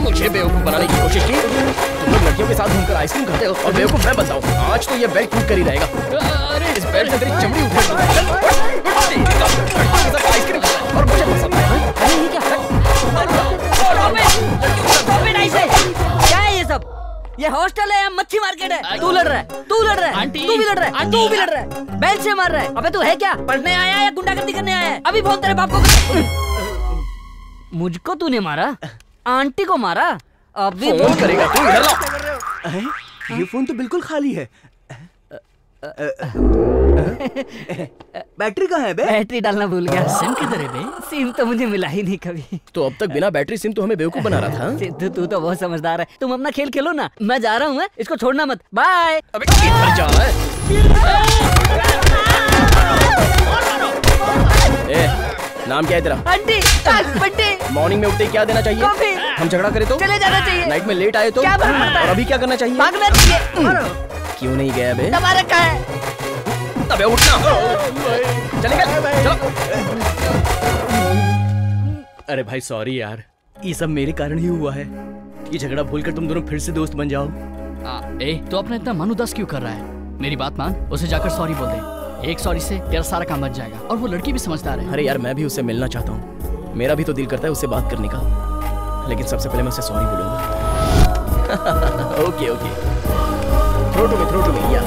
मुझे बेवकूफ बनाने की कोशिश की। तुम लोग लड़कियों के साथ घूमकर आइसक्रीम खाते हो और बेवकूफ मैं बनता हूँ। आज तो ये बेल्ट टूट कर ही रहेगा। अरे इस बेल्ट से तेरी चमड़ी उठेगी। आइसक्रीम और मुझे पसंद है। क्या है ये सब? ये हॉस्टल है या मच्छी मार्केट है? तू लड़ रहा है, तू लड़ रहा है, तू भी लड़ रहा है, तू भी लड़ रहा है। बेल्ट से मार रहा है। अबे तू है क्या? पढ़ने आया या गुंडागर्दी करने आया है? अभी फोन तेरे बाप को। मुझको तूने मारा? आंटी को मारा? अभी फोन करेगा तू। इधर ला। ये फोन तो बिल्कुल खाली है। बैटरी कहाँ है बे? बैटरी डालना भूल गया। सिम किधर है बे? सिम तो मुझे मिला ही नहीं कभी। तो अब तक बिना बैटरी सिम तो हमें बेवकूफ बना रहा था। सिद्धू तू तो बहुत समझदार है। तुम अपना खेल खेलो ना, मैं जा रहा हूँ। इसको छोड़ना मत। बाय। अबे इधर जा। नाम क्या है तेरा? आंटी। बंटी। मॉर्निंग में उठते ही क्या देना चाहिए? कॉफी। हम झगड़ा करें तो? चले जाना चाहिए। नाइट में लेट आए तो? क्या फर्क पड़ता है? और अभी क्या करना चाहिए? भागना चाहिए। क्यों नहीं गया बे? दबा रखा है। अबे उठना। चलेगा? चलो। अरे भाई सॉरी यार, ये सब मेरे कारण ही हुआ है। ये झगड़ा भूलकर तुम दोनों फिर से दोस्त बन जाओ। तो अपना इतना मन उदास क्यों कर रहा है? मेरी बात मान, उसे जाकर सॉरी बोल दे। एक सॉरी से तेरा सारा काम बच जाएगा। और वो लड़की भी समझदार है। अरे यार मैं भी उससे मिलना चाहता हूँ। मेरा भी तो दिल करता है उससे बात करने का, लेकिन सबसे पहले मैं उसे सॉरी बोलूंगा। Okay okay. Throw to me या।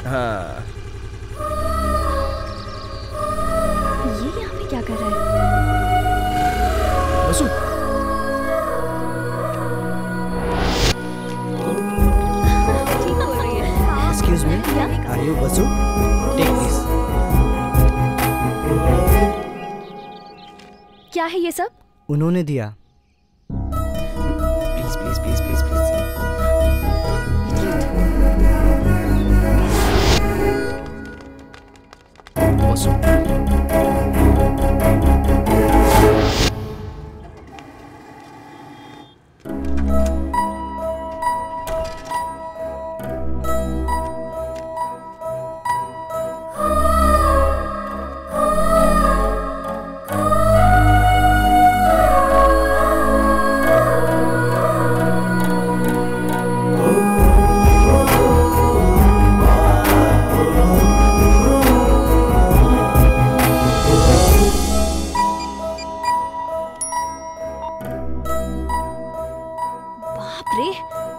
हाँ। ये यहाँ पे क्या कर रहा है? Basu. Excuse me, are you Basu? Take this. क्या है ये सब? उन्होंने दिया। Please please please please please. Basu.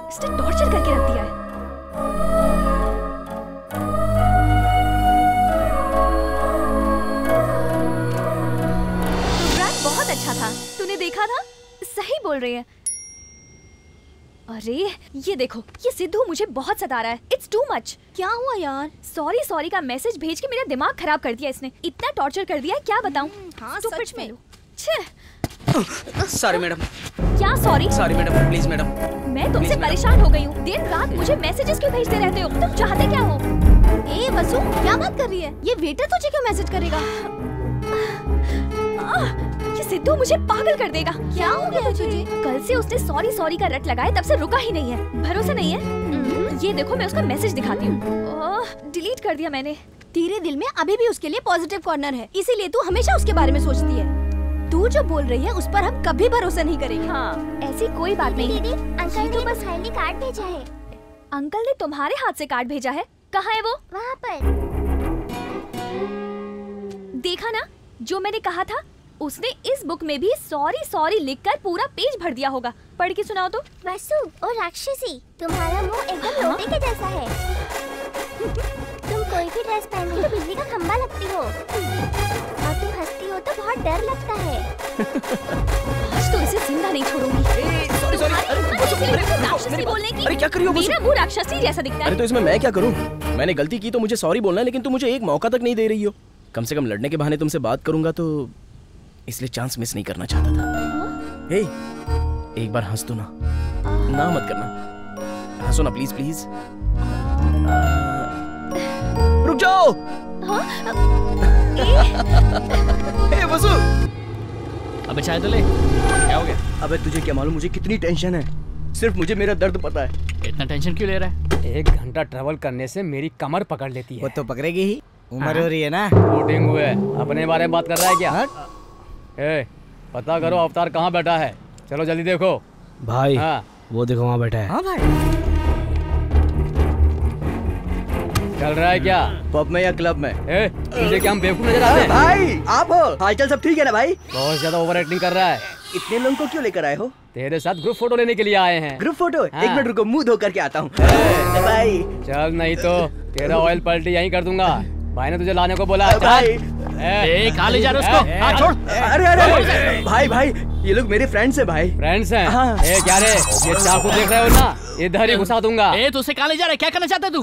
इसने टॉर्चर करके रख दिया है। प्रोग्राम बहुत अच्छा था, तूने देखा था? सही बोल रही है। अरे ये देखो, ये सिद्धू मुझे बहुत सता रहा है। It's too much. क्या हुआ यार? सॉरी सॉरी का मैसेज भेज के मेरा दिमाग खराब कर दिया इसने। इतना टॉर्चर कर दिया है, क्या बताऊं? हाँ सच में। छे। Sorry madam. क्या sorry? Sorry madam, please madam. मैं तुमसे परेशान हो गई हूँ। दिन रात मुझे मैसेजेस क्यों भेजते रहते हो? तुम चाहते क्या हो? ए वसु, क्या बात कर रही है? ये वेटर तुझे क्यों मैसेज करेगा? ये सिद्धू मुझे पागल कर देगा। क्या हो गया तुझे? कल से उसने सॉरी सॉरी का रट लगाए, तब से रुका ही नहीं है। भरोसा नहीं है? ये देखो, मैं उसका मैसेज दिखाती हूँ। डिलीट कर दिया मैंने। तेरे दिल में अभी भी उसके लिए पॉजिटिव कॉर्नर है, इसीलिए तू हमेशा उसके बारे में सोचती है। तू जो बोल रही है उस पर हम कभी भरोसा नहीं करेंगे। हाँ, ऐसी कोई बात नहीं। दीदी, अंकल ने बस खाली कार्ड भेजा है। अंकल ने तुम्हारे हाथ से कार्ड भेजा है? कहाँ है वो? वहाँ पर। देखा ना, जो मैंने कहा था। उसने इस बुक में भी सॉरी सॉरी लिखकर पूरा पेज भर दिया होगा। पढ़ के सुनाओ तो। वसु और राक्षसी, तुम्हारा मुंह एकदम लोटे के जैसा है। तुम कोई भी ड्रेस पहनो तो बिजली का खंभा लगती हो, और तुम हंसती हो तो बहुत डर लगता है। आज तो इसे जिंदा नहीं छोड़ूंगी। राक्षसी बोलने की। अरे क्या कर रही हो? मेरा मुंह राक्षसी जैसा दिखता है। अरे तो इसमें मैं क्या करूं? मैंने गलती की तो मुझे सॉरी बोलना है, लेकिन तुम मुझे एक मौका तक नहीं दे रही हो। कम से कम लड़ने के बहाने तुमसे बात करूंगा तो, इसलिए चांस मिस नहीं करना चाहता था। हे, एक बार हंस दो ना। ना मत करना, हंसो ना प्लीज प्लीज। रुक जाओ। हे वसु। अबे चाय तो ले। क्या हो गया? अबे तुझे क्या मालूम मुझे कितनी टेंशन है? सिर्फ मुझे मेरा दर्द पता है। इतना टेंशन क्यों ले रहा है? 1 घंटा ट्रैवल करने से मेरी कमर पकड़ लेती है। वो तो पकड़ेगी ही, उम्र हो रही है ना। शूटिंग हुए, अपने बारे में बात कर रहा है क्या? ए, पता करो अवतार कहाँ बैठा है। चलो जल्दी देखो भाई। हाँ। वो देखो वहाँ बैठा है। हाँ भाई। चल रहा है क्या? पब में या क्लब में? ए, तुझे क्या हम बेवकूफ नजर आते हैं? भाई आप हो? हालचाल सब ठीक है ना भाई? बहुत ज्यादा ओवर एक्टिंग कर रहा है। इतने लोगों को क्यों लेकर आए हो? तेरे साथ ग्रुप फोटो लेने के लिए आए हैं। Group photo? हाँ। 1 मिनट रुको, मुंह धो करके आता हूँ। भाई चल, नहीं तो तेरा ऑयल पलटी यहीं कर दूंगा। भाई ने तुझे लाने को बोला। भाई कहाँ ले जा रहे हो उसको? हाथ छोड़। अरे अरे भाई भाई, ये लोग मेरे फ्रेंड्स हैं भाई। फ्रेंड्स हैं? हाँ। ए, क्या रे, ये चाकू देख रहे हो ना? इधर ही घुसा दूंगा। ए, तू उसे कहाँ ले जा रहा है? क्या करना चाहता है तू?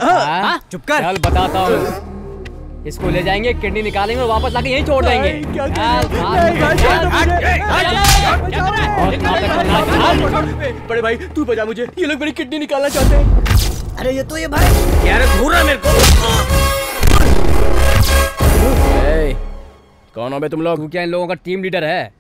चुप कर। चल बताता हूँ। इसको ले जाएंगे, किडनी निकालेंगे और वापस लाके यहीं छोड़ देंगे। बड़े भाई तू बजा मुझे, ये लोग मेरी किडनी निकालना चाहते हैं। अरे ये तो ये भाई यार घूर रहा मेरे को। कौन हो बे तुम लोग? तू क्या इन लोगों का टीम लीडर है?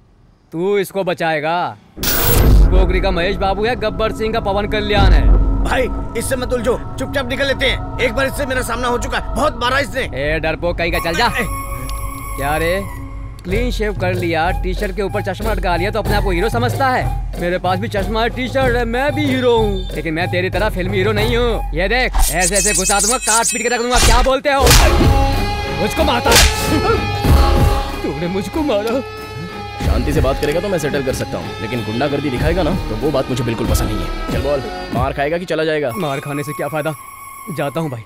तू इसको बचाएगा? पोखरी का महेश बाबू है, गब्बर सिंह का पवन कल्याण है। भाई इससे मत उलझो, चुपचाप निकल लेते हैं। एक बार इससे मेरा सामना हो चुका है, बहुत मारा इसने। ए डरपोक कहीं का, चल जा। क्या रे, क्लीन शेव कर लिया, टी शर्ट के ऊपर चश्मा लटका लिया तो अपने आप को हीरो समझता है? मेरे पास भी चश्मा है, टी शर्ट है, मैं भी हीरो हूँ, लेकिन मैं तेरी तरह फिल्मी हीरो नहीं हूँ। ये देख, ऐसे ऐसे घुसा दूंगा, काट पीट के रख दूंगा। क्या बोलते हो? मुझको मारता है? तूने मुझको मारा? शांति से बात करेगा तो मैं सेटल कर सकता हूँ, लेकिन गुंडागर्दी दिखाएगा ना तो वो बात मुझे बिल्कुल पसंद नहीं है। चल बोल, मार खाएगा कि चला जाएगा? मार खाने से क्या फायदा, जाता हूँ भाई।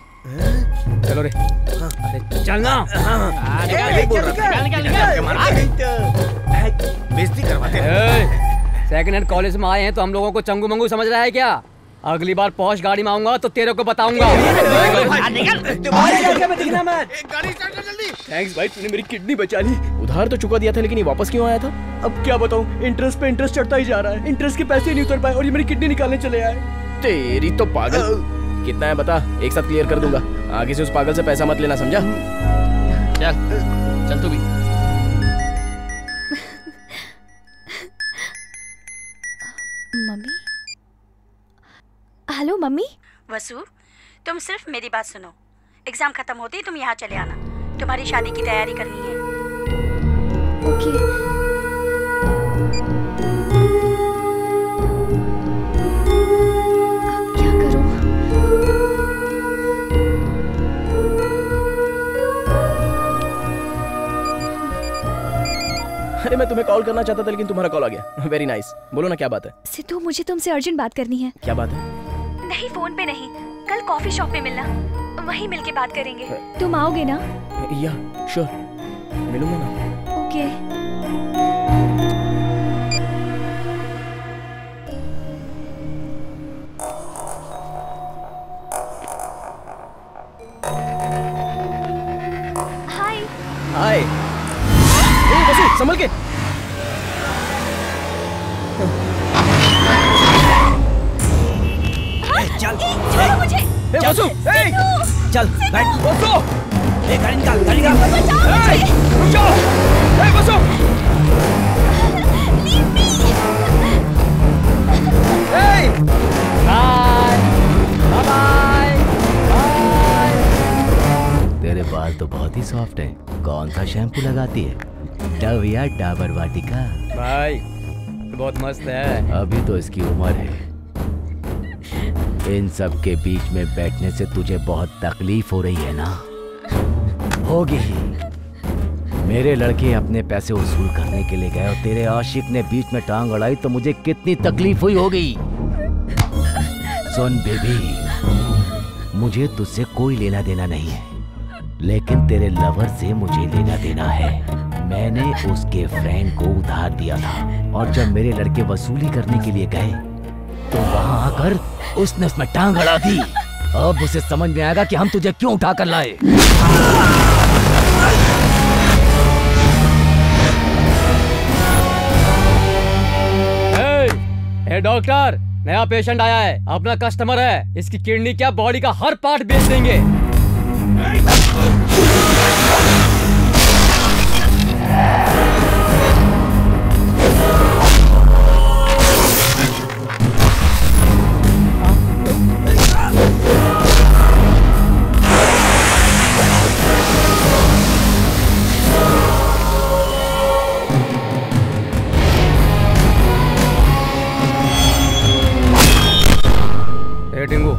चलो रे। अरे चलना। बेइज्जती करवाते। सेकंड हैंड कॉलेज में आए हैं तो हम लोगों को चंगू मंगू समझ रहा है क्या? अगली बार पॉश गाड़ी में आऊंगा तो तेरे को बताऊंगा। थैंक्स भाई, तूने मेरी किडनी बचा ली। उधार तो चुका दिया था, लेकिन ये वापस क्यों आया था? अब क्या बताऊं, इंटरेस्ट पे इंटरेस्ट चढ़ता ही जा रहा है। इंटरेस्ट के पैसे नहीं उतर पाए और ये मेरी किडनी निकालने चले आए। तेरी तो पागल। कितना है बता, एक साथ क्लियर कर दूंगा। आगे से उस पागल से पैसा मत लेना, समझा? चल तू भी। मम्मी। Hello mummy. वसु, तुम सिर्फ मेरी बात सुनो। एग्जाम खत्म होते ही तुम यहाँ चले आना, तुम्हारी शादी की तैयारी करनी है। ओके। अरे मैं तुम्हें कॉल करना चाहता था, लेकिन तुम्हारा कॉल आ गया। Very nice. बोलो ना, क्या बात है? सिद्धू, मुझे तुमसे अर्जेंट बात करनी है। क्या बात है? नहीं, फोन पे नहीं, कल कॉफी शॉप में मिलना, वहीं मिलके बात करेंगे। तुम आओगे ना? या श्योर, मिलूंगा ना। ओके। हाय। वसु, संभल के। चल बैठ। बसो, ए गाड़ी निकाल, गाड़ी निकाल। रुक जाओ, ए बसो। Bye bye bye. तेरे बाल तो बहुत ही सॉफ्ट है। कौन सा शैम्पू लगाती है? डव या डाबर वाटिका? भाई बहुत मस्त है। अभी तो इसकी उम्र है। इन सब के बीच में बैठने से तुझे बहुत तकलीफ हो रही है ना? होगी ही। मेरे लड़के अपने पैसे वसूल करने के लिए गए और तेरे आशिक ने बीच में टांग अड़ाई तो मुझे कितनी तकलीफ हुई होगी। सुन बेबी, मुझे तुझसे कोई लेना देना नहीं है, लेकिन तेरे लवर से मुझे लेना देना है। मैंने उसके फ्रेंड को उधार दिया था और जब मेरे लड़के वसूली करने के लिए गए तो वहां आकर उसने उसमें टांग अड़ा दी। अब उसे समझ में आएगा कि हम तुझे क्यों उठा कर लाए। ए डॉक्टर, नया पेशेंट आया है, अपना कस्टमर है। इसकी किडनी क्या बॉडी का हर पार्ट बेच देंगे। टिंगू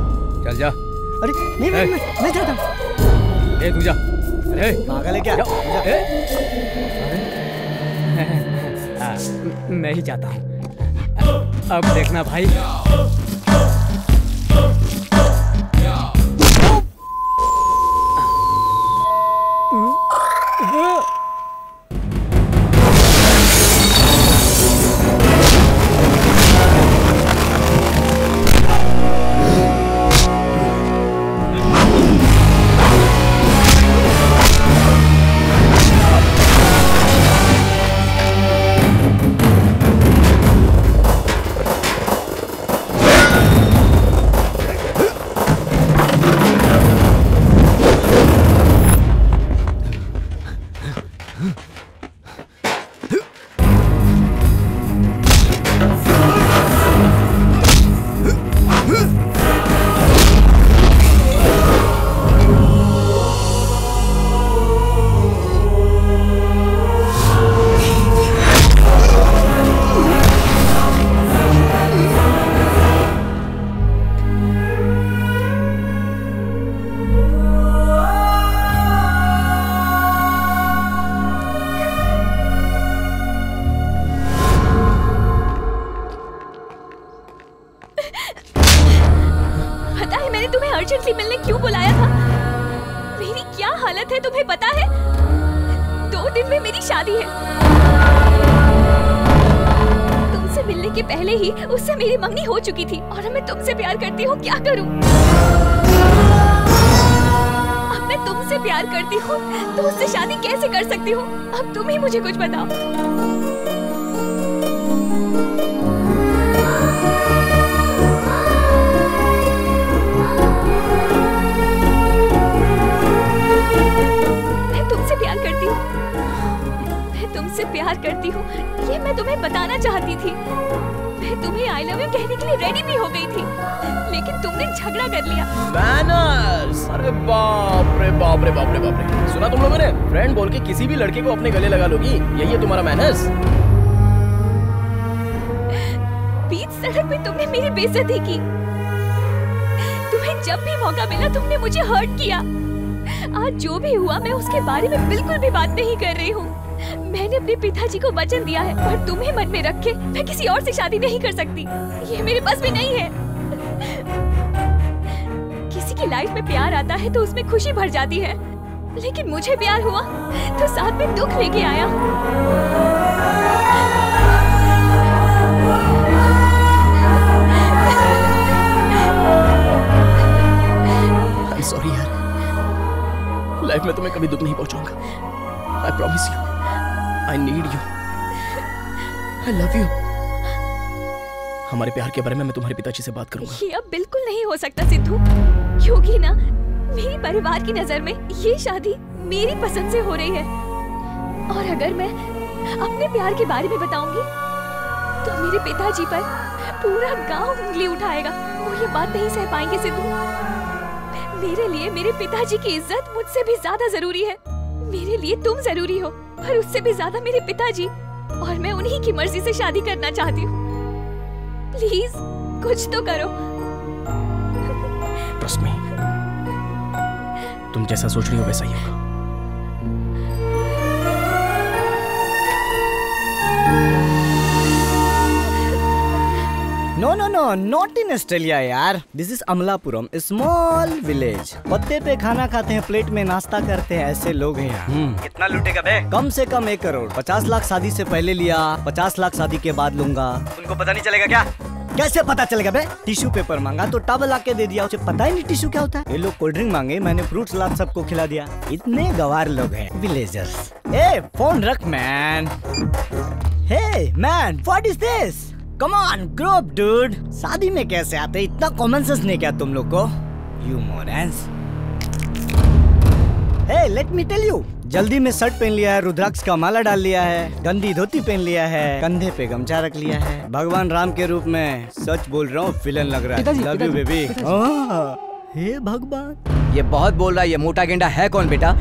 चल जा। अरे नहीं मैं जाता हूँ। ए तू जा। अरे पागल है क्या? मैं ही जाता हूँ। अब देखना भाई। अर्जेंटली मिलने क्यों बुलाया था? मेरी क्या हालत है तुम्हें पता है? 2 दिन में मेरी शादी है। तुमसे मिलने के पहले ही उससे मेरी मंगनी हो चुकी थी और मैं तुमसे प्यार करती हूँ, क्या करूँ? अब मैं तुमसे प्यार करती हूँ तो उससे शादी कैसे कर सकती हूँ? अब तुम ही मुझे कुछ बताओ। तुमसे प्यार करती हूँ, ये मैं तुम्हें बताना चाहती थी। मैं तुम्हें आई लव यू कहने के लिए रेडी भी हो गई थी, लेकिन तुमने झगड़ा कर लिया। मैनर्स! अरे बाप रे बाप रे बाप रे बाप रे! सुना तुम लोगों ने? फ्रेंड बोल के किसी भी लड़के को अपने गले लगा लोगी, यही है तुम्हारा मैनर्स? बीच सड़क पे तुमने मेरी बेइज्जती की। तुम्हें जब भी मौका मिला तुमने मुझे हर्ट किया। आज जो भी हुआ मैं उसके बारे में बिल्कुल भी बात नहीं कर रही हूँ। मैंने अपने पिताजी को वचन दिया है, पर तुम्हें मन में रख के मैं किसी और से शादी नहीं कर सकती। ये मेरे पास भी नहीं है। किसी की लाइफ में प्यार आता है तो उसमें खुशी भर जाती है, लेकिन मुझे प्यार हुआ तो साथ में दुख लेके आया। I'm sorry यार, लाइफ में तुम्हें कभी दुख नहीं पहुंचाऊंगा। I promise you, I need you, I love you। हमारे प्यार के बारे में मैं तुम्हारे पिताजी से बात करूंगा। ये अब बिल्कुल नहीं हो सकता सिद्धू, क्योंकि ना मेरी परिवार की नजर में ये शादी मेरी पसंद से हो रही है, और अगर मैं अपने प्यार के बारे में बताऊंगी तो मेरे पिताजी पर पूरा गांव उंगली उठाएगा। वो ये बात नहीं सह पाएंगे सिद्धू। मेरे लिए मेरे पिताजी की इज्जत मुझसे भी ज्यादा जरूरी है। मेरे लिए तुम जरूरी हो, पर उससे भी ज्यादा मेरे पिताजी, और मैं उन्हीं की मर्जी से शादी करना चाहती हूँ। प्लीज कुछ तो करो। ट्रस्ट मी, तुम जैसा सोच रही हो वैसा ही होगा। No no no, not in Australia यार। This is Amalapuram, small village. पत्ते पे खाना खाते हैं, प्लेट में नाश्ता करते हैं, ऐसे लोग हैं यहाँ। कितना लूटेगा बे? कम से कम 1 करोड़। 50 लाख शादी से पहले लिया, 50 लाख शादी के बाद लूंगा। उनको पता नहीं चलेगा क्या? कैसे पता चलेगा बे? टिश्यू पेपर मांगा तो टॉवल लाके दे दिया, उसे पता ही नहीं टिश्यू क्या होता है। ये लोग कोल्ड ड्रिंक मांगे, मैंने फ्रूट सलाद सबको खिला दिया। इतने गवार लोग हैं विलेजर्स। ए फोन रख man. Hey man, what is this? Come on grow up dude. शादी में कैसे आते? इतना कॉमन सेंस नहीं क्या तुम लोग को? You morons. Hey let me tell you, जल्दी में शर्ट पहन लिया है, रुद्राक्ष का माला डाल लिया है, गंदी धोती पहन लिया है, कंधे पे गमछा रख लिया है। भगवान राम के रूप में सच बोल रहा हूँ, विलन लग रहा है। Love you baby. हे भगवान, ये बहुत बोल रहा है। ये मोटा गेंडा है कौन बेटा?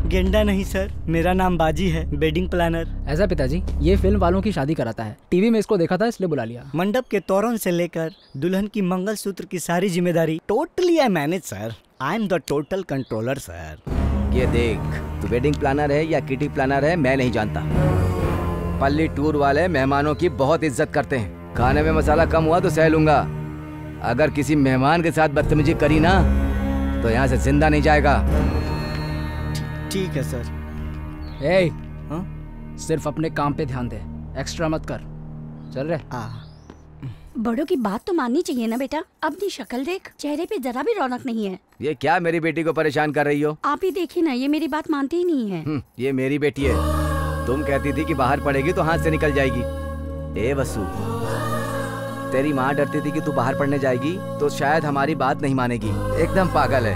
गेंडा नहीं सर, मेरा नाम बाजी है, वेडिंग प्लानर। ऐसा पिताजी, ये फिल्म वालों की शादी कराता है। टीवी में इसको देखा था इसलिए बुला लिया। मंडप के तोरण से लेकर दुल्हन की मंगलसूत्र की सारी जिम्मेदारी totally I manage sir. I am the total controller sir. ये देख, तू वेडिंग प्लानर है या किटी प्लानर है मैं नहीं जानता। पल्ली टूर वाले मेहमानों की बहुत इज्जत करते हैं। खाने में मसाला कम हुआ तो सह लूंगा, अगर किसी मेहमान के साथ बदतमीजी करी ना तो यहाँ से जिंदा नहीं जाएगा। ठीक है सर। ए, सिर्फ अपने काम पे ध्यान दे, एक्स्ट्रा मत कर। चल रहे। बड़ों की बात तो माननी चाहिए ना बेटा। अपनी शक्ल देख, चेहरे पे जरा भी रौनक नहीं है। ये क्या मेरी बेटी को परेशान कर रही हो? आप ही देखिए ना, ये मेरी बात मानती ही नहीं है। ये मेरी बेटी है। तुम कहती थी कि बाहर पढ़ेगी तो हाथ से निकल जाएगी। ए वसु, तेरी माँ डरती थी कि तू बाहर पढ़ने जाएगी तो शायद हमारी बात नहीं मानेगी। एकदम पागल है।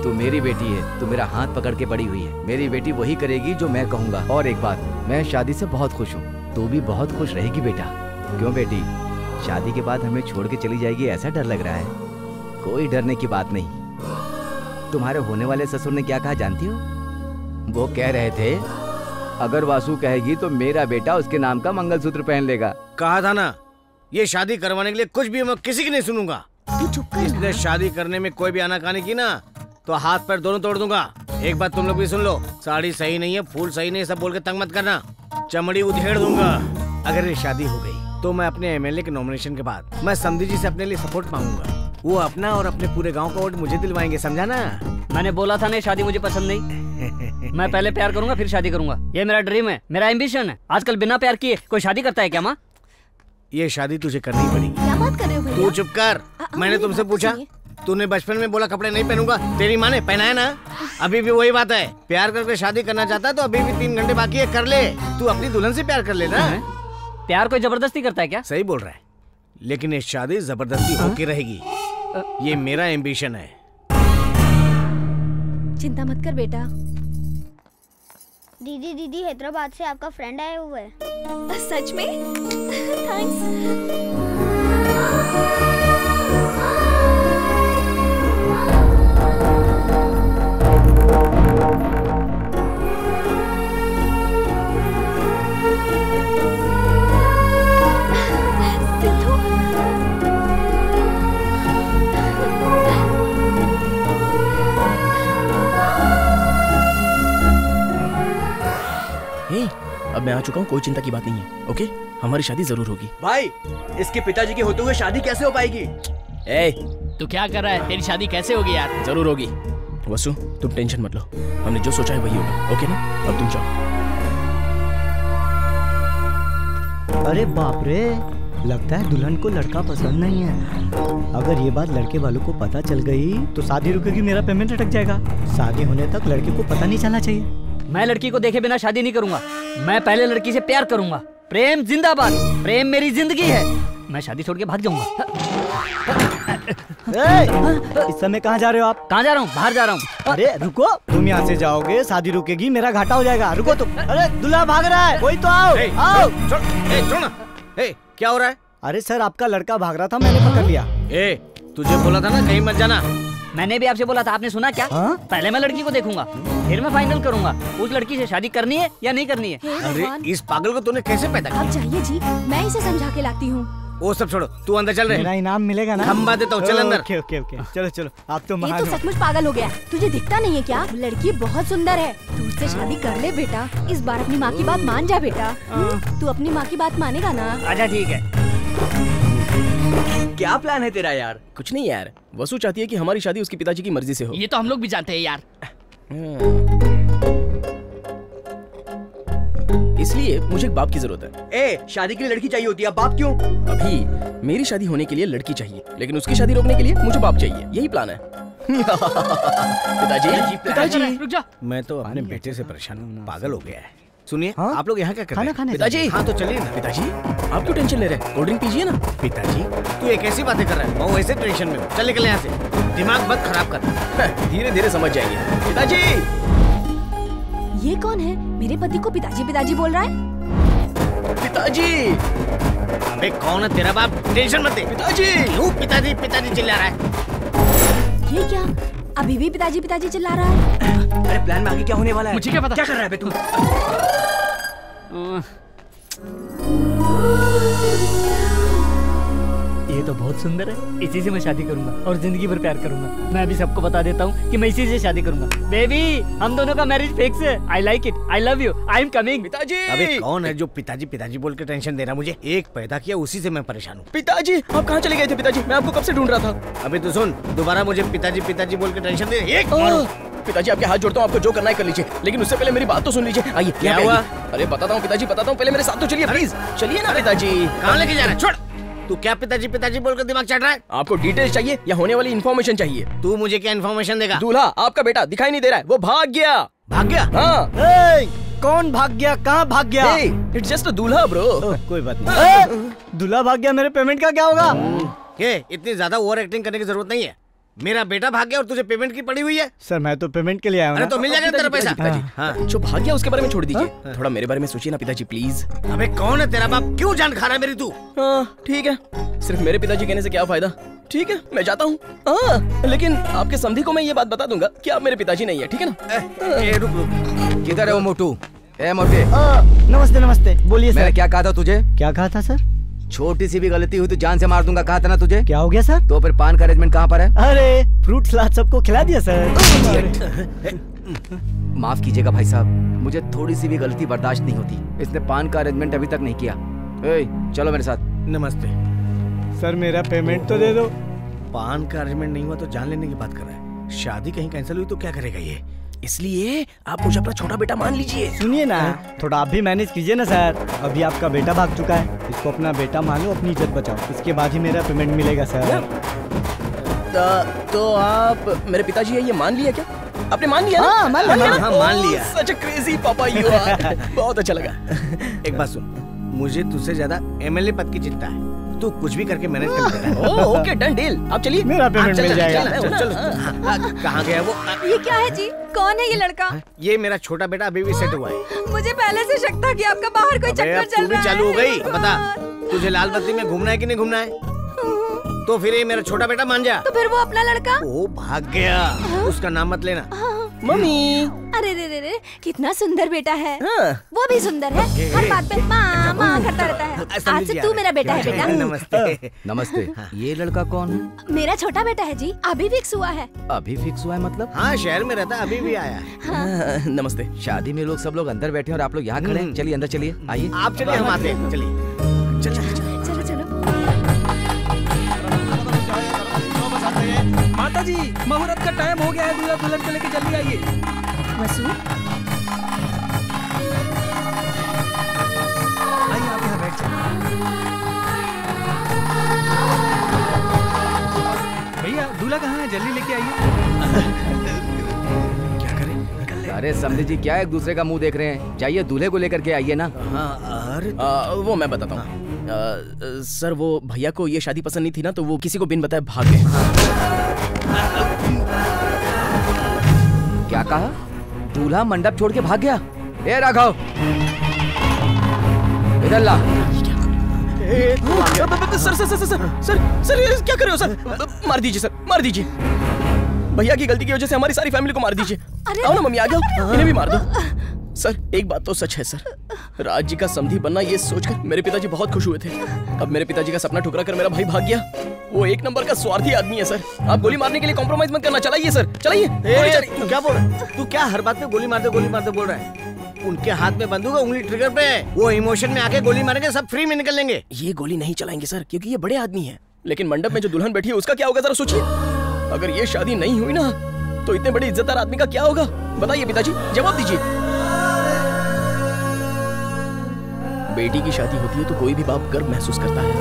तू मेरी बेटी है, तू मेरा हाथ पकड़ के बड़ी हुई है। मेरी बेटी वही करेगी जो मैं कहूँगा। और एक बात, मैं शादी से बहुत खुश हूँ। तू भी बहुत खुश रहेगी बेटा। क्यों बेटी, शादी के बाद हमें छोड़ के चली जाएगी ऐसा डर लग रहा है? कोई डरने की बात नहीं। तुम्हारे होने वाले ससुर ने क्या कहा जानती हो? वो कह रहे थे अगर वासु कहेगी तो मेरा बेटा उसके नाम का मंगलसूत्र पहन लेगा। कहा था ना, ये शादी करवाने के लिए कुछ भी मैं किसी की नहीं सुनूंगा। इसने शादी करने में कोई भी आनाकानी की ना तो हाथ पैर दोनों तोड़ दूंगा। एक बात तुम लोग भी सुन लो, साड़ी सही नहीं है, फूल सही नहीं, सब बोल के तंग मत करना, चमड़ी उधेड़ दूंगा। अगर ये शादी हो गई तो मैं अपने एमएलए के नॉमिनेशन के बाद मैं समधी जी से अपने लिए सपोर्ट मांगूंगा। वो अपना और अपने पूरे गांव का वोट मुझे दिलवाएंगे, समझा ना? मैंने बोला था ना, शादी मुझे पसंद नहीं। मैं पहले प्यार करूंगा फिर शादी करूंगा। ये मेरा ड्रीम है, मेरा एम्बिशन है। आजकल बिना प्यार किए कोई शादी करता है क्या माँ? ये शादी तुझे करनी पड़ेगी। क्या बात कर रहे हो भैया? तू चुप कर। मैंने तुमसे पूछा, तूने बचपन में बोला कपड़े नहीं पहनूंगा, तेरी माँ ने पहनाया ना। अभी भी वही बात है, प्यार करके शादी करना चाहता है तो अभी भी 3 घंटे बाकी है, कर ले। तू अपनी दुल्हन से प्यार कर ले ना। प्यार कोई जबरदस्ती करता है क्या? सही बोल रहा है, लेकिन ये शादी जबरदस्ती होके रहेगी। ये मेरा एम्बिशन है। चिंता मत कर बेटा। दीदी दीदी, हैदराबाद से आपका फ्रेंड आया हुआ है। सच में? थैंक्स। अब मैं आ चुका हूँ, कोई चिंता की बात नहीं है। ओके, हमारी शादी जरूर होगी। भाई, इसके पिताजी के होते हुए शादी कैसे हो पाएगी? ए, तू क्या कर रहा है? तेरी शादी कैसे होगी यार? जरूर होगी। वसु, तुम टेंशन मत लो, हमने जो सोचा है वही होगा। ओके ना? अब तुम जाओ। अरे बाप रे, लगता है दुल्हन को लड़का पसंद नहीं है। अगर ये बात लड़के वालों को पता चल गई तो शादी रुकेगी, मेरा पेमेंट अटक जाएगा। शादी होने तक लड़के को पता नहीं चलना चाहिए। मैं लड़की को देखे बिना शादी नहीं करूंगा। मैं पहले लड़की से प्यार करूंगा। प्रेम जिंदाबाद, प्रेम मेरी जिंदगी है। मैं शादी छोड़ के भाग जाऊंगा। इस समय कहाँ जा रहे हो आप? कहाँ जा रहा हूँ? बाहर जा रहा हूँ। अरे रुको, तुम यहाँ से जाओगे शादी रुकेगी, मेरा घाटा हो जाएगा। रुको तुम। अरे दूल्हा भाग रहा है, कोई तो आओ। आओ। क्या हो रहा है? अरे सर, आपका लड़का भाग रहा था, मैंने पकड़ लिया। तुझे बोला था ना कहीं मत जाना। मैंने भी आपसे बोला था, आपने सुना क्या? पहले मैं लड़की को देखूंगा, फिर मैं फाइनल करूंगा उस लड़की से शादी करनी है या नहीं करनी है। अरे इस पागल को तूने कैसे पैदा किया? अब चाहिए जी, मैं इसे समझा के लाती हूँ। वो सब छोड़ो, तू अंदर चल रहे। मेरा इनाम मिलेगा ना? खंबा देता हूँ, चल अंदर। ओके ओके ओके, चलो चलो, आप तो ये महान तो हो। सचमुच पागल हो गया। तुझे दिखता नहीं है क्या? लड़की बहुत सुंदर है, तू उससे शादी कर ले बेटा। इस बार अपनी माँ की बात मान जा बेटा। तू अपनी माँ की बात मानेगा ना? अच्छा ठीक है। क्या प्लान है तेरा यार? कुछ नहीं यार, वसु चाहती है कि हमारी शादी उसके पिताजी की मर्जी से हो। ये तो हम लोग भी जानते हैं यार। इसलिए मुझे एक बाप की जरूरत है। शादी के लिए लड़की चाहिए होती है, बाप क्यों? अभी मेरी शादी होने के लिए लड़की चाहिए, लेकिन उसकी शादी रोकने के लिए मुझे बाप चाहिए। यही प्लान है। पिताजी, पिताजी, रुक जा। मैं तो अपने बेटे से परेशान हूँ, पागल हो गया है। सुनिए, आप लोग यहाँ क्या कर रहे हैं? पिताजी। हाँ तो चलिए ना। पिताजी, आप क्यों टेंशन ले रहे हैं? कोल्ड ड्रिंक पीजिए ना। पिताजी, तू ये कैसी बातें कर रहा है? मैं वैसे टेंशन में हूँ। चल निकल यहाँ से, दिमाग मत खराब कर। धीरे धीरे समझ जाएंगे। पिताजी। ये कौन है? मेरे पति को पिताजी पिताजी बोल रहा है। पिताजी। अबे कौन है तेरा बाप? टेंशन मत दे। पिताजी। क्यों पिताजी पिताजी चिल्ला रहा है? ये क्या? अभी भी पिताजी पिताजी चिल्ला रहा है। अरे प्लान में आगे क्या होने वाला है? मुझे क्या पता? क्या कर रहा है बे तू? ये तो बहुत सुंदर है, इसी से मैं शादी करूंगा और जिंदगी भर प्यार करूंगा। मैं अभी सबको बता देता हूँ कि मैं इसी से शादी करूंगा। बेबी, हम दोनों का मैरिज फिक्स है। I like it, I love you, I am coming. पिताजी। अबे कौन है जो पिताजी पिताजी बोल के टेंशन दे रहा? मुझे एक पैदा किया, उसी से मैं परेशान हूँ। पिताजी, आप कहाँ चले गए थे? पिताजी, मैं आपको कब से ढूंढ रहा था। अबे तू सुन, दोबारा मुझे पिताजी पिताजी बोल के टेंशन दे। एक पिताजी, आपके हाथ जोड़ता हूँ, आपको जो करना है कर लीजिए, लेकिन उससे पहले मेरी बात तो सुन लीजिए। आइए। क्या हुआ? अरे बताता हूँ पिताजी, बताता हूँ, पहले मेरे साथ तो चलिए प्लीज। चलिए ना पिताजी। कहाँ लेके जा रहा है? छोड़। तू क्या पिताजी पिताजी बोलकर दिमाग चढ़ रहा है? आपको डिटेल्स चाहिए या होने वाली इन्फॉर्मेशन चाहिए? तू मुझे क्या इन्फॉर्मेशन देगा? दूल्हा, आपका बेटा दिखाई नहीं दे रहा है, वो भाग गया। भाग गया? हाँ। कौन भाग गया? कहाँ भाग गया? इट्स जस्ट अ दूल्हा ब्रो। कोई बात नहीं। दूल्हा भाग गया, मेरे पेमेंट का क्या होगा? इतनी ज्यादा ओवर एक्टिंग करने की जरूरत नहीं है। मेरा बेटा भाग गया और तुझे पेमेंट की पड़ी हुई है। सर, मैं तो पेमेंट के लिए आया हूँ। अरे तो मिल जाएगा तेरा पैसा। हाँ। जो भाग गया उसके बारे में छोड़ दीजिए, थोड़ा मेरे बारे में सोचिए ना पिताजी प्लीज। अबे कौन है तेरा बाप? क्यों जान खा रहा है मेरी तू? हाँ ठीक है, सिर्फ मेरे पिताजी कहने से क्या फायदा। ठीक है, मैं जाता हूँ। हाँ, लेकिन आपके समधी को मैं ये बात बता दूंगा कि आप मेरे पिताजी नहीं है, ठीक है ना? रुक रुक, किधर है वो मोटू? ए मोटे। नमस्ते नमस्ते, बोलिए सर। मैंने क्या कहा था तुझे? क्या कहा था सर? छोटी सी भी गलती हुई तो जान से मार दूंगा, कहा था ना तुझे? क्या हो गया सर? तो फिर पान का अरेंजमेंट कहाँ पर है? अरे फ्रूट सलाद सबको खिला दिया सर। माफ कीजिएगा भाई साहब, मुझे थोड़ी सी भी गलती बर्दाश्त नहीं होती। इसने पान का अरेंजमेंट अभी तक नहीं किया। चलो मेरे साथ। नमस्ते सर, मेरा पेमेंट तो दे दो। पान का अरेंजमेंट नहीं हुआ तो जान लेने की बात कर रहा है। शादी कहीं कैंसिल हुई तो क्या करेगा ये? इसलिए आप मुझे अपना छोटा बेटा मान लीजिए। सुनिए ना, थोड़ा आप भी मैनेज कीजिए ना सर। अभी आपका बेटा भाग चुका है, इसको अपना बेटा मान लो, अपनी इज्जत बचाओ, इसके बाद ही मेरा पेमेंट मिलेगा सर। तो आप मेरे पिताजी है ये मान लिया क्या? आपने मान लिया? हाँ, मान लिया। हाँ, मान लिया। सच अ क्रेजी पापा यू आर। बहुत अच्छा लगा। एक बात सुन, मुझे तुझसे ज्यादा एमएलए पद की चिंता है। तू कुछ भी करके मैनेज कर देगा। Okay, done deal. आप चलिए, मेरा पेमेंट मिल जाएगा। चल, कहाँ गया वो? ये क्या है जी? कौन है ये लड़का? ये मेरा छोटा बेटा अभी भी सेट हुआ है। मुझे पहले से शक था कि आपका बाहर कोई चक्कर चल रहा है। चालू हो गई। बता, तुझे लाल बत्ती में घूमना है कि नहीं घूमना है? तो फिर ये मेरा छोटा बेटा मान जा। तो फिर वो अपना लड़का? वो भाग गया। उसका नाम मत लेना। मम्मी। अरे रे रे रे, कितना सुंदर बेटा है। वो भी सुंदर है, हर बात पे माँ माँ करता रहता है। आज से तू मेरा बेटा है बेटा। नमस्ते। नमस्ते। ये लड़का कौन है? मेरा छोटा बेटा है जी, अभी फिक्स हुआ है। अभी फिक्स हुआ है मतलब? हाँ, शहर में रहता है, अभी भी आया है। नमस्ते। शादी में लोग सब लोग अंदर बैठे हैं और आप लोग यहाँ खड़े हैं। चलिए अंदर चलिए, आइए। आप चलिए, हम आते हैं। चलिए चल चल चल। चलो चलो। माता जी, मुहूर्त का टाइम हो गया है, दूल्हा दुल्हन को लेके जल्दी आइए। वसु, आइए आप यहाँ बैठ जाइए। भैया, दूल्हा कहाँ है? जल्दी लेके आइए। क्या करें? अरे समझे जी, क्या एक दूसरे का मुंह देख रहे हैं? जाइए दूल्हे को लेकर के आइए ना। हाँ, वो मैं बताता हूँ। सर वो भैया को ये शादी पसंद नहीं थी ना, तो वो किसी को बिन बताए भाग गए। क्या कहा? दूल्हा मंडप छोड़ के भाग गया? ए राघव, इधर ला। Sir sir sir sir sir sir ये क्या कर रहे हो सर? मार दीजिए सर, मार दीजिए। भैया की गलती की वजह से हमारी सारी फैमिली को मार दीजिए। आओ ना मम्मी, आ जाओ, इन्हें भी मार दो। सर एक बात तो सच है सर, राज जी का समधी बनना ये सोचकर मेरे पिताजी बहुत खुश हुए थे। अब मेरे पिताजी का सपना ठुकरा कर मेरा भाई भाग गया। वो एक नंबर का स्वार्थी आदमी है सर। आप गोली मारने के लिए कॉम्प्रोमाइज मत करना। चलाइए सर, चलाइए। तू क्या बोल रहा है? तू क्या हर बात पे गोली मारते बोल रहा है? उनके हाथ में बंदूक है, उंगली ट्रिगर पे है। वो इमोशन में आके गोली मारेंगे, सब फ्री में निकल लेंगे। ये गोली नहीं चलाएंगे सर, क्योंकि ये बड़े आदमी हैं। लेकिन मंडप में जो दुल्हन बैठी है उसका क्या होगा जरा सोचिए। अगर ये शादी नहीं हुई ना तो इतने बड़े इज्जतदार आदमी का क्या होगा? बताइए पिताजी, जवाब दीजिए। बेटी की शादी होती है तो कोई भी बाप गर्व महसूस करता है,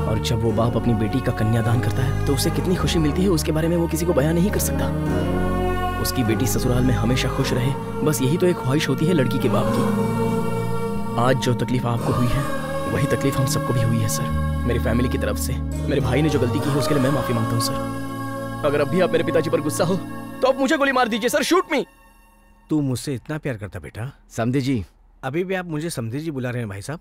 और जब वो बाप अपनी बेटी का कन्यादान करता है तो उसे कितनी खुशी मिलती है उसके बारे में वो किसी को बयान नहीं कर सकता। उसकी बेटी ससुराल में हमेशा खुश रहे, बस यही तो एक ख्वाहिश होती है लड़की के बाप की। आज जो तकलीफ आपको हुई है वही तकलीफ हम सबको भी हुई है सर, मेरी फैमिली की तरफ से। मेरे भाई ने जो गलती की है उसके लिए मैं माफी मांगता हूँ सर। अगर अब भी आप मेरे पिताजी पर गुस्सा हो तो आप मुझे गोली मार दीजिए सर, शूट मी। तू मुझसे इतना प्यार करता बेटा? समधी जी, अभी भी आप मुझे समधी जी बुला रहे हैं भाई साहब?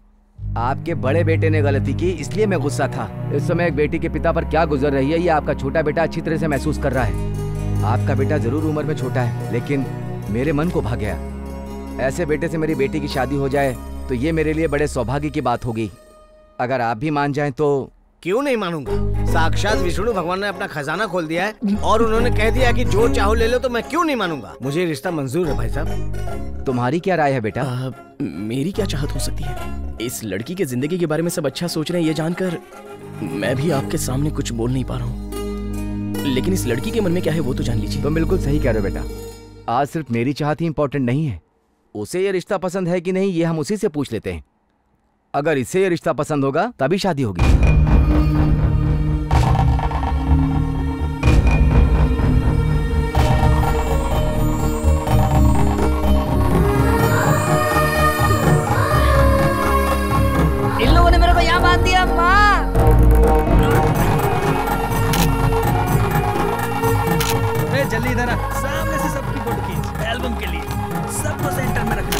आपके बड़े बेटे ने गलती की इसलिए मैं गुस्सा था। इस समय एक बेटी के पिता पर क्या गुजर रही है ये आपका छोटा बेटा अच्छी तरह से महसूस कर रहा है। आपका बेटा जरूर उम्र में छोटा है, लेकिन मेरे मन को भा गया। ऐसे बेटे से मेरी बेटी की शादी हो जाए तो ये मेरे लिए बड़े सौभाग्य की बात होगी। अगर आप भी मान जाएं तो। क्यों नहीं मानूंगा? साक्षात विष्णु भगवान ने अपना खजाना खोल दिया है और उन्होंने कह दिया कि जो चाहो ले लो, तो मैं क्यों नहीं मानूंगा? मुझे रिश्ता मंजूर है भाई साहब। तुम्हारी क्या राय है बेटा? मेरी क्या चाहत हो सकती है? इस लड़की के जिंदगी के बारे में सब अच्छा सोच रहे हैं ये जानकर मैं भी आपके सामने कुछ बोल नहीं पा रहा हूँ, लेकिन इस लड़की के मन में क्या है वो तो जान लीजिए। तुम बिल्कुल सही कह रहे हो बेटा। आज सिर्फ मेरी चाहत ही इम्पोर्टेंट नहीं है, उसे ये रिश्ता पसंद है कि नहीं ये हम उसी से पूछ लेते हैं। अगर इसे ये रिश्ता पसंद होगा तभी शादी होगी। इन लोगों ने मेरे को यहाँ बांध दिया। माँ, जल्दी इधर आ, सामने से सबकी फोटो खींच एल्बम के लिए। सबको सेंटर में रखना।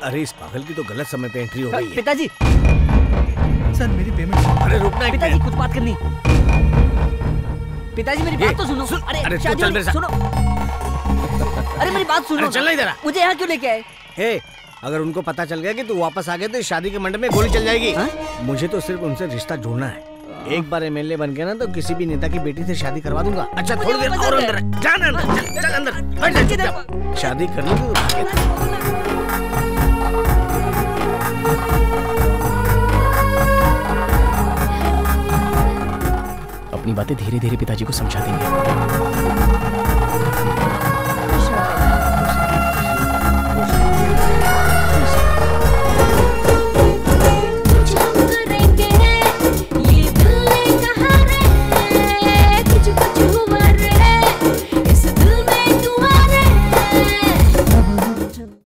अरे इस पागल की तो गलत समय पे एंट्री हो गई है। पिताजी, सर मेरी पेमेंट। अरे रुकना पिताजी, कुछ बात करनी। पिताजी मेरी बात तो सुनो। अरे शादी चल मेरे साथ। सुनो। अरे मेरी बात सुनो। चल इधर आ। मुझे यहाँ क्यों लेके आए? हे, अगर उनको पता चल गया कि तू वापस आ गया तो शादी के मंडप में गोली चल जाएगी। मुझे तो सिर्फ उनसे रिश्ता जोड़ना है। एक बार एमएलए बन गया ना तो किसी भी नेता की बेटी से शादी करवा दूंगा। अच्छा थोड़ी देर और अंदर जाना, चल अंदर बैठ जा। शादी करनी तो अपनी बातें धीरे धीरे पिताजी को समझा देंगे।